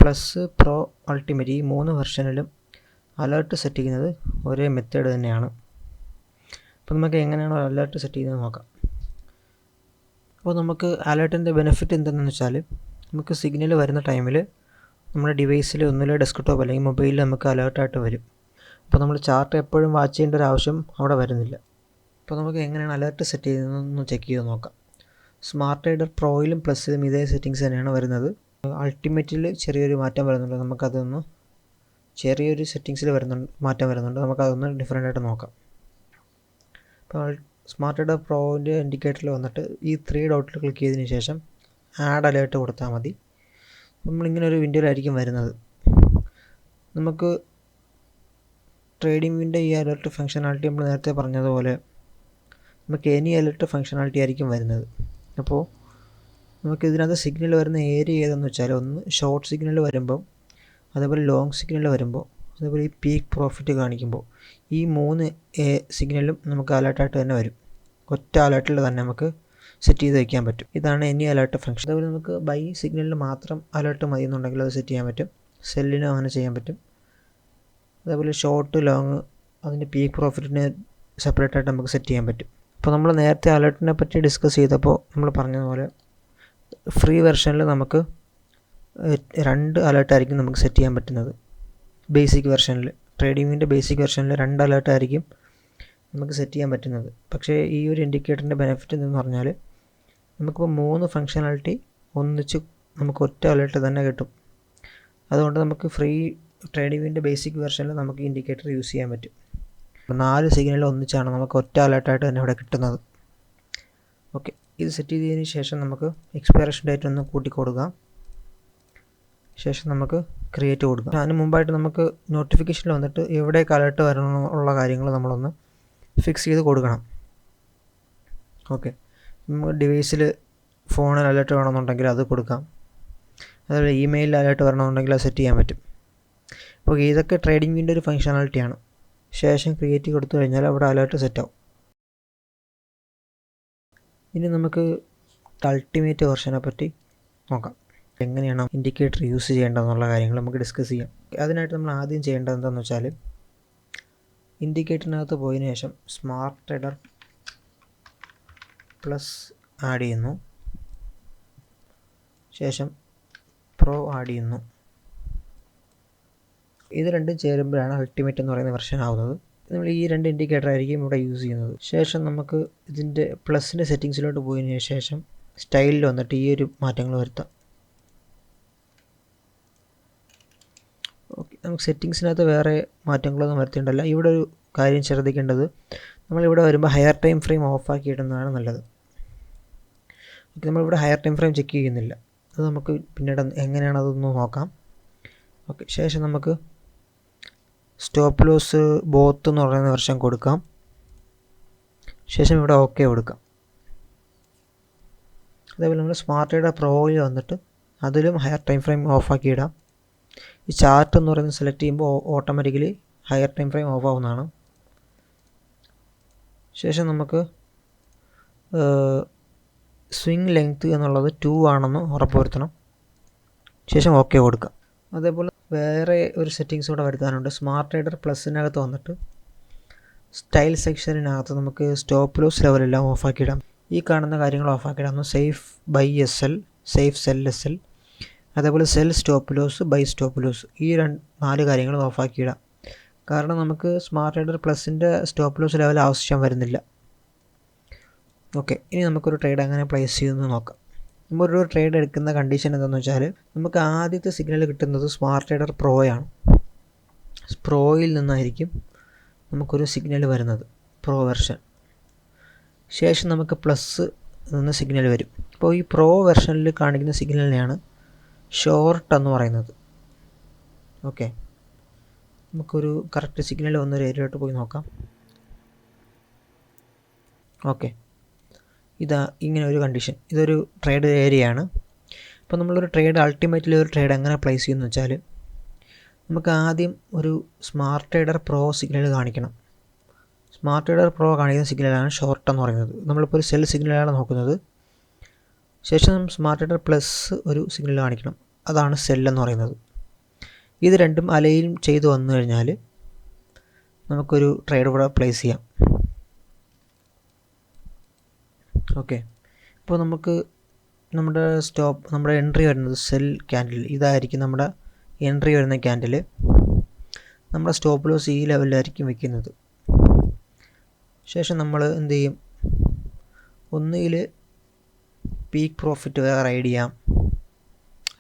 പ്ലസ്, പ്രോ, അൾട്ടിമേറ്റ് ഈ 3 വെർഷനിലും അലേർട്ട് സെറ്റ് ചെയ്യുന്നത് ഒരേ മെത്തേഡ് തന്നെയാണ്. അപ്പോൾ നമുക്ക് എങ്ങനെയാണ് അലേർട്ട് സെറ്റ് ചെയ്യുന്നത് നോക്കാം. അപ്പോൾ നമുക്ക് അലേർട്ടിൻ്റെ ബെനിഫിറ്റ് എന്താണെന്ന് വെച്ചാൽ നമുക്ക് സിഗ്നൽ വരുന്ന ടൈമിൽ നമ്മുടെ ഡിവൈസിൽ ഒന്നുമില്ല ഡെസ്ക്ടോപ്പ് അല്ലെങ്കിൽ മൊബൈലിൽ നമുക്ക് അലേർട്ടായിട്ട് വരും. അപ്പോൾ നമ്മൾ ചാർട്ട് എപ്പോഴും വാച്ച് ചെയ്യേണ്ട ഒരു ആവശ്യം അവിടെ വരുന്നില്ല. അപ്പോൾ നമുക്ക് എങ്ങനെയാണ് അലേർട്ട് സെറ്റ് ചെയ്യുന്നതെന്ന് ചെക്ക് ചെയ്ത് നോക്കാം. സ്മാർട്ട് റൈഡർ പ്രോയിലും പ്ലസ്സിലും ഇതേ സെറ്റിങ്സ് തന്നെയാണ് വരുന്നത്. അൾട്ടിമേറ്റിൽ ചെറിയൊരു മാറ്റം വരുന്നുണ്ട്. നമുക്കതൊന്ന് ചെറിയൊരു സെറ്റിങ്സിൽ മാറ്റം വരുന്നുണ്ട്. നമുക്കതൊന്ന് ഡിഫറെൻ്റ് ആയിട്ട് നോക്കാം. അപ്പോൾ സ്മാർട്ട് റൈഡർ പ്രോവിൻ്റെ ഇൻഡിക്കേറ്ററിൽ വന്നിട്ട് ഈ 3 ഡോട്ടിൽ ക്ലിക്ക് ചെയ്തതിന് ശേഷം ആഡ് അലേർട്ട് കൊടുത്താൽ മതി. നമ്മളിങ്ങനെ ഒരു വിൻഡോയിലായിരിക്കും വരുന്നത്. നമുക്ക് ട്രേഡിംഗ് വിൻഡോ ഈ അലേർട്ട് ഫംഗ്ഷനാലിറ്റി നമ്മൾ നേരത്തെ പറഞ്ഞതുപോലെ നമുക്ക് എനി അലേർട്ട് ഫംഗ്ഷനാലിറ്റി ആയിരിക്കും വരുന്നത്. അപ്പോൾ നമുക്ക് ഇതിനകത്ത് സിഗ്നൽ വരുന്ന ഏരിയ ഏതെന്ന് വെച്ചാൽ ഒന്ന് ഷോർട്ട് സിഗ്നൽ വരുമ്പോൾ, അതേപോലെ ലോങ് സിഗ്നൽ വരുമ്പോൾ, അതേപോലെ ഈ പീക്ക് പ്രോഫിറ്റ് കാണിക്കുമ്പോൾ ഈ 3 സിഗ്നലും നമുക്ക് അലേർട്ടായിട്ട് തന്നെ വരും. ഒറ്റ അലേർട്ടിൽ തന്നെ നമുക്ക് സെറ്റ് ചെയ്ത് വയ്ക്കാൻ പറ്റും. ഇതാണ് എനി അലേർട്ട് ഫംഗ്ഷൻ. അതേപോലെ നമുക്ക് ബൈ സിഗ്നലിൽ മാത്രം അലേർട്ട് മതി എന്നുണ്ടെങ്കിൽ അത് സെറ്റ് ചെയ്യാൻ പറ്റും. സെല്ലിനും അങ്ങനെ ചെയ്യാൻ പറ്റും. അതേപോലെ ഷോർട്ട് ലോങ് അതിൻ്റെ പീക്ക് പ്രോഫിറ്റിന് സെപ്പറേറ്റ് ആയിട്ട് നമുക്ക് സെറ്റ് ചെയ്യാൻ പറ്റും. അപ്പോൾ നമ്മൾ നേരത്തെ അലേർട്ടിനെ പറ്റി ഡിസ്കസ് ചെയ്തപ്പോൾ നമ്മൾ പറഞ്ഞതുപോലെ ഫ്രീ വെർഷനിൽ നമുക്ക് 2 അലേർട്ടായിരിക്കും നമുക്ക് സെറ്റ് ചെയ്യാൻ പറ്റുന്നത്. ബേസിക് വെർഷനിൽ ട്രേഡിങ്ങിൻ്റെ ബേസിക് വെർഷനിൽ 2 അലേർട്ടായിരിക്കും നമുക്ക് സെറ്റ് ചെയ്യാൻ പറ്റുന്നത്. പക്ഷേ ഈ ഒരു ഇൻഡിക്കേറ്ററിൻ്റെ ബെനിഫിറ്റ് എന്ന് പറഞ്ഞാൽ നമുക്കിപ്പോൾ 3 ഫങ്ഷനാലിറ്റി ഒന്നിച്ച് നമുക്ക് ഒറ്റ അലേർട്ട് തന്നെ കിട്ടും. അതുകൊണ്ട് നമുക്ക് ഫ്രീ ട്രേഡിങ്ങിൻ്റെ ബേസിക് വെർഷനിൽ നമുക്ക് ഇൻഡിക്കേറ്റർ യൂസ് ചെയ്യാൻ പറ്റും. 4 സിഗ്നൽ ഒന്നിച്ചാണ് നമുക്ക് ഒറ്റ അലേർട്ടായിട്ട് തന്നെ ഇവിടെ കിട്ടുന്നത്. ഓക്കെ, ഇത് സെറ്റ് ചെയ്തതിന് ശേഷം നമുക്ക് എക്സ്പയറേഷൻ ഡേറ്റ് ഒന്ന് കൂട്ടി കൊടുക്കാം. ശേഷം നമുക്ക് ക്രിയേറ്റ് കൊടുക്കാം. അതിന് മുമ്പായിട്ട് നമുക്ക് നോട്ടിഫിക്കേഷനിൽ വന്നിട്ട് എവിടേക്ക് അലേർട്ട് വരണമെന്നുള്ള കാര്യങ്ങൾ നമ്മളൊന്ന് ഫിക്സ് ചെയ്ത് കൊടുക്കണം. ഓക്കെ, നമുക്ക് ഡിവൈസിൽ ഫോണിൽ അലേർട്ട് വേണമെന്നുണ്ടെങ്കിൽ അത് കൊടുക്കാം. അതുപോലെ ഇമെയിലിൽ അലേർട്ട് വരണമെന്നുണ്ടെങ്കിൽ അത് സെറ്റ് ചെയ്യാൻ പറ്റും. അപ്പോൾ ഇതൊക്കെ ട്രേഡിങ്ങിൻ്റെ ഒരു ഫങ്ഷനാലിറ്റിയാണ്. ശേഷം ക്രിയേറ്റ് കൊടുത്തു കഴിഞ്ഞാൽ അവിടെ അലേർട്ട് സെറ്റാവും. ഇനി നമുക്ക് അൾട്ടിമേറ്റ് വെർഷനെ പറ്റി നോക്കാം. എങ്ങനെയാണ് ഇൻഡിക്കേറ്റർ യൂസ് ചെയ്യേണ്ടതെന്നുള്ള കാര്യങ്ങൾ നമുക്ക് ഡിസ്കസ് ചെയ്യാം. അതിനായിട്ട് നമ്മൾ ആദ്യം ചെയ്യേണ്ടത് എന്താണെന്ന് വെച്ചാൽ ഇൻഡിക്കേറ്ററിനകത്ത് പോയതിനു ശേഷം സ്മാർട്ട് റൈഡർ പ്ലസ് ആഡ് ചെയ്യുന്നു. ശേഷം പ്രോ ആഡ് ചെയ്യുന്നു. ഇത് രണ്ടും ചേരുമ്പോഴാണ് അൾട്ടിമേറ്റ് എന്ന് പറയുന്ന വെർഷൻ ആവുന്നത്. നമ്മൾ ഈ 2 ഇൻഡിക്കേറ്റർ ആയിരിക്കും ഇവിടെ യൂസ് ചെയ്യുന്നത്. ശേഷം നമുക്ക് ഇതിൻ്റെ പ്ലസിൻ്റെ സെറ്റിങ്സിലോട്ട് പോയതിനു ശേഷം സ്റ്റൈലിൽ വന്നിട്ട് ഈ ഒരു മാറ്റങ്ങൾ വരുത്താം. ഓക്കെ, നമുക്ക് സെറ്റിങ്സിനകത്ത് വേറെ മാറ്റങ്ങളൊന്നും വരുത്തേണ്ടല്ല. ഇവിടെ ഒരു കാര്യം ശ്രദ്ധിക്കേണ്ടത്, നമ്മളിവിടെ വരുമ്പോൾ ഹയർ ടൈം ഫ്രെയിം ഓഫാക്കിയിടുന്നതാണ് നല്ലത്. ഓക്കെ, നമ്മളിവിടെ ഹയർ ടൈം ഫ്രെയിം ചെക്ക് ചെയ്യുന്നില്ല. അത് നമുക്ക് പിന്നീട് എങ്ങനെയാണ് അതൊന്ന് നോക്കാം. ഓക്കെ, ശേഷം നമുക്ക് സ്റ്റോപ്പ് ലോസ് ബോത്ത് എന്ന് പറയുന്ന വെർഷൻ കൊടുക്കാം. ശേഷം ഇവിടെ ഓക്കെ കൊടുക്കാം. അതേപോലെ നമ്മൾ സ്മാർട്ട് റൈഡർ പ്രോയിൽ വന്നിട്ട് അതിലും ഹയർ ടൈം ഫ്രെയിം ഓഫാക്കി ഇടാം. ഈ ചാർട്ട് എന്ന് പറയുന്നത് സെലക്ട് ചെയ്യുമ്പോൾ automatically higher time frame of ആവുന്നതാണ്. ശേഷം നമുക്ക് സ്വിംഗ് ലെങ്ത് എന്നുള്ളത് 2 ആണെന്ന് ഉറപ്പുവരുത്തണം. ശേഷം ഓക്കെ കൊടുക്കാം. അതേപോലെ വേറെ ഒരു സെറ്റിങ്സ് കൂടെ വരുത്താനുണ്ട്. സ്മാർട്ട് റൈഡർ പ്ലസിനകത്ത് വന്നിട്ട് സ്റ്റൈൽ സെക്ഷനിനകത്ത് നമുക്ക് സ്റ്റോപ്പ് ലോസ് ലെവലെല്ലാം ഓഫാക്കിയിടാം. ഈ കാണുന്ന കാര്യങ്ങൾ ഓഫാക്കിയിടാം. Safe buy SL, safe sell SL, അതേപോലെ sell stop loss, buy stop loss, ഈ 4 കാര്യങ്ങൾ ഓഫാക്കിയിടാം. കാരണം നമുക്ക് സ്മാർട്ട് റൈഡർ പ്ലസിൻ്റെ സ്റ്റോപ്പ് ലോസ് ലെവൽ ആവശ്യം വരുന്നില്ല. ഓക്കെ, ഇനി നമുക്കൊരു ട്രേഡ് എങ്ങനെ പ്ലേസ് ചെയ്യുമെന്ന് നോക്കാം. നമ്മളൊരു ട്രേഡ് എടുക്കുന്ന കണ്ടീഷൻ എന്താണെന്ന് വെച്ചാൽ നമുക്ക് ആദ്യത്തെ സിഗ്നൽ കിട്ടുന്നത് സ്മാർട്ട് റൈഡർ പ്രോയാണ്. പ്രോയിൽ നിന്നായിരിക്കും നമുക്കൊരു സിഗ്നൽ വരുന്നത്, പ്രോ വെർഷൻ. ശേഷം നമുക്ക് പ്ലസ് നിന്ന് സിഗ്നൽ വരും. അപ്പോൾ ഈ പ്രോ വെർഷനിൽ കാണിക്കുന്ന സിഗ്നലിനെയാണ് ഷോർട്ട് എന്ന് പറയുന്നത്. ഓക്കെ, നമുക്കൊരു കറക്റ്റ് സിഗ്നൽ വന്നൊരു ഏരിയയിലോട്ട് പോയി നോക്കാം. ഓക്കെ, ഇതാ ഇങ്ങനെ ഒരു കണ്ടീഷൻ. ഇതൊരു ട്രേഡ് ഏരിയയാണ്. അപ്പോൾ നമ്മളൊരു ട്രേഡ് അൾട്ടിമേറ്റ്ലി ഒരു ട്രേഡ് എങ്ങനെ പ്ലേസ് ചെയ്യുമെന്ന് വെച്ചാൽ നമുക്ക് ആദ്യം ഒരു സ്മാർട്ട് റൈഡർ പ്രോ സിഗ്നൽ കാണിക്കണം. സ്മാർട്ട് റൈഡർ പ്രോ കാണിക്കുന്ന സിഗ്നലാണ് ഷോർട്ട് എന്ന് പറയുന്നത്. നമ്മളിപ്പോൾ ഒരു സെൽ സിഗ്നലാണ് നോക്കുന്നത്. ശേഷം സ്മാർട്ട് റൈഡർ പ്ലസ് ഒരു സിഗ്നൽ കാണിക്കണം, അതാണ് സെൽ എന്ന് പറയുന്നത്. ഇത് രണ്ടും അലൈൻ ചെയ്ത് വന്നു കഴിഞ്ഞാൽ നമുക്കൊരു ട്രേഡ് ഇവിടെ പ്ലേസ് ചെയ്യാം. ഓക്കെ, ഇപ്പോൾ നമുക്ക് നമ്മുടെ എൻട്രി വരുന്നത് സെൽ ക്യാൻഡിൽ, ഇതായിരിക്കും നമ്മുടെ എൻട്രി വരുന്ന ക്യാൻഡിൽ നമ്മുടെ സ്റ്റോപ്പ് ലോസ് ഈ ലെവലിലായിരിക്കും വെക്കുന്നത്. ശേഷം നമ്മൾ എന്ത് ചെയ്യും, ഒന്നുകിൽ പീക്ക് പ്രോഫിറ്റ് വേറെ റൈഡ് ചെയ്യാം,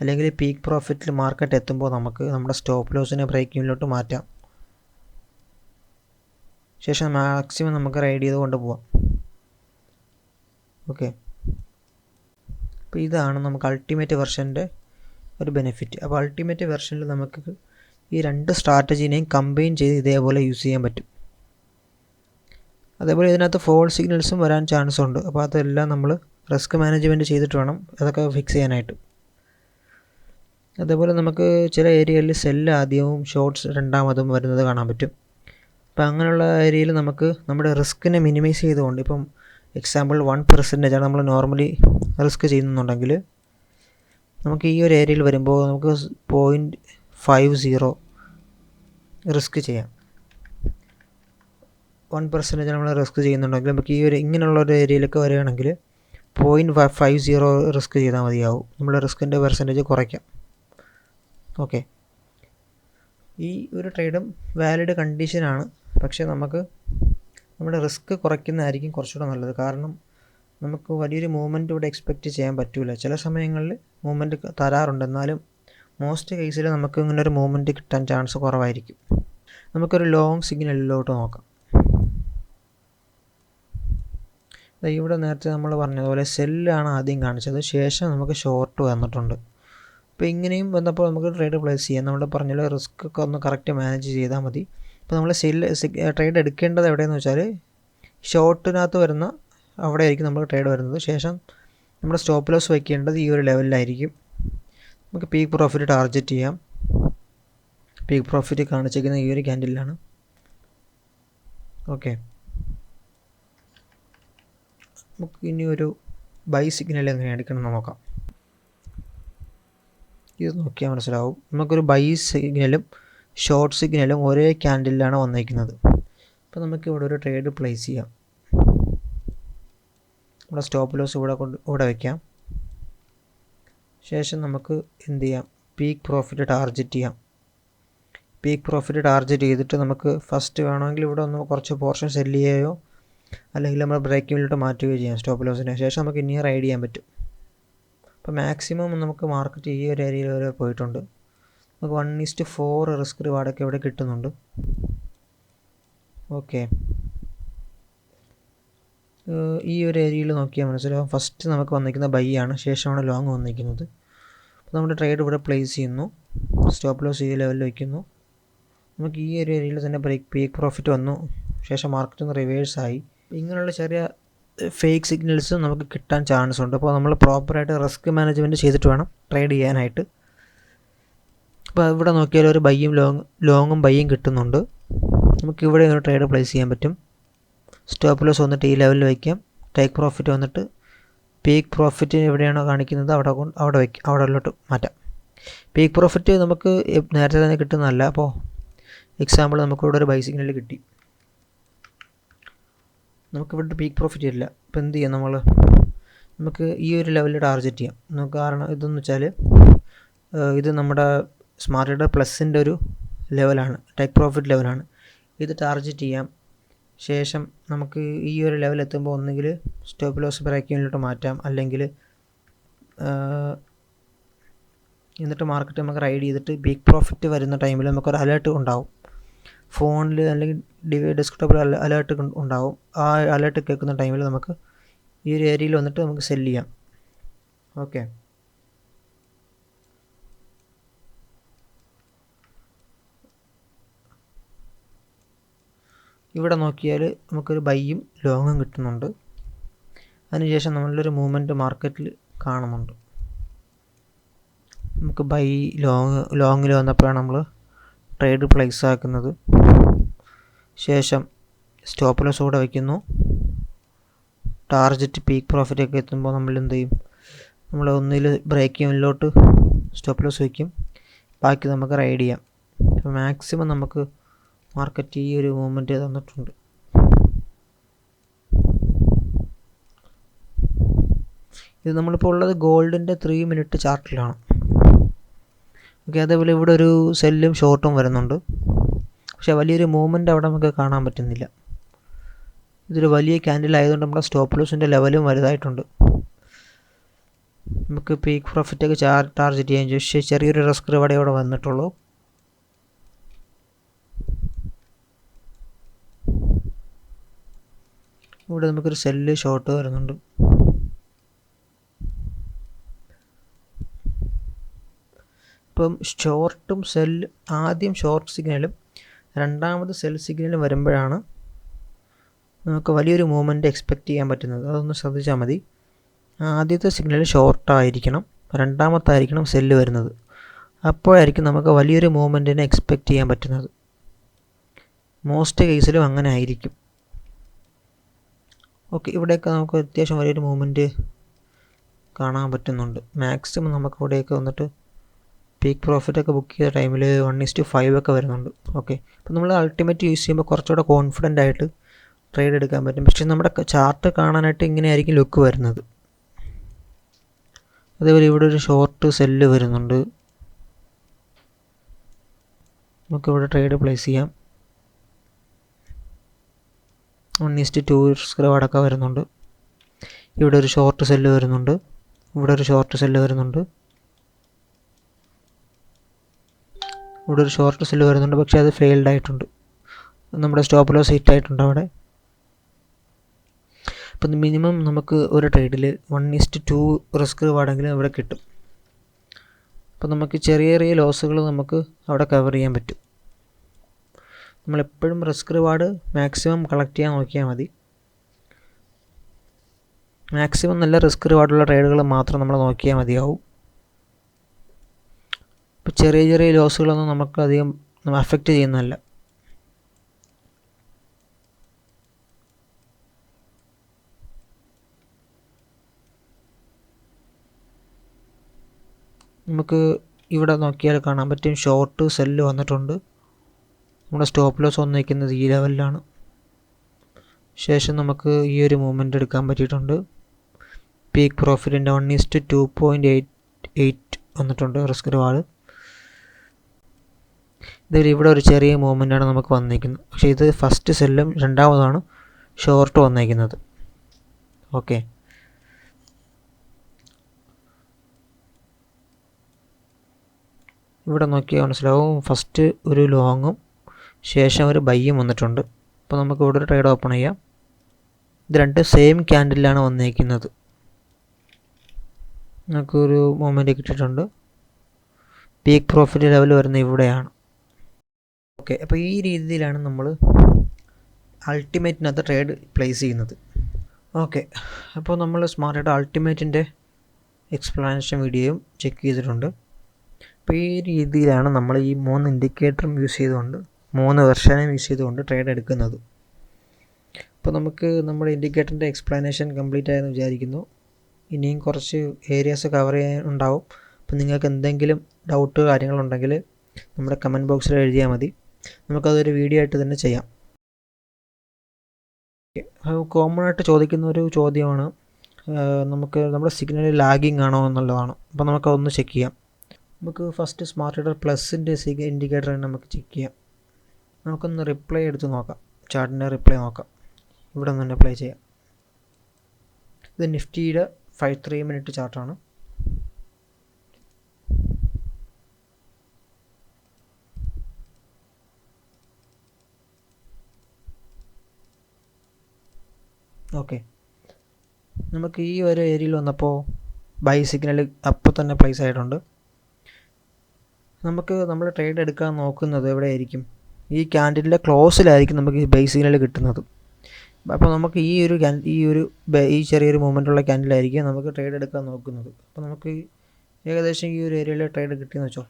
അല്ലെങ്കിൽ പീക്ക് പ്രോഫിറ്റിൽ മാർക്കറ്റ് എത്തുമ്പോൾ നമുക്ക് നമ്മുടെ സ്റ്റോപ്പ് ലോസിനെ ബ്രേക്കിങ്ങിലോട്ട് മാറ്റാം. ശേഷം മാക്സിമം നമുക്ക് റൈഡ് ചെയ്ത് കൊണ്ടുപോകാം. ഓക്കെ, അപ്പോൾ ഇതാണ് നമുക്ക് അൾട്ടിമേറ്റ് വെർഷൻ്റെ ഒരു ബെനിഫിറ്റ്. അപ്പോൾ അൾട്ടിമേറ്റ് വെർഷനിൽ നമുക്ക് ഈ രണ്ട് സ്ട്രാറ്റജീനെയും കമ്പൈൻ ചെയ്ത് ഇതേപോലെ യൂസ് ചെയ്യാൻ പറ്റും. അതേപോലെ ഇതിനകത്ത് ഫോൾ സിഗ്നൽസും വരാൻ ചാൻസ് ഉണ്ട്. അപ്പോൾ അതെല്ലാം നമ്മൾ റിസ്ക് മാനേജ്മെൻറ്റ് ചെയ്തിട്ട് വേണം അതൊക്കെ ഫിക്സ് ചെയ്യാനായിട്ട്. അതേപോലെ നമുക്ക് ചില ഏരിയയിൽ സെല്ല് ആദ്യവും ഷോർട്ട്സ് രണ്ടാമതും വരുന്നത് കാണാൻ പറ്റും. അപ്പോൾ അങ്ങനെയുള്ള ഏരിയയിൽ നമുക്ക് നമ്മുടെ റിസ്കിനെ മിനിമൈസ് ചെയ്തുകൊണ്ട്, ഇപ്പം എക്സാമ്പിൾ 1% ആണ് നമ്മൾ നോർമലി റിസ്ക് ചെയ്യുന്നുണ്ടെങ്കിൽ നമുക്ക് ഈ ഒരു ഏരിയയിൽ വരുമ്പോൾ നമുക്ക് 0.50 റിസ്ക് ചെയ്യാം. 1% നമ്മൾ റിസ്ക് ചെയ്യുന്നുണ്ടെങ്കിൽ നമുക്ക് ഈ ഒരു ഇങ്ങനെയുള്ള ഒരു ഏരിയയിലൊക്കെ വരികയാണെങ്കിൽ 0.50 റിസ്ക് ചെയ്താൽ മതിയാവും. നമ്മുടെ റിസ്കിൻ്റെ പെർസെൻറ്റേജ് കുറയ്ക്കാം. ഓക്കെ, ഈ ഒരു ട്രേഡും വാലിഡ് കണ്ടീഷനാണ്. പക്ഷേ നമുക്ക് നമ്മുടെ റിസ്ക് കുറയ്ക്കുന്നതായിരിക്കും കുറച്ചുകൂടെ നല്ലത്. കാരണം നമുക്ക് വലിയൊരു മൂവ്മെൻറ്റ് ഇവിടെ എക്സ്പെക്റ്റ് ചെയ്യാൻ പറ്റില്ല. ചില സമയങ്ങളിൽ മൂവ്മെൻറ്റ് തരാറുണ്ട്, എന്നാലും മോസ്റ്റ് കേസിൽ നമുക്ക് ഇങ്ങനെ ഒരു മൂവ്മെൻറ്റ് കിട്ടാൻ ചാൻസ് കുറവായിരിക്കും. നമുക്കൊരു ലോങ് സിഗ്നലിലോട്ട് നോക്കാം. ഇവിടെ നേരത്തെ നമ്മൾ പറഞ്ഞതുപോലെ സെല്ലാണ് ആദ്യം കാണിച്ചത്, ശേഷം നമുക്ക് ഷോർട്ട് വന്നിട്ടുണ്ട്. അപ്പോൾ ഇങ്ങനെയും വന്നപ്പോൾ നമുക്ക് ട്രേഡ് പ്ലേസ് ചെയ്യാം. നമ്മൾ പറഞ്ഞ റിസ്ക് ഒക്കെ ഒന്ന് കറക്റ്റ് മാനേജ് ചെയ്താൽ മതി. ഇപ്പോൾ നമ്മൾ ട്രേഡ് എടുക്കേണ്ടത് എവിടെയെന്ന് വെച്ചാൽ ഷോർട്ടിനകത്ത് വരുന്ന അവിടെ ആയിരിക്കും നമ്മൾ ട്രേഡ് വരുന്നത്. ശേഷം നമ്മുടെ സ്റ്റോപ്പ് ലോസ് വയ്ക്കേണ്ടത് ഈ ഒരു ലെവലിലായിരിക്കും. നമുക്ക് പീക്ക് പ്രോഫിറ്റ് ടാർഗറ്റ് ചെയ്യാം. പീക്ക് പ്രോഫിറ്റ് കാണിച്ചിരിക്കുന്ന ഈ ഒരു ക്യാൻഡിലാണ്. ഓക്കെ, നമുക്ക് ഇനി ഒരു ബൈ സിഗ്നൽ എങ്ങനെ എടുക്കണം എന്ന് നോക്കാം. ഇത് നോക്കിയാൽ മനസ്സിലാവും. നമുക്കൊരു ബൈ സിഗ്നലും ഷോർട്ട് സിഗ്നലും ഒരേ ക്യാൻഡിലാണ് വന്നിരിക്കുന്നത്. അപ്പോൾ നമുക്ക് ഇവിടെ ഒരു ട്രേഡ് പ്ലേസ് ചെയ്യാം. നമ്മുടെ സ്റ്റോപ്പ് ലോസ് ഇവിടെ വയ്ക്കാം. ശേഷം നമുക്ക് എന്ത് ചെയ്യാം, പീക്ക് പ്രോഫിറ്റ് ടാർഗറ്റ് ചെയ്യാം. പീക്ക് പ്രോഫിറ്റ് ടാർഗറ്റ് ചെയ്തിട്ട് നമുക്ക് ഫസ്റ്റ് വേണമെങ്കിൽ ഇവിടെ ഒന്ന് കുറച്ച് പോർഷൻ സെല്ല് ചെയ്യുകയോ അല്ലെങ്കിൽ നമ്മൾ ബ്രേക്കിങ്ങിലോട്ട് മാറ്റുകയോ ചെയ്യാം സ്റ്റോപ്പ് ലോസിന്. ശേഷം നമുക്ക് ഇനി റൈഡ് ചെയ്യാൻ പറ്റും. അപ്പോൾ മാക്സിമം നമുക്ക് മാർക്കറ്റ് ഈ ഒരു ഏരിയയിൽ വരെ പോയിട്ടുണ്ട്. നമുക്ക് 1:4 റിസ്ക് റിവാർഡൊക്കെ ഇവിടെ കിട്ടുന്നുണ്ട്. ഓക്കെ, ഈ ഒരു ഏരിയയിൽ നോക്കിയാൽ മനസ്സിലാവും. ഫസ്റ്റ് നമുക്ക് വന്നിരിക്കുന്ന ബൈ ആണ്, ശേഷമാണ് ലോങ് വന്നിരിക്കുന്നത്. അപ്പോൾ നമ്മുടെ ട്രേഡ് ഇവിടെ പ്ലേസ് ചെയ്യുന്നു, സ്റ്റോപ്പ് ലോസ് ഈ ലെവലിൽ വയ്ക്കുന്നു. നമുക്ക് ഈ ഒരു ഏരിയയിൽ തന്നെ പീക്ക് പ്രോഫിറ്റ് വന്നു. ശേഷം മാർക്കറ്റ് ഒന്ന് റിവേഴ്സായി. ഇങ്ങനെയുള്ള ചെറിയ ഫേക്ക് സിഗ്നൽസ് നമുക്ക് കിട്ടാൻ ചാൻസ് ഉണ്ട്. അപ്പോൾ നമ്മൾ പ്രോപ്പറായിട്ട് റിസ്ക് മാനേജ്മെൻറ്റ് ചെയ്തിട്ട് വേണം ട്രേഡ് ചെയ്യാനായിട്ട്. അപ്പോൾ ഇവിടെ നോക്കിയാൽ ഒരു ബൈയും ലോങ്ങും ബൈയും കിട്ടുന്നുണ്ട്. നമുക്ക് ഇവിടെ ഒരു ട്രേഡ് പ്ലേസ് ചെയ്യാൻ പറ്റും. സ്റ്റോപ്പ് ലോസ് വന്നിട്ട് ഈ ലെവലിൽ വയ്ക്കാം. ടേക്ക് പ്രോഫിറ്റ് വന്നിട്ട് പീക്ക് പ്രോഫിറ്റ് എവിടെയാണോ കാണിക്കുന്നത് അവിടെയോട്ട് മാറ്റാം. പീക്ക് പ്രോഫിറ്റ് നമുക്ക് നേരത്തെ തന്നെ കിട്ടുന്നതല്ല. അപ്പോൾ എക്സാമ്പിൾ നമുക്കിവിടെ ഒരു ബൈ സിഗ്നൽ കിട്ടി, നമുക്കിവിടെ പീക്ക് പ്രോഫിറ്റ് ഇല്ല. ഇപ്പോൾ എന്ത് ചെയ്യാം, നമുക്ക് ഈ ഒരു ലെവലിൽ ടാർഗറ്റ് ചെയ്യാം. കാരണം ഇതെന്ന് വെച്ചാൽ ഇത് നമ്മുടെ സ്മാർട്ട് ട്രേഡർ പ്ലസിൻ്റെ ഒരു ലെവലാണ്, ടേക്ക് പ്രോഫിറ്റ് ലെവലാണ്. ഇത് ടാർഗറ്റ് ചെയ്യാം. ശേഷം നമുക്ക് ഈ ഒരു ലെവൽ എത്തുമ്പോൾ ഒന്നുകിൽ സ്റ്റോപ്പ് ലോസ് ബ്രേക്കിങ്ങിലോട്ട് മാറ്റാം, അല്ലെങ്കിൽ എന്നിട്ട് മാർക്കറ്റ് നമുക്ക് റൈഡ് ചെയ്തിട്ട് പീക്ക് പ്രോഫിറ്റ് വരുന്ന ടൈമിൽ നമുക്കൊരു അലേർട്ട് ഉണ്ടാവും. ഫോണിൽ അല്ലെങ്കിൽ ഡെസ്ക്ടോപ്പിൽ അലേർട്ട് ഉണ്ടാവും. ആ അലേർട്ട് കേൾക്കുന്ന ടൈമിൽ നമുക്ക് ഈ ഒരു ഏരിയയിൽ വന്നിട്ട് നമുക്ക് സെല് ചെയ്യാം. ഓക്കെ, ഇവിടെ നോക്കിയാൽ നമുക്കൊരു ബൈയും ലോങ്ങും കിട്ടുന്നുണ്ട്. അതിനുശേഷം നമ്മളൊരു മൂവ്മെൻറ്റ് മാർക്കറ്റിൽ കാണുന്നുണ്ട്. നമുക്ക് ബൈ ലോങ്ങിൽ വന്നപ്പോഴാണ് നമ്മൾ ട്രേഡ് പ്ലേസ് ആക്കുന്നത്. ശേഷം സ്റ്റോപ്പ് ലോസ് കൂടെ വയ്ക്കുന്നു. ടാർഗറ്റ് പീക്ക് പ്രോഫിറ്റ് ഒക്കെ എത്തുമ്പോൾ നമ്മൾ എന്ത് ചെയ്യും, നമ്മൾ ഒന്നിൽ ബ്രേക്കിങ്ങിലോട്ട് സ്റ്റോപ്പ് ലോസ് വയ്ക്കും, ബാക്കി നമുക്ക് റൈഡ് ചെയ്യാം. അപ്പോൾ മാക്സിമം നമുക്ക് മാർക്കറ്റ് ഈ ഒരു മൂവ്മെൻറ്റ് തന്നിട്ടുണ്ട്. ഇത് നമ്മളിപ്പോൾ ഉള്ളത് ഗോൾഡിൻ്റെ 3 മിനിറ്റ് ചാർട്ടിലാണ്. ഓക്കെ, അതേപോലെ ഇവിടെ ഒരു സെല്ലും ഷോർട്ടും വരുന്നുണ്ട്. പക്ഷേ വലിയൊരു മൂവ്മെൻറ്റ് അവിടെ നമുക്ക് കാണാൻ പറ്റുന്നില്ല. ഇതൊരു വലിയ ക്യാൻഡിൽ ആയതുകൊണ്ട് നമ്മുടെ സ്റ്റോപ്പ് ലോസിൻ്റെ ലെവലും വലുതായിട്ടുണ്ട്. നമുക്ക് പീക്ക് പ്രോഫിറ്റൊക്കെ ടാർഗറ്റ് ചെയ്യാൻ പക്ഷേ ചെറിയൊരു റിസ്ക് റിവാർഡേ അവിടെ വന്നിട്ടുള്ളൂ. ഇവിടെ നമുക്കൊരു സെല്ല് ഷോർട്ട് വരുന്നുണ്ട്. ഇപ്പം ഷോർട്ടും ആദ്യം ഷോർട്ട് സിഗ്നലും രണ്ടാമത് സെൽ സിഗ്നലും വരുമ്പോഴാണ് നമുക്ക് വലിയൊരു മൂവ്മെൻറ്റ് എക്സ്പെക്റ്റ് ചെയ്യാൻ പറ്റുന്നത്. അതൊന്ന് ശ്രദ്ധിച്ചാൽ മതി. ആദ്യത്തെ സിഗ്നൽ ഷോർട്ടായിരിക്കണം, രണ്ടാമത്തായിരിക്കണം സെല്ല് വരുന്നത്. അപ്പോഴായിരിക്കും നമുക്ക് വലിയൊരു മൂവ്മെൻറ്റിനെ എക്സ്പെക്റ്റ് ചെയ്യാൻ പറ്റുന്നത്. മോസ്റ്റ് കേസിലും അങ്ങനെ ആയിരിക്കും. ഓക്കെ, ഇവിടെയൊക്കെ നമുക്ക് അത്യാവശ്യം വലിയൊരു മൂവ്മെൻറ്റ് കാണാൻ പറ്റുന്നുണ്ട്. മാക്സിമം നമുക്ക് ഇവിടെയൊക്കെ വന്നിട്ട് പീക്ക് പ്രോഫിറ്റൊക്കെ ബുക്ക് ചെയ്ത ടൈമിൽ 1:5 ഒക്കെ വരുന്നുണ്ട്. ഓക്കെ, അപ്പോൾ നമ്മൾ അൾട്ടിമേറ്റ് യൂസ് ചെയ്യുമ്പോൾ കുറച്ചുകൂടെ കോൺഫിഡൻ്റ് ആയിട്ട് ട്രേഡ് എടുക്കാൻ പറ്റും. പക്ഷേ നമ്മുടെ ചാർട്ട് കാണാനായിട്ട് ഇങ്ങനെയായിരിക്കും ലുക്ക് വരുന്നത്. അതേപോലെ ഇവിടെ ഒരു ഷോർട്ട് സെല്ല് വരുന്നുണ്ട്. നമുക്കിവിടെ ട്രേഡ് പ്ലേസ് ചെയ്യാം. 1:2 റിസ്ക് റിവാർഡൊക്കെ വരുന്നുണ്ട്. ഇവിടെ ഒരു ഷോർട്ട് സെല്ല് വരുന്നുണ്ട്. ഇവിടെ ഒരു ഷോർട്ട് സെല്ല് വരുന്നുണ്ട്. ഇവിടെ ഒരു ഷോർട്ട് സെല്ല് വരുന്നുണ്ട്. പക്ഷേ അത് ഫെയിൽഡ് ആയിട്ടുണ്ട്. നമ്മുടെ സ്റ്റോപ്പ് ലോസ് ഹിറ്റ് ആയിട്ടുണ്ട് അവിടെ. അപ്പം മിനിമം നമുക്ക് ഒരു ട്രേഡിൽ 1:2 റിസ്ക് റിവാർഡെങ്കിലും ഇവിടെ കിട്ടും. അപ്പം നമുക്ക് ചെറിയ ചെറിയ ലോസുകൾ നമുക്ക് അവിടെ കവർ ചെയ്യാൻ പറ്റും. നമ്മളെപ്പോഴും റിസ്ക് റിവാർഡ് മാക്സിമം കളക്ട് ചെയ്യാൻ നോക്കിയാൽ മതി. മാക്സിമം നല്ല റിസ്ക് റിവാർഡുള്ള ട്രേഡുകൾ മാത്രം നമ്മൾ നോക്കിയാൽ മതിയാവും. ഇപ്പോൾ ചെറിയ ചെറിയ ലോസുകളൊന്നും നമുക്ക് അധികം അഫക്റ്റ് ചെയ്യുന്നതല്ല. നമുക്ക് ഇവിടെ നോക്കിയാൽ കാണാൻ പറ്റും ഷോർട്ട് സെല്ല് വന്നിട്ടുണ്ട്. നമ്മുടെ സ്റ്റോപ്പ് ലോസ് വന്നിരിക്കുന്നത് ഈ ലെവലിലാണ്. ശേഷം നമുക്ക് ഈ ഒരു മൂവ്മെൻറ്റ് എടുക്കാൻ പറ്റിയിട്ടുണ്ട്. പീക്ക് പ്രോഫിറ്റിൻ്റെ 1:2.88 വന്നിട്ടുണ്ട് റിസ്ക് റിവാർഡ്. ഇതിൽ ഇവിടെ ഒരു ചെറിയ മൂവ്മെൻറ്റാണ് നമുക്ക് വന്നിരിക്കുന്നത്. പക്ഷേ ഇത് ഫസ്റ്റ് സെല്ലും രണ്ടാമതാണ് ഷോർട്ട് വന്നിരിക്കുന്നത്. ഓക്കെ, ഇവിടെ നോക്കിയാൽ മനസ്സിലാവും ഫസ്റ്റ് ഒരു ലോങ്ങും ശേഷം ഒരു ബൈയും വന്നിട്ടുണ്ട്. അപ്പോൾ നമുക്ക് ഇവിടെ ഒരു ട്രേഡ് ഓപ്പൺ ചെയ്യാം. ഇത് രണ്ട് സെയിം ക്യാൻഡിലാണ് വന്നിരിക്കുന്നത്. നമുക്കൊരു മൂവ്മെൻറ്റ് കിട്ടിയിട്ടുണ്ട്. പീക്ക് പ്രോഫിറ്റ് ലെവൽ വരുന്നത് ഇവിടെയാണ്. ഓക്കെ, അപ്പോൾ ഈ രീതിയിലാണ് നമ്മൾ അൾട്ടിമേറ്റിനകത്ത് ട്രേഡ് പ്ലേസ് ചെയ്യുന്നത്. ഓക്കെ, അപ്പോൾ നമ്മൾ സ്മാർട്ടായിട്ട് അൾട്ടിമേറ്റിൻ്റെ എക്സ്പ്ലനേഷൻ വീഡിയോയും ചെക്ക് ചെയ്തിട്ടുണ്ട്. അപ്പോൾ ഈ രീതിയിലാണ് നമ്മൾ ഈ 3 ഇൻഡിക്കേറ്ററും യൂസ് ചെയ്തുകൊണ്ട് 3 വെർഷനും യൂസ് ചെയ്തുകൊണ്ട് ട്രേഡ് എടുക്കുന്നത്. അപ്പോൾ നമുക്ക് നമ്മുടെ ഇൻഡിക്കേറ്ററിൻ്റെ എക്സ്പ്ലനേഷൻ കംപ്ലീറ്റ് ആയെന്ന് വിചാരിക്കുന്നു. ഇനിയും കുറച്ച് ഏരിയാസ് കവർ ചെയ്യാൻ ഉണ്ടാവും. അപ്പോൾ നിങ്ങൾക്ക് എന്തെങ്കിലും ഡൗട്ട് കാര്യങ്ങളുണ്ടെങ്കിൽ നമ്മുടെ കമൻറ്റ് ബോക്സിൽ എഴുതിയാൽ മതി. നമുക്കതൊരു വീഡിയോ ആയിട്ട് തന്നെ ചെയ്യാം. കോമൺ ആയിട്ട് ചോദിക്കുന്ന ഒരു ചോദ്യമാണ് നമുക്ക് നമ്മുടെ സിഗ്നൽ ലാഗിങ് ആണോ എന്നുള്ളതാണ്. അപ്പോൾ നമുക്കതൊന്ന് ചെക്ക് ചെയ്യാം. നമുക്ക് ഫസ്റ്റ് സ്മാർട്ട് ട്രേഡർ പ്ലസിൻ്റെ ഇൻഡിക്കേറ്റർ നമുക്ക് ചെക്ക് ചെയ്യാം. നമുക്കൊന്ന് റിപ്ലൈ എടുത്ത് നോക്കാം. ചാർട്ടിൻ്റെ റിപ്ലൈ നോക്കാം. ഇവിടെ നിന്ന് തന്നെ അപ്ലൈ ചെയ്യാം. ഇത് നിഫ്റ്റിയുടെ 5-3 മിനിറ്റ് ചാർട്ടാണ്. ഓക്കെ, നമുക്ക് ഈ ഒരു ഏരിയയിൽ വന്നപ്പോൾ ബൈ സിഗ്നൽ അപ്പോൾ തന്നെ പ്ലേസ് ആയിട്ടുണ്ട്. നമ്മൾ ട്രേഡ് എടുക്കാൻ നോക്കുന്നത് എവിടെയായിരിക്കും? ഈ ക്യാൻഡിലിൻ്റെ ക്ലോസിലായിരിക്കും നമുക്ക് ഈ ബൈ സിഗ്നൽ കിട്ടുന്നത്. അപ്പോൾ നമുക്ക് ഈ ചെറിയൊരു മൂവ്മെൻറ്റുള്ള ക്യാൻഡിലായിരിക്കും നമുക്ക് ട്രേഡ് എടുക്കാൻ നോക്കുന്നത്. അപ്പോൾ നമുക്ക് ഏകദേശം ഈ ഒരു ഏരിയയിൽ ട്രേഡ് കിട്ടിയെന്ന് വെച്ചോ.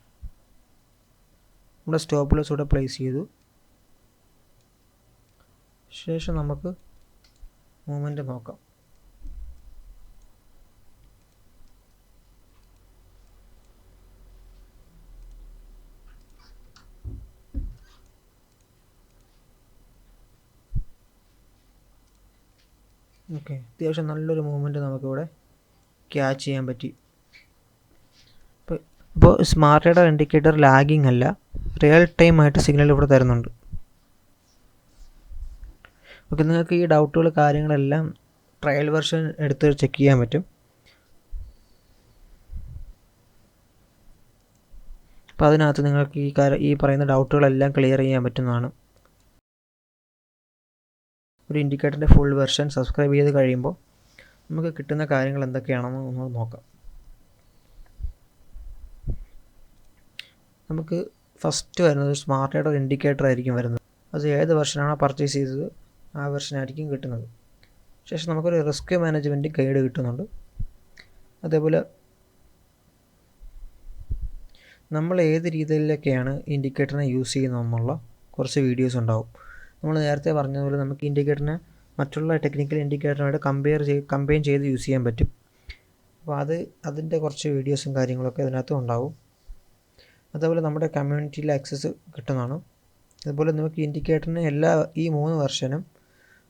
നമ്മുടെ സ്റ്റോപ്പ് ലോസ് ഇവിടെ പ്ലേസ് ചെയ്തു. ശേഷം നമുക്ക് മൂവ്മെൻറ്റ് നോക്കാം. ഓക്കെ, അത്യാവശ്യം നല്ലൊരു മൂവ്മെൻറ്റ് നമുക്കിവിടെ ക്യാച്ച് ചെയ്യാൻ പറ്റി. അപ്പോൾ സ്മാർട്ട് റീഡർ ഇൻഡിക്കേറ്റർ ലാഗിങ് അല്ല, റിയൽ ടൈം ആയിട്ട് സിഗ്നൽ ഇവിടെ തരുന്നുണ്ട്. ഓക്കെ, നിങ്ങൾക്ക് ഈ ഡൗട്ടുകൾ കാര്യങ്ങളെല്ലാം ട്രയൽ വെർഷൻ എടുത്ത് ചെക്ക് ചെയ്യാൻ പറ്റും. അപ്പോൾ അതിനകത്ത് നിങ്ങൾക്ക് ഈ പറയുന്ന ഡൗട്ടുകളെല്ലാം ക്ലിയർ ചെയ്യാൻ പറ്റുന്നതാണ്. ഒരു ഇൻഡിക്കേറ്ററിൻ്റെ ഫുൾ വെർഷൻ സബ്സ്ക്രൈബ് ചെയ്ത് കഴിയുമ്പോൾ നമുക്ക് കിട്ടുന്ന കാര്യങ്ങൾ എന്തൊക്കെയാണെന്ന് ഒന്ന് നോക്കാം. നമുക്ക് ഫസ്റ്റ് വരുന്നത് സ്മാർട്ട് റീഡർ ഇൻഡിക്കേറ്റർ ആയിരിക്കും വരുന്നത്. അത് ഏത് വെർഷനാണോ പർച്ചേസ് ചെയ്തത് ആ വെർഷനായിരിക്കും കിട്ടുന്നത്. ശേഷം നമുക്കൊരു റിസ്ക് മാനേജ്മെൻറ്റ് ഗൈഡ് കിട്ടുന്നുണ്ട്. അതേപോലെ നമ്മൾ ഏത് രീതിയിലൊക്കെയാണ് ഇൻഡിക്കേറ്ററിനെ യൂസ് ചെയ്യുന്നതെന്നുള്ള കുറച്ച് വീഡിയോസ് ഉണ്ടാവും. നമ്മൾ നേരത്തെ പറഞ്ഞതുപോലെ നമുക്ക് ഇൻഡിക്കേറ്ററിനെ മറ്റുള്ള ടെക്നിക്കൽ ഇൻഡിക്കേറ്ററുമായിട്ട് കമ്പൈൻ ചെയ്ത് യൂസ് ചെയ്യാൻ പറ്റും. അപ്പോൾ അതിൻ്റെ കുറച്ച് വീഡിയോസും കാര്യങ്ങളൊക്കെ അതിനകത്ത് ഉണ്ടാവും. അതേപോലെ നമ്മുടെ കമ്മ്യൂണിറ്റിയിൽ ആക്സസ് കിട്ടുന്നതാണ്. അതുപോലെ നമുക്ക് ഇൻഡിക്കേറ്ററിന് ഈ 3 വെർഷനും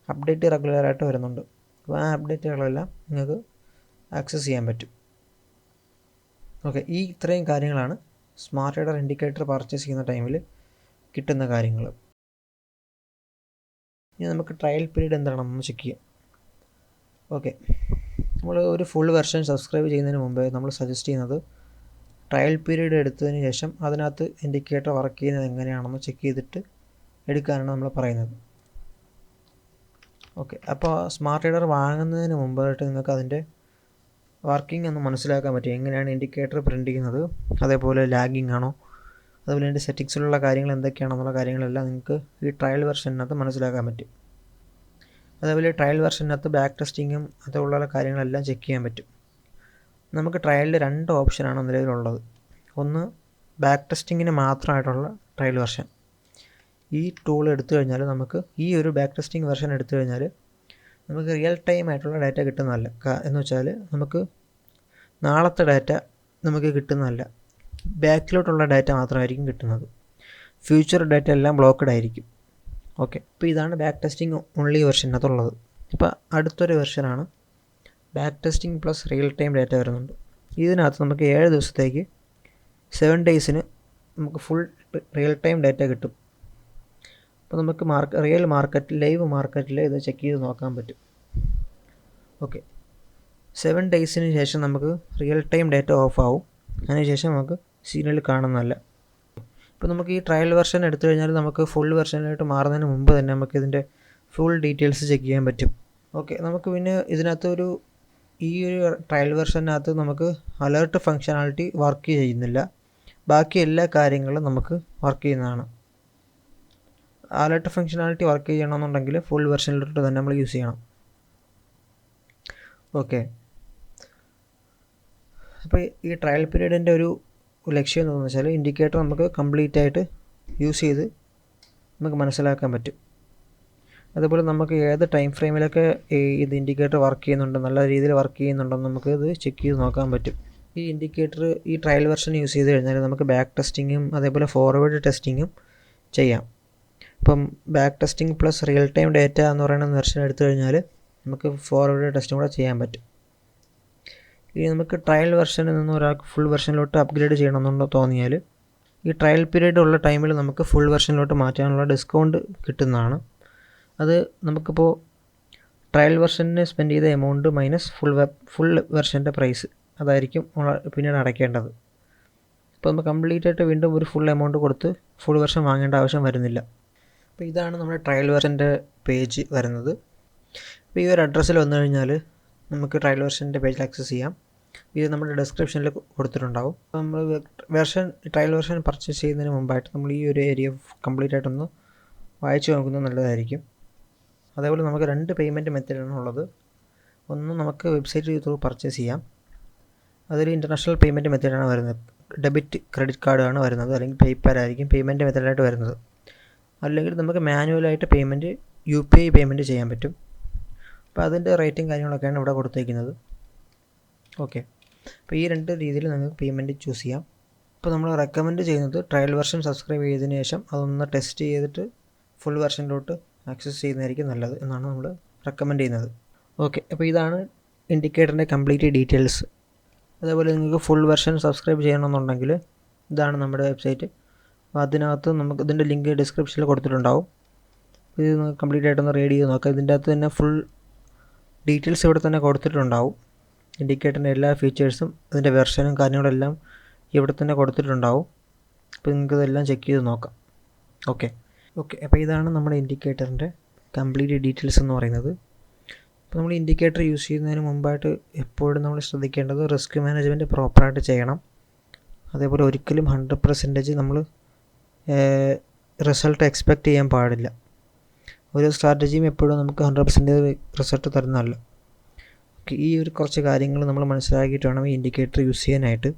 അപ്ഡേറ്റ് റെഗുലറായിട്ട് വരുന്നുണ്ട്. അപ്പോൾ ആ അപ്ഡേറ്റുകളെല്ലാം നിങ്ങൾക്ക് ആക്സസ് ചെയ്യാൻ പറ്റും. ഓക്കെ, ഇത്രയും കാര്യങ്ങളാണ് സ്മാർട്ട് റീഡർ ഇൻഡിക്കേറ്റർ പർച്ചേസ് ചെയ്യുന്ന ടൈമിൽ കിട്ടുന്ന കാര്യങ്ങൾ. ഇനി നമുക്ക് ട്രയൽ പീരീഡ് എന്താണെന്ന് ചെക്ക് ചെയ്യാം. ഓക്കെ, നമ്മൾ ഒരു ഫുൾ വെർഷൻ സബ്സ്ക്രൈബ് ചെയ്യുന്നതിന് മുമ്പേ നമ്മൾ സജസ്റ്റ് ചെയ്യുന്നത് ട്രയൽ പീരീഡ് എടുത്തതിന് ശേഷം അതിനകത്ത് ഇൻഡിക്കേറ്റർ വർക്ക് ചെയ്യുന്നത് എങ്ങനെയാണെന്ന് ചെക്ക് ചെയ്തിട്ട് എടുക്കാനാണ് നമ്മൾ പറയുന്നത്. ഓക്കെ, അപ്പോൾ സ്മാർട്ട് റീഡർ വാങ്ങുന്നതിന് മുമ്പായിട്ട് നിങ്ങൾക്ക് അതിൻ്റെ വർക്കിംഗ് ഒന്ന് മനസ്സിലാക്കാൻ പറ്റും. എങ്ങനെയാണ് ഇൻഡിക്കേറ്റർ പ്രിൻ്റ് ചെയ്യുന്നത്, അതേപോലെ ലാഗിങ് ആണോ, അതുപോലെ അതിൻ്റെ സെറ്റിങ്സിലുള്ള കാര്യങ്ങൾ എന്തൊക്കെയാണെന്നുള്ള കാര്യങ്ങളെല്ലാം നിങ്ങൾക്ക് ഈ ട്രയൽ വെർഷനകത്ത് മനസ്സിലാക്കാൻ പറ്റും. അതേപോലെ ട്രയൽ വെർഷനകത്ത് ബാക്ക് ടെസ്റ്റിങ്ങും അതുപോലുള്ള കാര്യങ്ങളെല്ലാം ചെക്ക് ചെയ്യാൻ പറ്റും. നമുക്ക് ട്രയലിൽ 2 ഓപ്ഷനാണ് നിലവിലുള്ളത്. ഒന്ന് ബാക്ക് ടെസ്റ്റിങ്ങിന് മാത്രമായിട്ടുള്ള ട്രയൽ വെർഷൻ. ഈ ടൂൾ എടുത്തു കഴിഞ്ഞാൽ നമുക്ക് ഈ ഒരു ബാക്ക് ടെസ്റ്റിംഗ് വെർഷൻ എടുത്തു കഴിഞ്ഞാൽ നമുക്ക് റിയൽ ടൈം ആയിട്ടുള്ള ഡാറ്റ കിട്ടുന്നതല്ല. എന്ന് വെച്ചാൽ നമുക്ക് നാളത്തെ ഡാറ്റ നമുക്ക് കിട്ടുന്നതല്ല, ബാക്കിലോട്ടുള്ള ഡാറ്റ മാത്രമായിരിക്കും കിട്ടുന്നത്. ഫ്യൂച്ചർ ഡാറ്റ എല്ലാം ബ്ലോക്ക്ഡ് ആയിരിക്കും. ഓക്കെ, അപ്പോൾ ഇതാണ് ബാക്ക് ടെസ്റ്റിംഗ് ഓൺലി വെർഷനകത്തുള്ളത്. ഇപ്പോൾ അടുത്തൊരു വെർഷനാണ് back testing plus real time data വരുന്നുണ്ട്. ഇതിനകത്ത് നമുക്ക് 7 ദിവസത്തേക്ക് 7 ഡേയ്സിന് നമുക്ക് ഫുൾ റിയൽ ടൈം ഡാറ്റ കിട്ടും. അപ്പോൾ നമുക്ക് ലൈവ് മാർക്കറ്റിൽ ഇത് ചെക്ക് ചെയ്ത് നോക്കാൻ പറ്റും. ഓക്കെ, 7 ഡേയ്സിന് ശേഷം നമുക്ക് റിയൽ ടൈം ഡാറ്റ ഓഫ് ആവും. അതിനുശേഷം നമുക്ക് സിഗ്നൽ കാണുന്നതല്ല. ഇപ്പോൾ നമുക്ക് ഈ ട്രയൽ വെർഷൻ എടുത്തു കഴിഞ്ഞാൽ നമുക്ക് ഫുൾ വെർഷനിലോട്ട് മാറുന്നതിന് മുമ്പ് തന്നെ നമുക്ക് ഇതിൻ്റെ ഫുൾ ഡീറ്റെയിൽസ് ചെക്ക് ചെയ്യാൻ പറ്റും. ഓക്കെ, നമുക്ക് പിന്നെ ഇതിനകത്ത് ഈ ഒരു ട്രയൽ വെർഷനകത്ത് നമുക്ക് അലേർട്ട് ഫങ്ഷനാലിറ്റി വർക്ക് ചെയ്യുന്നില്ല. ബാക്കി എല്ലാ കാര്യങ്ങളും നമുക്ക് വർക്ക് ചെയ്യുന്നതാണ്. അലേർട്ട് ഫങ്ഷനാലിറ്റി വർക്ക് ചെയ്യണമെന്നുണ്ടെങ്കിൽ ഫുൾ വെർഷനിലോട്ട് തന്നെ നമ്മൾ യൂസ് ചെയ്യണം. ഓക്കെ, അപ്പോൾ ഈ ട്രയൽ പീരീഡിൻ്റെ ഒരു ലക്ഷ്യം എന്താണെന്ന് വെച്ചാൽ ഇൻഡിക്കേറ്റർ നമുക്ക് കംപ്ലീറ്റ് ആയിട്ട് യൂസ് ചെയ്ത് നമുക്ക് മനസ്സിലാക്കാൻ പറ്റും. അതുപോലെ നമുക്ക് ഏത് ടൈം ഫ്രെയിമിലൊക്കെ ഇത് ഇൻഡിക്കേറ്റർ വർക്ക് ചെയ്യുന്നുണ്ട്, നല്ല രീതിയിൽ വർക്ക് ചെയ്യുന്നുണ്ടെന്ന് നമുക്ക് ഇത് ചെക്ക് ചെയ്ത് നോക്കാൻ പറ്റും. ഈ ഇൻഡിക്കേറ്റർ ഈ ട്രയൽ വെർഷൻ യൂസ് ചെയ്ത് കഴിഞ്ഞാൽ നമുക്ക് ബാക്ക് ടെസ്റ്റിങ്ങും അതേപോലെ ഫോർവേഡ് ടെസ്റ്റിങ്ങും ചെയ്യാം. ഇപ്പം back testing plus real time data എന്ന് പറയുന്ന വെർഷൻ എടുത്തു കഴിഞ്ഞാൽ നമുക്ക് ഫോർവേഡ് ടെസ്റ്റും കൂടെ ചെയ്യാൻ പറ്റും. ഇനി നമുക്ക് ട്രയൽ വെർഷനിൽ നിന്ന് ഒരാൾക്ക് ഫുൾ വെർഷനിലോട്ട് അപ്ഗ്രേഡ് ചെയ്യണമെന്നുണ്ടോ തോന്നിയാൽ ഈ ട്രയൽ പീരീഡ് ഉള്ള ടൈമിൽ നമുക്ക് ഫുൾ വെർഷനിലോട്ട് മാറ്റാനുള്ള ഡിസ്കൗണ്ട് കിട്ടുന്നതാണ്. അത് നമുക്കിപ്പോൾ ട്രയൽ വെർഷന് സ്പെൻഡ് ചെയ്ത എമൗണ്ട് മൈനസ് ഫുൾ വെർഷൻ്റെ പ്രൈസ് അതായിരിക്കും പിന്നീട് അടയ്ക്കേണ്ടത്. അപ്പോൾ നമ്മൾ കംപ്ലീറ്റ് ആയിട്ട് വീണ്ടും ഒരു ഫുൾ എമൗണ്ട് കൊടുത്ത് ഫുൾ വെർഷൻ വാങ്ങേണ്ട ആവശ്യം വരുന്നില്ല. അപ്പോൾ ഇതാണ് നമ്മുടെ ട്രയൽ വെർഷൻ്റെ പേജ് വരുന്നത്. അപ്പോൾ ഈ ഒരു അഡ്രസ്സിൽ വന്നു കഴിഞ്ഞാൽ നമുക്ക് ട്രയൽ വെർഷൻ്റെ പേജിൽ ആക്സസ് ചെയ്യാം. ഇത് നമ്മുടെ ഡിസ്ക്രിപ്ഷനിൽ കൊടുത്തിട്ടുണ്ടാവും. അപ്പോൾ നമ്മൾ ട്രയൽ വെർഷൻ പർച്ചേസ് ചെയ്യുന്നതിന് മുമ്പായിട്ട് നമ്മൾ ഈ ഒരു ഏരിയ കംപ്ലീറ്റ് ആയിട്ടൊന്ന് വായിച്ചു നോക്കുന്നത് നല്ലതായിരിക്കും. അതേപോലെ നമുക്ക് 2 പേയ്മെൻറ്റ് മെത്തേഡാണ് ഉള്ളത്. ഒന്ന് നമുക്ക് വെബ്സൈറ്റ് ത്രൂ പർച്ചേസ് ചെയ്യാം. അതൊരു ഇൻ്റർനാഷണൽ പേയ്മെൻറ്റ് മെത്തേഡാണ് വരുന്നത്. ഡെബിറ്റ് ക്രെഡിറ്റ് കാർഡാണ് വരുന്നത്, അല്ലെങ്കിൽ പേയ്പാൽ ആയിരിക്കും പേയ്മെൻറ്റ് മെത്തേഡായിട്ട് വരുന്നത്. അല്ലെങ്കിൽ നമുക്ക് മാനുവലായിട്ട് UPI പേയ്മെൻറ്റ് ചെയ്യാൻ പറ്റും. അപ്പോൾ അതിൻ്റെ റേറ്റും കാര്യങ്ങളൊക്കെയാണ് ഇവിടെ കൊടുത്തേക്കുന്നത്. ഓക്കെ, അപ്പോൾ ഈ 2 രീതിയിൽ നിങ്ങൾക്ക് പേയ്മെൻറ്റ് ചൂസ് ചെയ്യാം. അപ്പോൾ നമ്മൾ റെക്കമെൻഡ് ചെയ്യുന്നത് ട്രയൽ വെർഷൻ സബ്സ്ക്രൈബ് ചെയ്തതിന് ശേഷം അതൊന്ന് ടെസ്റ്റ് ചെയ്തിട്ട് ഫുൾ വെർഷനിലോട്ട് ആക്സസ് ചെയ്യുന്നതായിരിക്കും നല്ലത് എന്നാണ് നമ്മൾ റെക്കമെൻഡ് ചെയ്യുന്നത്. ഓക്കെ, അപ്പോൾ ഇതാണ് ഇൻഡിക്കേറ്ററിൻ്റെ കംപ്ലീറ്റ് ഡീറ്റെയിൽസ്. അതേപോലെ നിങ്ങൾക്ക് ഫുൾ വെർഷൻ സബ്സ്ക്രൈബ് ചെയ്യണമെന്നുണ്ടെങ്കിൽ ഇതാണ് നമ്മുടെ വെബ്സൈറ്റ്. അപ്പോൾ അതിനകത്ത് നമുക്ക് ഇതിൻ്റെ ലിങ്ക് ഡിസ്ക്രിപ്ഷനിൽ കൊടുത്തിട്ടുണ്ടാവും. ഇത് കംപ്ലീറ്റ് ആയിട്ടൊന്ന് റീഡ് ചെയ്ത് നോക്കാം. ഇതിൻ്റെ അകത്ത് തന്നെ ഫുൾ ഡീറ്റെയിൽസ് ഇവിടെ തന്നെ കൊടുത്തിട്ടുണ്ടാവും. ഇൻഡിക്കേറ്ററിൻ്റെ എല്ലാ ഫീച്ചേഴ്സും അതിൻ്റെ വെർഷനും കാര്യങ്ങളെല്ലാം ഇവിടെ തന്നെ കൊടുത്തിട്ടുണ്ടാവും. അപ്പോൾ നിങ്ങൾക്ക് ഇതെല്ലാം ചെക്ക് ചെയ്ത് നോക്കാം. ഓക്കെ അപ്പോൾ ഇതാണ് നമ്മുടെ ഇൻഡിക്കേറ്ററിൻ്റെ കംപ്ലീറ്റ് ഡീറ്റെയിൽസ് എന്ന് പറയുന്നത്. അപ്പോൾ നമ്മൾ ഇൻഡിക്കേറ്റർ യൂസ് ചെയ്യുന്നതിന് മുമ്പായിട്ട് എപ്പോഴും നമ്മൾ ശ്രദ്ധിക്കേണ്ടത് റിസ്ക് മാനേജ്മെൻറ്റ് പ്രോപ്പറായിട്ട് ചെയ്യണം. അതേപോലെ ഒരിക്കലും 100% നമ്മൾ റിസൾട്ട് എക്സ്പെക്റ്റ് ചെയ്യാൻ പാടില്ല. ഒരു സ്ട്രാറ്റജിയും എപ്പോഴും നമുക്ക് 100% റിസൾട്ട് തരുന്നതല്ല. ഈ ഒരു കുറച്ച് കാര്യങ്ങൾ നമ്മൾ മനസ്സിലാക്കിയിട്ട് വേണം ഈ ഇൻഡിക്കേറ്റർ യൂസ് ചെയ്യാനായിട്ട്.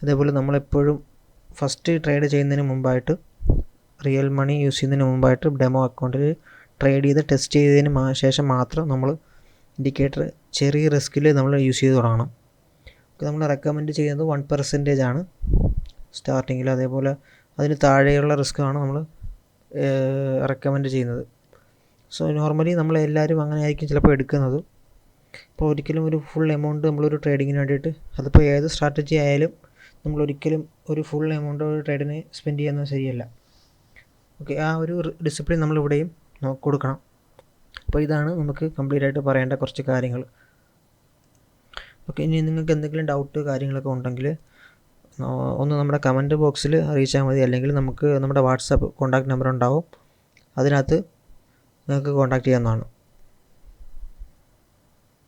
അതേപോലെ നമ്മളെപ്പോഴും ഫസ്റ്റ് ട്രേഡ് ചെയ്യുന്നതിന് മുമ്പായിട്ട് റിയൽ മണി യൂസ് ചെയ്യുന്നതിന് മുമ്പായിട്ട് ഡെമോ അക്കൗണ്ടിൽ ട്രേഡ് ചെയ്ത് ടെസ്റ്റ് ചെയ്തതിന് ശേഷം മാത്രം നമ്മൾ ഇൻഡിക്കേറ്റർ ചെറിയ റിസ്കിൽ നമ്മൾ യൂസ് ചെയ്ത് തുടങ്ങണം. നമ്മൾ റെക്കമെൻഡ് ചെയ്യുന്നത് 1% ആണ് സ്റ്റാർട്ടിങ്ങിൽ. അതേപോലെ അതിന് താഴെയുള്ള റിസ്ക്കാണ് നമ്മൾ റെക്കമെൻഡ് ചെയ്യുന്നത്. സോ നോർമലി നമ്മളെല്ലാവരും അങ്ങനെ ആയിരിക്കും ചിലപ്പോൾ എടുക്കുന്നത്. അപ്പോൾ ഒരിക്കലും ഒരു ഫുൾ എമൗണ്ട് നമ്മളൊരു ട്രേഡിങ്ങിന് വേണ്ടിയിട്ട്, അതിപ്പോൾ ഏത് സ്ട്രാറ്റജി ആയാലും നമ്മളൊരിക്കലും ഒരു ഫുൾ എമൗണ്ട് ഒരു ട്രേഡിന് സ്പെൻഡ് ചെയ്യുന്നത് ശരിയല്ല. ആ ഒരു ഡിസിപ്ലിൻ നമ്മളിവിടെയും കൊടുക്കണം. അപ്പോൾ ഇതാണ് നമുക്ക് കംപ്ലീറ്റ് ആയിട്ട് പറയേണ്ട കുറച്ച് കാര്യങ്ങൾ. ഇനി നിങ്ങൾക്ക് എന്തെങ്കിലും ഡൗട്ട് കാര്യങ്ങളൊക്കെ ഉണ്ടെങ്കിൽ ഒന്ന് നമ്മുടെ കമൻറ്റ് ബോക്സിൽ അറിയിച്ചാൽ മതി. അല്ലെങ്കിൽ നമുക്ക് നമ്മുടെ വാട്സാപ്പ് കോൺടാക്റ്റ് നമ്പർ ഉണ്ടാവും, അതിനകത്ത് നിങ്ങൾക്ക് കോൺടാക്റ്റ് ചെയ്യാവുന്നതാണ്.